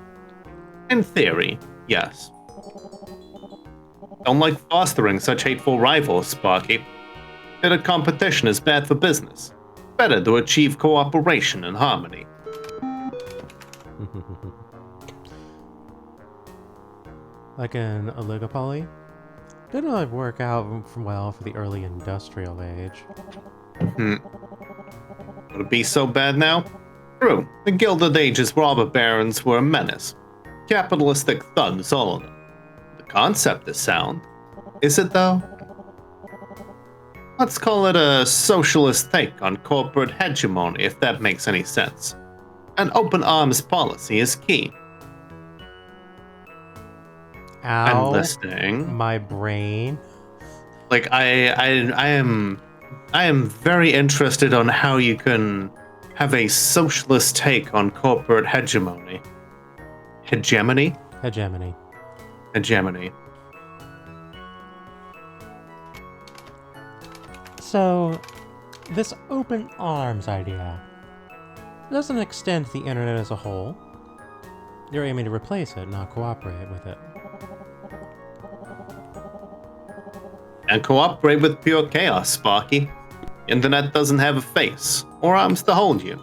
in theory, yes. Don't like fostering such hateful rivals, Sparky. Bit of competition is bad for business. Better to achieve cooperation and harmony. Like an oligopoly? Didn't really work out well for the early industrial age. Would it be so bad now? True, the Gilded Age's robber barons were a menace. Capitalistic thugs, all of them. The concept is sound. Is it, though? Let's call it a socialist take on corporate hegemony, if that makes any sense. An open arms policy is key. Ow, I'm listening. my brain. Like, I am very interested on how you can have a socialist take on corporate hegemony. Hegemony? Hegemony. Hegemony. So, this open arms idea doesn't extend to the internet as a whole. You're aiming to replace it, not cooperate with it. And cooperate with pure chaos, Sparky. Internet doesn't have a face, or arms to hold you.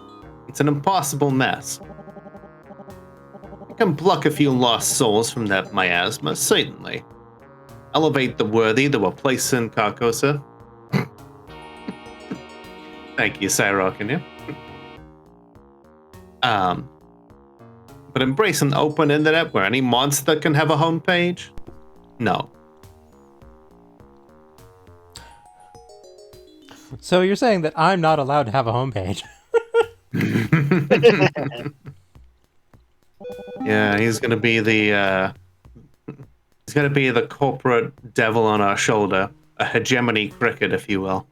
It's an impossible mess. You can pluck a few lost souls from that miasma, certainly. elevate the worthy that were placed in Carcosa. Thank you, Cyrokin. But embrace an open internet where any monster can have a homepage? No. So you're saying that I'm not allowed to have a homepage? Yeah, he's gonna be the corporate devil on our shoulder, a hegemony cricket, if you will.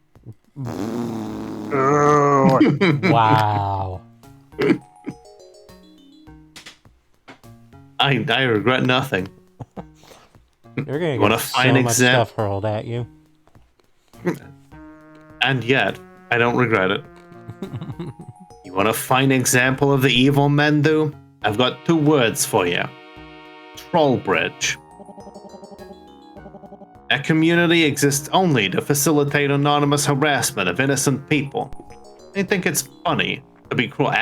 Wow. I regret nothing. You're gonna You get want a so fine much stuff hurled at you. And yet, I don't regret it. You want a fine example of the evil men do? I've got 2 words for you. Trollbridge. That community exists only to facilitate anonymous harassment of innocent people. They think it's funny to be cruel.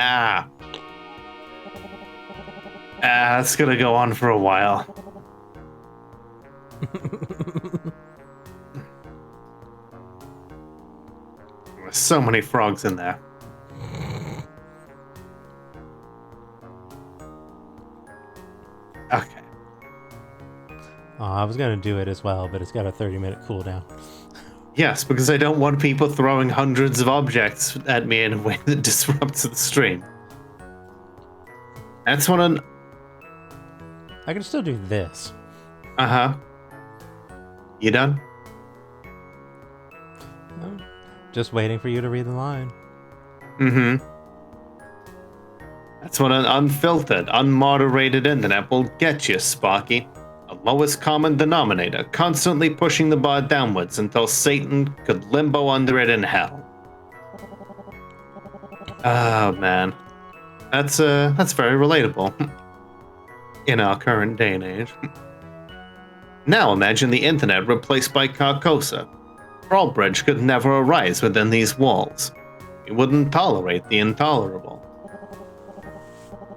That's gonna go on for a while. There's so many frogs in there. Okay. Oh, I was gonna do it as well, but it's got a 30-minute cooldown. Yes, because I don't want people throwing hundreds of objects at me in a way that disrupts the stream. That's what I can still do this. Uh-huh. You done? No, just waiting for you to read the line. Mm-hmm. That's what an unfiltered, unmoderated internet will get you, Sparky. A lowest common denominator, constantly pushing the bar downwards until Satan could limbo under it in hell. Oh, man. That's very relatable. In our current day and age. Now imagine the internet replaced by Carcosa. Trollbridge could never arise within these walls. It wouldn't tolerate the intolerable.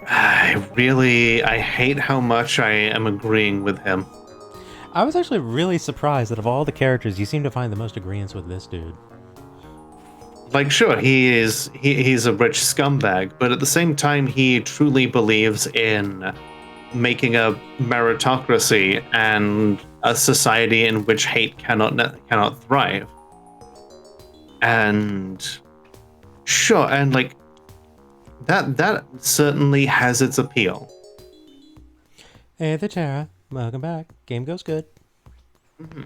I hate how much I am agreeing with him. I was actually really surprised that of all the characters, you seem to find the most agreements with this dude. Like, sure, he's a rich scumbag, but at the same time, he truly believes in making a meritocracy and a society in which hate cannot thrive. And sure, and like that certainly has its appeal. Hey there, Tara. Welcome back. Game goes good. Mm-hmm.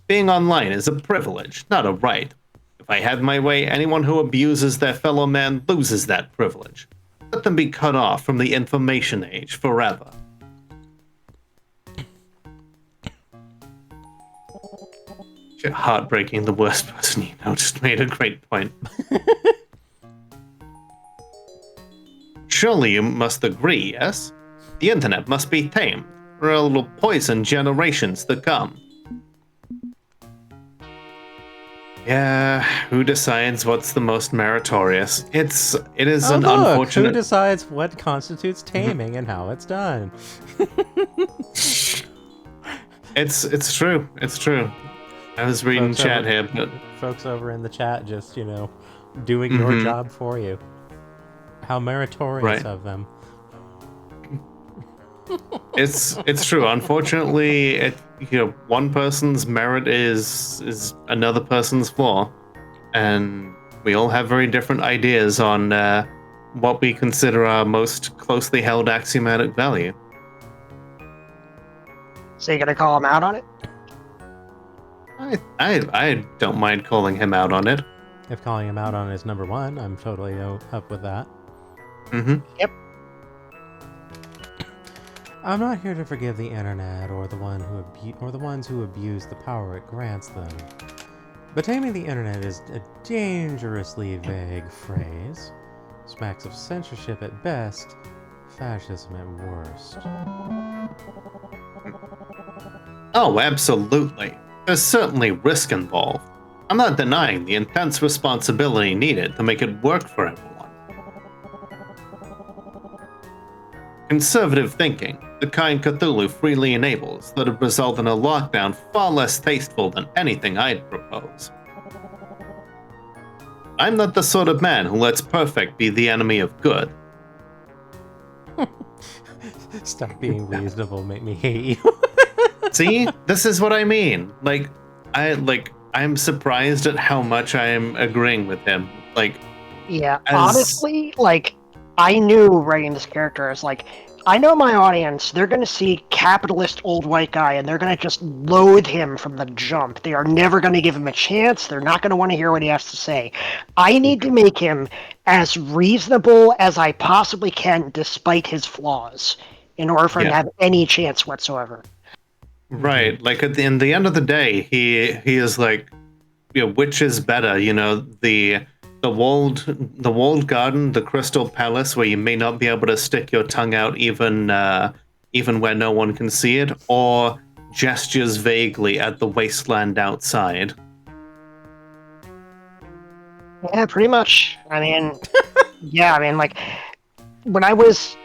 Being online is a privilege, not a right. If I had my way, anyone who abuses their fellow man loses that privilege. Let them be cut off from the information age forever. Heartbreaking, the worst person you know just made a great point. Surely you must agree, yes? The internet must be tamed, or it will poison generations to come. Yeah, who decides what's the most meritorious? It is an unfortunate. Who decides what constitutes taming and how it's done? It's true. It's true. I was reading chat here, but folks over in the chat just, doing your job for you. How meritorious of them. It's true. Unfortunately, one person's merit is another person's flaw, and we all have very different ideas on what we consider our most closely held axiomatic value. So you gonna call him out on it? I don't mind calling him out on it. If calling him out on it is number one, I'm totally up with that. Mm-hmm. Yep. I'm not here to forgive the internet or the ones who abuse the power it grants them. But taming the internet is a dangerously vague phrase. Smacks of censorship at best, fascism at worst. Oh, absolutely. There's certainly risk involved. I'm not denying the intense responsibility needed to make it work for everyone. Conservative thinking, the kind Cthulhu freely enables that would result in a lockdown far less tasteful than anything I'd propose. I'm not the sort of man who lets perfect be the enemy of good. Stop being reasonable, make me hate you. See? This is what I mean. I'm surprised at how much I am agreeing with him. Yeah, honestly, I knew writing this character, I was like, I know my audience, they're going to see capitalist old white guy, and they're going to just loathe him from the jump. They are never going to give him a chance. They're not going to want to hear what he has to say. I need to make him as reasonable as I possibly can, despite his flaws, in order for him to have any chance whatsoever. Right. Like, at the end of the day, he is like, which is better? The walled garden, the crystal palace, where you may not be able to stick your tongue out even where no one can see it, or gestures vaguely at the wasteland outside. Yeah, pretty much. When I was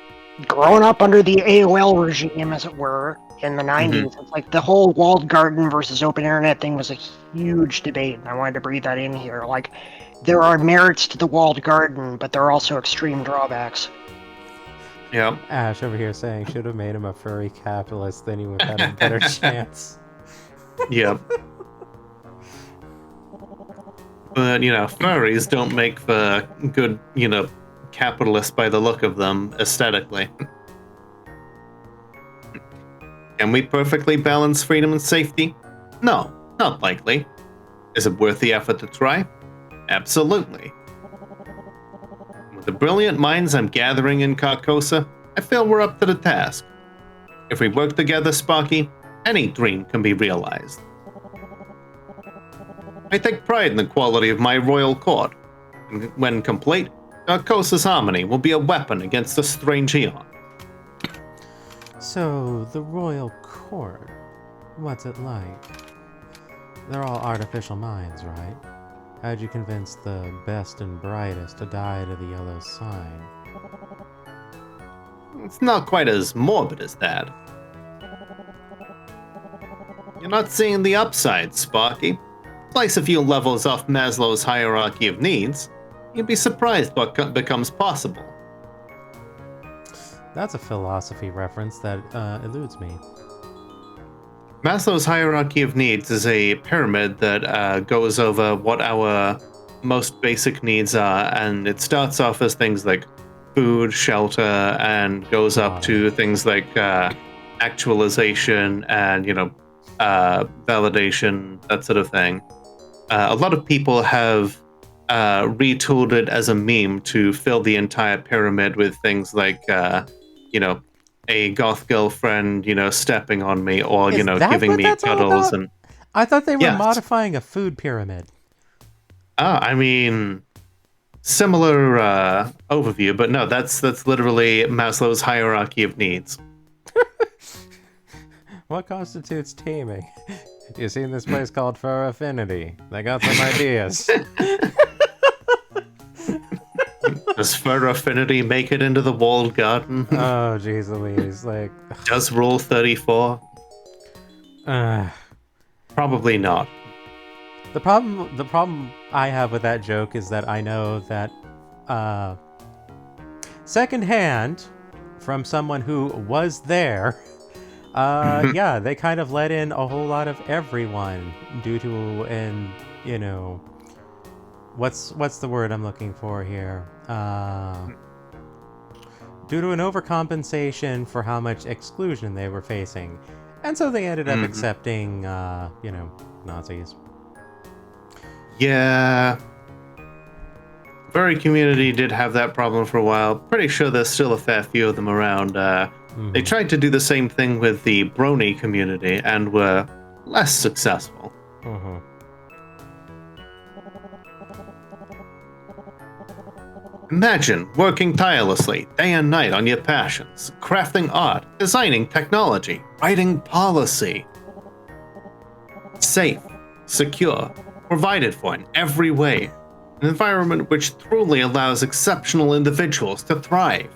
growing up under the AOL regime, as it were, in the 90s, it's like the whole walled garden versus open internet thing was a huge debate, and I wanted to breathe that in here. Like, there are merits to the walled garden, but there are also extreme drawbacks. Yeah. Ash over here saying, should have made him a furry capitalist, then he would have had a better chance. Yep. But, furries don't make for good, capitalists by the look of them, aesthetically. Can we perfectly balance freedom and safety? No, not likely. Is it worth the effort to try? Absolutely. With the brilliant minds I'm gathering in Carcosa, I feel we're up to the task. If we work together, Sparky, any dream can be realized. I take pride in the quality of my royal court. And when complete, Carcosa's harmony will be a weapon against the strange eon. So, the royal court, what's it like? They're all artificial minds, right? How'd you convince the best and brightest to die to the yellow sign? It's not quite as morbid as that. You're not seeing the upside, Sparky. Slice a few levels off Maslow's hierarchy of needs, you'd be surprised what becomes possible. That's a philosophy reference that eludes me. Maslow's hierarchy of needs is a pyramid that goes over what our most basic needs are, and it starts off as things like food, shelter, and goes up to things like actualization and, validation, that sort of thing. A lot of people have retooled it as a meme to fill the entire pyramid with things like, a goth girlfriend, stepping on me, or, giving me cuddles. And I thought they were modifying a food pyramid. Similar overview, but no, that's literally Maslow's hierarchy of needs. What constitutes teaming? You seen this place called Fur Affinity? They got some ideas. Does Fur Affinity make it into the walled garden? Oh, jeez Louise, Does Rule 34? Probably not. The problem I have with that joke is that I know that secondhand from someone who was there, yeah, they kind of let in a whole lot of everyone due to what's the word I'm looking for here? Due to an overcompensation for how much exclusion they were facing. And so they ended up accepting, Nazis. Yeah. Furry community did have that problem for a while. Pretty sure there's still a fair few of them around. They tried to do the same thing with the brony community and were less successful. Imagine working tirelessly, day and night on your passions, crafting art, designing technology, writing policy. Safe, secure, provided for in every way. An environment which truly allows exceptional individuals to thrive.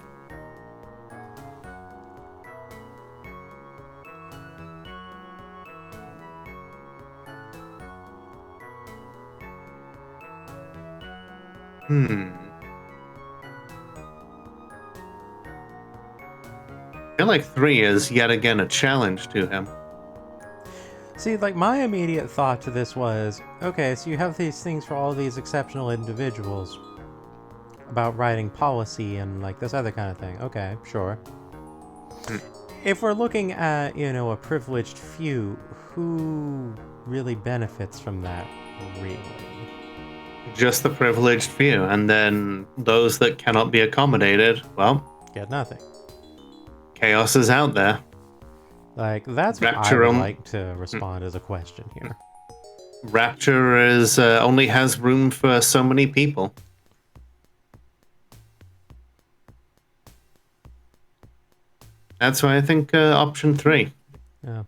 I feel like 3 is yet again a challenge to him. See, like, my immediate thought to this was, okay, so you have these things for all these exceptional individuals about writing policy and, like, this other kind of thing. Okay, sure. If we're looking at, a privileged few, who really benefits from that, really? Just the privileged few, and then those that cannot be accommodated, well, get nothing. Chaos is out there. Like, that's what I would like to respond as a question here. Rapture is only has room for so many people. That's why I think option 3. Yeah.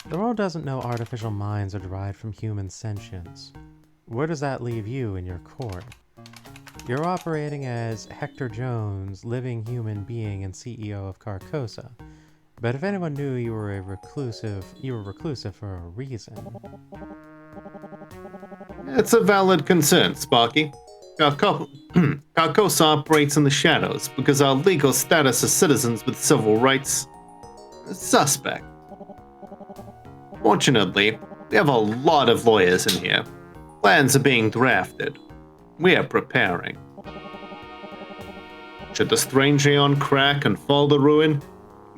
The world doesn't know artificial minds are derived from human sentience. Where does that leave you in your core? You're operating as Hector Jones, living human being and CEO of Carcosa. But if anyone knew you were reclusive for a reason. It's a valid concern, Sparky. Carcosa operates in the shadows because our legal status as citizens with civil rights is suspect. Fortunately, we have a lot of lawyers in here. Plans are being drafted. We are preparing. Should the strange Aeon crack and fall to ruin,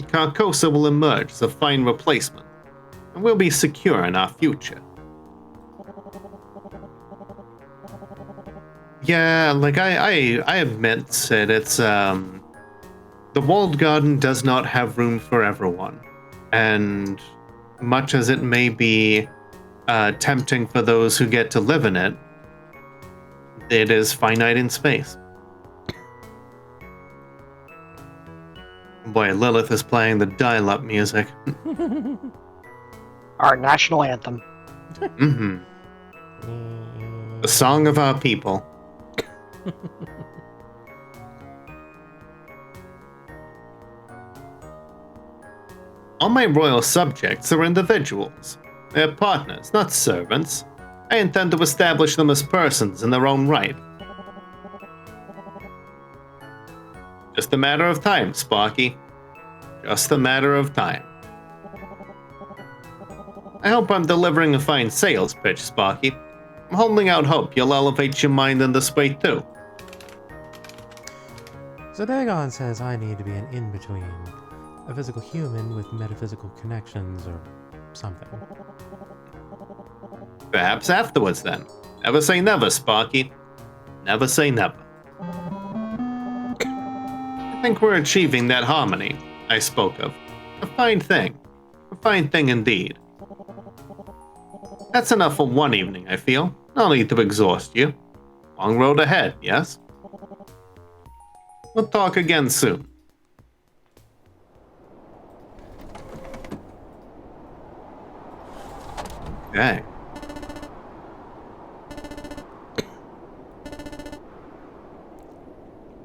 Carcosa will emerge as a fine replacement, and we'll be secure in our future. Yeah, like I admit that it's the walled garden does not have room for everyone, and much as it may be tempting for those who get to live in it, it is finite in space. Boy, Lilith is playing the dial-up music. Our national anthem. The song of our people. All my royal subjects are individuals. They're partners, not servants. I intend to establish them as persons in their own right. Just a matter of time, Sparky. Just a matter of time. I hope I'm delivering a fine sales pitch, Sparky. I'm holding out hope you'll elevate your mind in this way too. So Dagon says I need to be an in-between. A physical human with metaphysical connections or something. Perhaps afterwards then. Never say never, Sparky. Never say never. I think we're achieving that harmony I spoke of. A fine thing. A fine thing indeed. That's enough for one evening, I feel. No need to exhaust you. Long road ahead, yes? We'll talk again soon. Okay.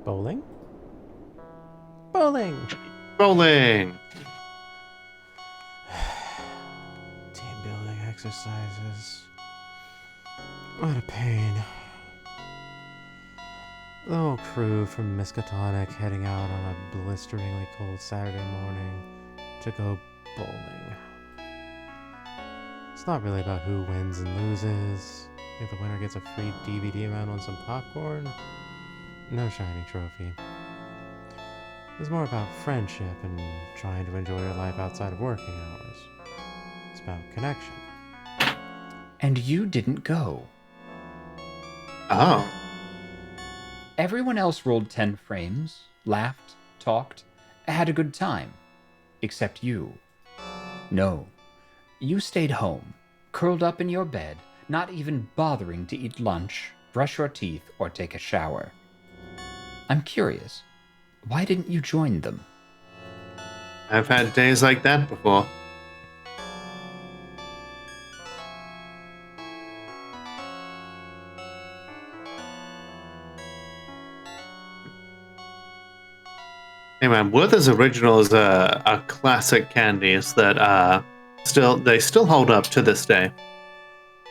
Bowling? Bowling! Bowling! Team building exercises. What a pain. The whole crew from Miskatonic heading out on a blisteringly cold Saturday morning to go bowling. It's not really about who wins and loses. If the winner gets a free DVD mount on some popcorn, no shiny trophy. It's more about friendship and trying to enjoy your life outside of working hours. It's about connection. And you didn't go. Oh. Everyone else rolled 10 frames, laughed, talked, had a good time. Except you. No. You stayed home, curled up in your bed, not even bothering to eat lunch, brush your teeth, or take a shower. I'm curious. Why didn't you join them? I've had days like that before. Hey man, Werther's Original is a classic candies that they still hold up to this day.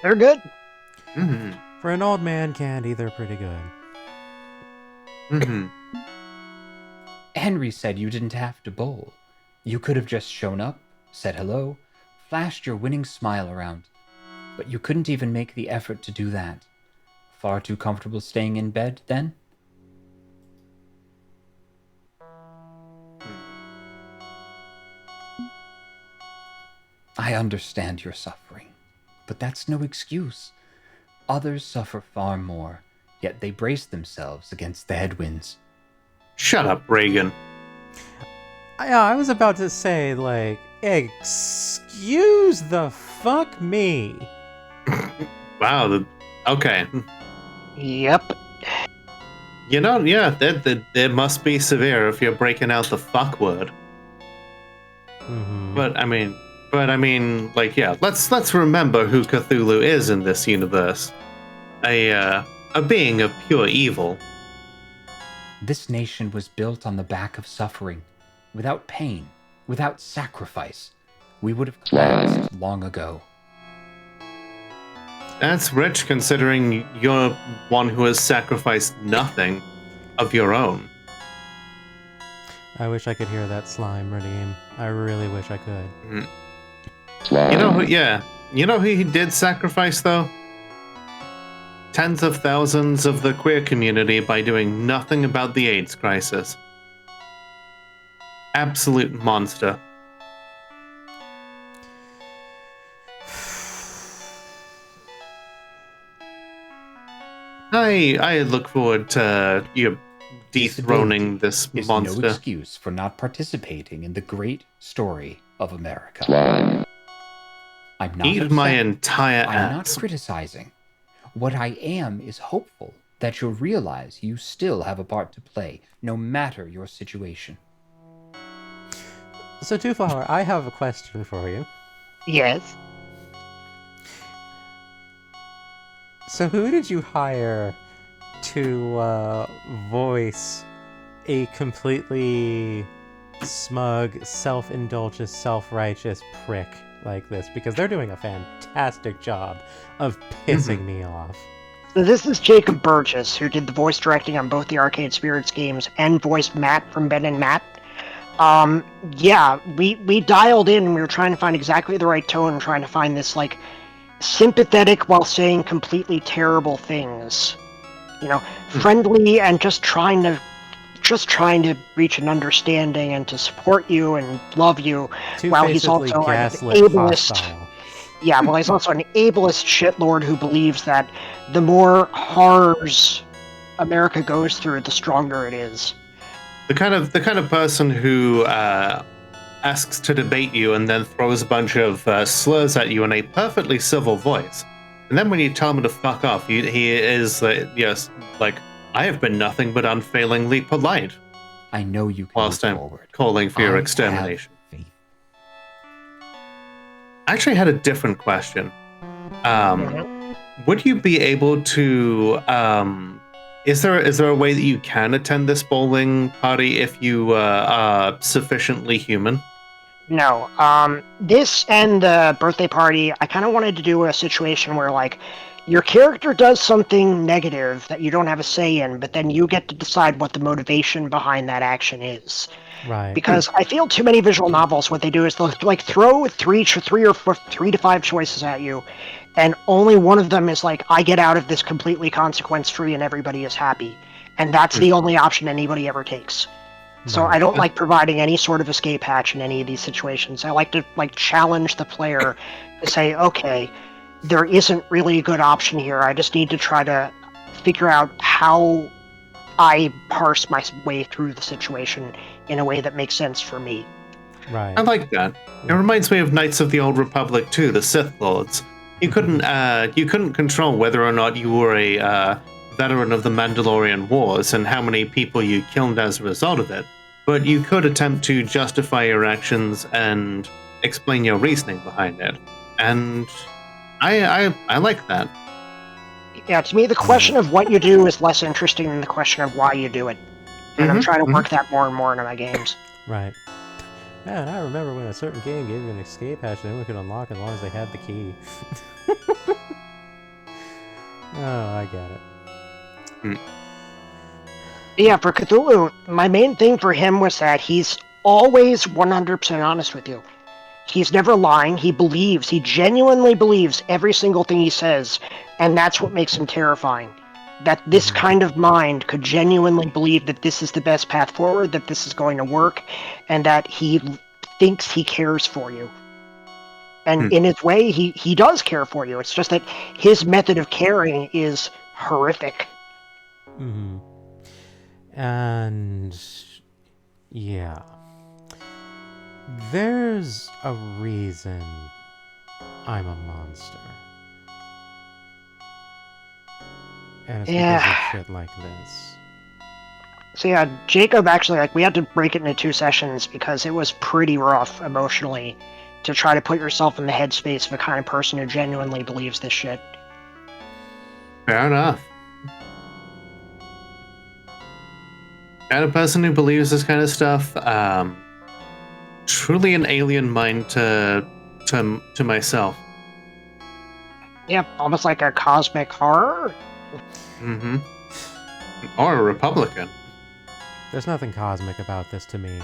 They're good. Mm-hmm. For an old man candy, they're pretty good. Mm-hmm. Henry said you didn't have to bowl. You could have just shown up, said hello, flashed your winning smile around. But you couldn't even make the effort to do that. Far too comfortable staying in bed, then? I understand your suffering, but that's no excuse. Others suffer far more, yet they brace themselves against the headwinds. Shut up, Reagan. Yeah, I was about to say, like, excuse the fuck me. Wow. Okay. Yep. You know, yeah, that must be severe if you're breaking out the fuck word. Mm-hmm. But I mean, like, yeah, let's remember who Cthulhu is in this universe. A being of pure evil. This nation was built on the back of suffering. Without pain, without sacrifice, we would have collapsed long ago. That's rich considering you're one who has sacrificed nothing of your own. I wish I could hear that slime redeem. I really wish I could. You know who he did sacrifice, though? Tens of thousands of the queer community by doing nothing about the AIDS crisis. Absolute monster. I look forward to you dethroning this is monster. No excuse for not participating in the great story of America. I'm not Eat upset. my entire ass. I'm not criticizing. What I am is hopeful that you'll realize you still have a part to play, no matter your situation. So, Two Flower, I have a question for you. Yes. So, who did you hire to voice a completely smug, self-indulgent, self-righteous prick like this? Because they're doing a fantastic job of pissing me off. So this is Jacob Burgess, who did the voice directing on both the Arcade Spirits games and voiced Matt from Ben and Matt. Yeah, we dialed in and we were trying to find exactly the right tone, trying to find this, like, sympathetic while saying completely terrible things. You know, friendly and just trying to reach an understanding and to support you and love you, while he's also an ableist. Hostile. Yeah, well, he's also an ableist shitlord who believes that the more horrors America goes through, the stronger it is. The kind of person who asks to debate you and then throws a bunch of slurs at you in a perfectly civil voice. And then when you tell him to fuck off, he is, yes, like, I have been nothing but unfailingly polite. I know you can whilst move I'm forward. calling for your extermination. I actually had a different question. Would you be able to... Is there a way that you can attend this bowling party if you are sufficiently human? No. This and the birthday party, I kind of wanted to do a situation where, like, your character does something negative that you don't have a say in, but then you get to decide what the motivation behind that action is. Right. Because I feel too many visual novels, what they do is they'll, like, throw three to five choices at you, and only one of them is like, I get out of this completely consequence-free and everybody is happy. And that's the only option anybody ever takes. So I don't like providing any sort of escape hatch in any of these situations. I like to, like, challenge the player to say, okay, there isn't really a good option here. I just need to try to figure out how I parse my way through the situation in a way that makes sense for me. Right. I like that. It reminds me of Knights of the Old Republic too, the Sith Lords. You couldn't control whether or not you were a veteran of the Mandalorian Wars and how many people you killed as a result of it, but you could attempt to justify your actions and explain your reasoning behind it. And I like that. Yeah, to me, the question of what you do is less interesting than the question of why you do it. And I'm trying to work that more and more into my games. Right. Man, I remember when a certain game gave you an escape hatch that anyone could unlock as long as they had the key. Oh, I get it. Yeah, for Cthulhu, my main thing for him was that he's always 100% honest with you. He's never lying. He genuinely believes every single thing he says, and that's what makes him terrifying. That this kind of mind could genuinely believe that this is the best path forward, that this is going to work, and that he thinks he cares for you. And in his way, he does care for you. It's just that his method of caring is horrific. And yeah, there's a reason I'm a monster. And it's because of shit like this. So yeah, Jacob actually, we had to break it into 2 sessions because it was pretty rough emotionally to try to put yourself in the headspace of a kind of person who genuinely believes this shit. Fair enough. Kind of person who believes this kind of stuff. Truly an alien mind to myself. Yeah, almost like a cosmic horror. Or a Republican. There's nothing cosmic about this to me.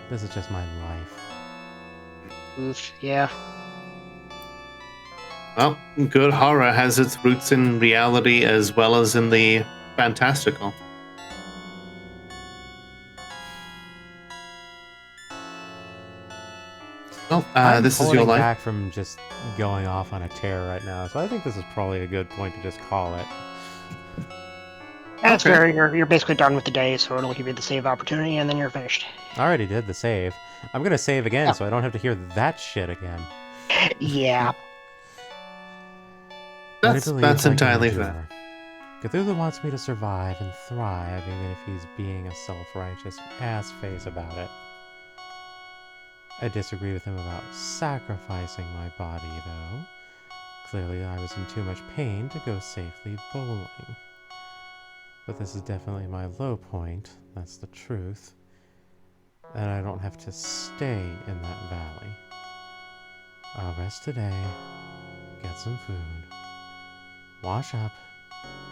This is just my life. Oof, yeah. Well, good horror has its roots in reality as well as in the fantastical. Well, this is your life. I'm back from just going off on a tear right now, so I think this is probably a good point to just call it. That's fair. You're basically done with the day, so it'll give you the save opportunity, and then you're finished. I already did the save. I'm gonna save again, so I don't have to hear that shit again. Yeah. That's entirely fair. Cthulhu wants me to survive and thrive, even if he's being a self-righteous ass-face about it. I disagree with him about sacrificing my body, though. Clearly, I was in too much pain to go safely bowling. But this is definitely my low point, that's the truth. And I don't have to stay in that valley. I'll rest today, get some food, wash up,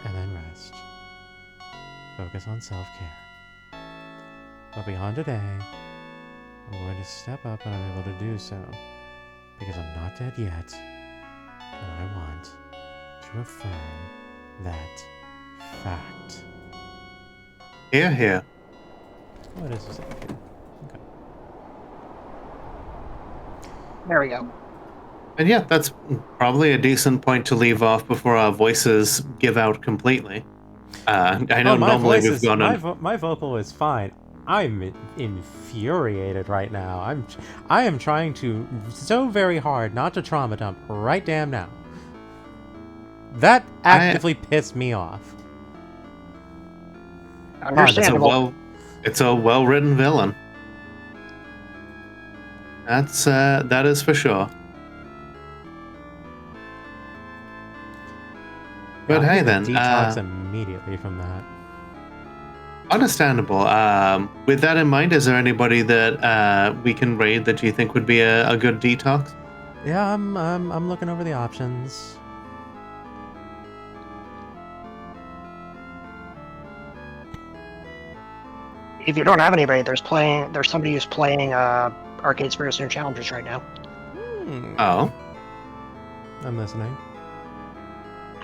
and then rest. Focus on self-care. But beyond today, I'm going to step up and I'm able to do so, because I'm not dead yet, and I want to affirm that fact. Here, here. What is this up here? Okay. There we go. And yeah, that's probably a decent point to leave off before our voices give out completely. I know normally we've gone on. My vocal is fine. I'm infuriated right now. I am trying to so very hard not to trauma dump right damn now. That actively pissed me off. Understandable. It's a well-written villain. That is for sure. But hey, then detox immediately from that. Understandable. With that in mind, is there anybody that we can raid that you think would be a good detox? Yeah, I'm looking over the options. If you don't have anybody, there's somebody who's playing Arcade Spirits New Challenges right now. Oh. I'm listening.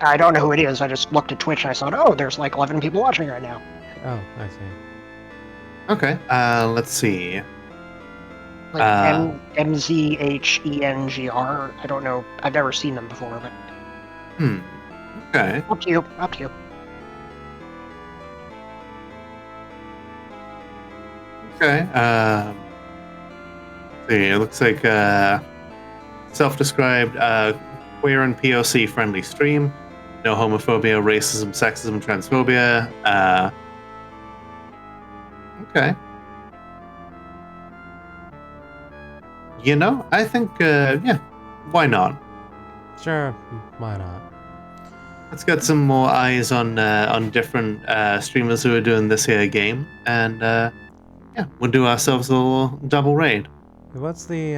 I don't know who it is. I just looked at Twitch and I saw, oh, there's like 11 people watching right now. Oh, I see. Okay. Let's see. Like MZHENGR. I don't know. I've never seen them before, but. Okay. Up to you. Up to you. Okay. Let's see. It looks like self-described queer and POC friendly stream. No homophobia, racism, sexism, transphobia. Okay. You know, I think, yeah, why not? Sure, why not? Let's get some more eyes on different streamers who are doing this here game, and yeah, we'll do ourselves a little double raid. What's the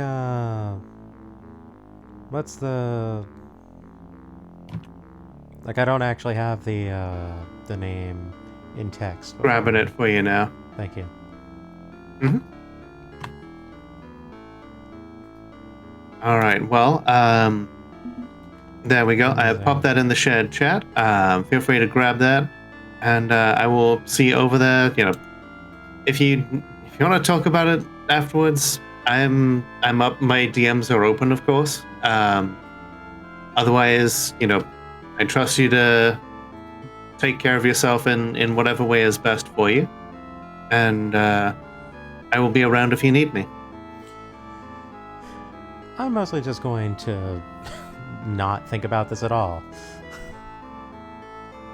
Like, I don't actually have the name in text. Grabbing it for you now. Thank you. Mm-hmm. All right. Well, there we go. I popped that in the shared chat. Feel free to grab that, and I will see you over there. You know, if you want to talk about it afterwards, I'm up. My DMs are open, of course. Otherwise, you know, I trust you to take care of yourself in whatever way is best for you, and I will be around if you need me. I'm mostly just going to not think about this at all.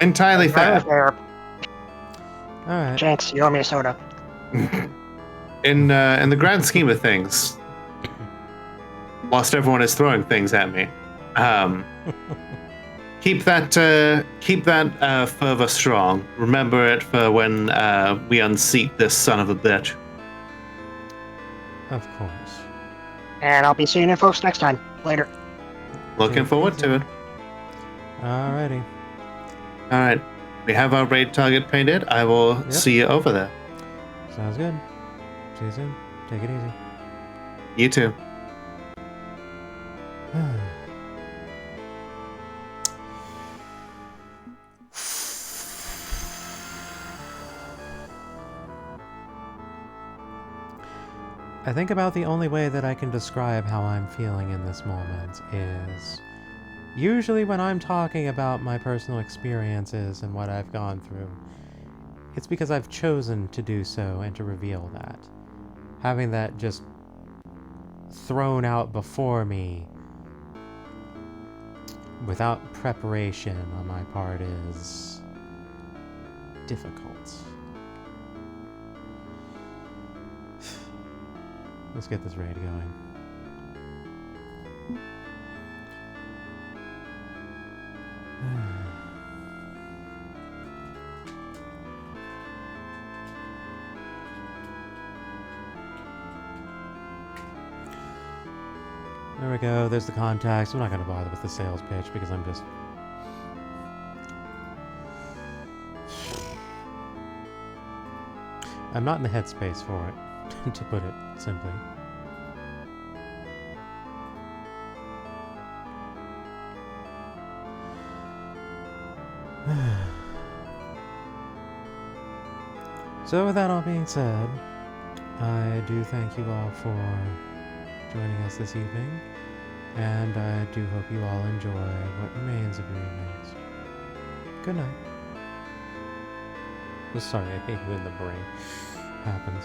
Entirely fair. All right. Jenks, you owe me a soda. In the grand scheme of things, whilst everyone is throwing things at me, keep that fervor strong. Remember it for when we unseat this son of a bitch. Of course. And I'll be seeing you folks next time. Later. Looking forward to it. Alrighty. All right. We have our raid target painted. I will see you over there. Sounds good. See you soon. Take it easy. You too. I think about the only way that I can describe how I'm feeling in this moment is usually when I'm talking about my personal experiences and what I've gone through, it's because I've chosen to do so and to reveal that. Having that just thrown out before me without preparation on my part is difficult. Let's get this raid going. There we go, there's the contacts. I'm not going to bother with the sales pitch because I'm just... I'm not in the headspace for it, to put it simply. So with that all being said, I do thank you all for joining us this evening, and I do hope you all enjoy what remains of your evenings. Good night. Sorry, I hate when the brain happens.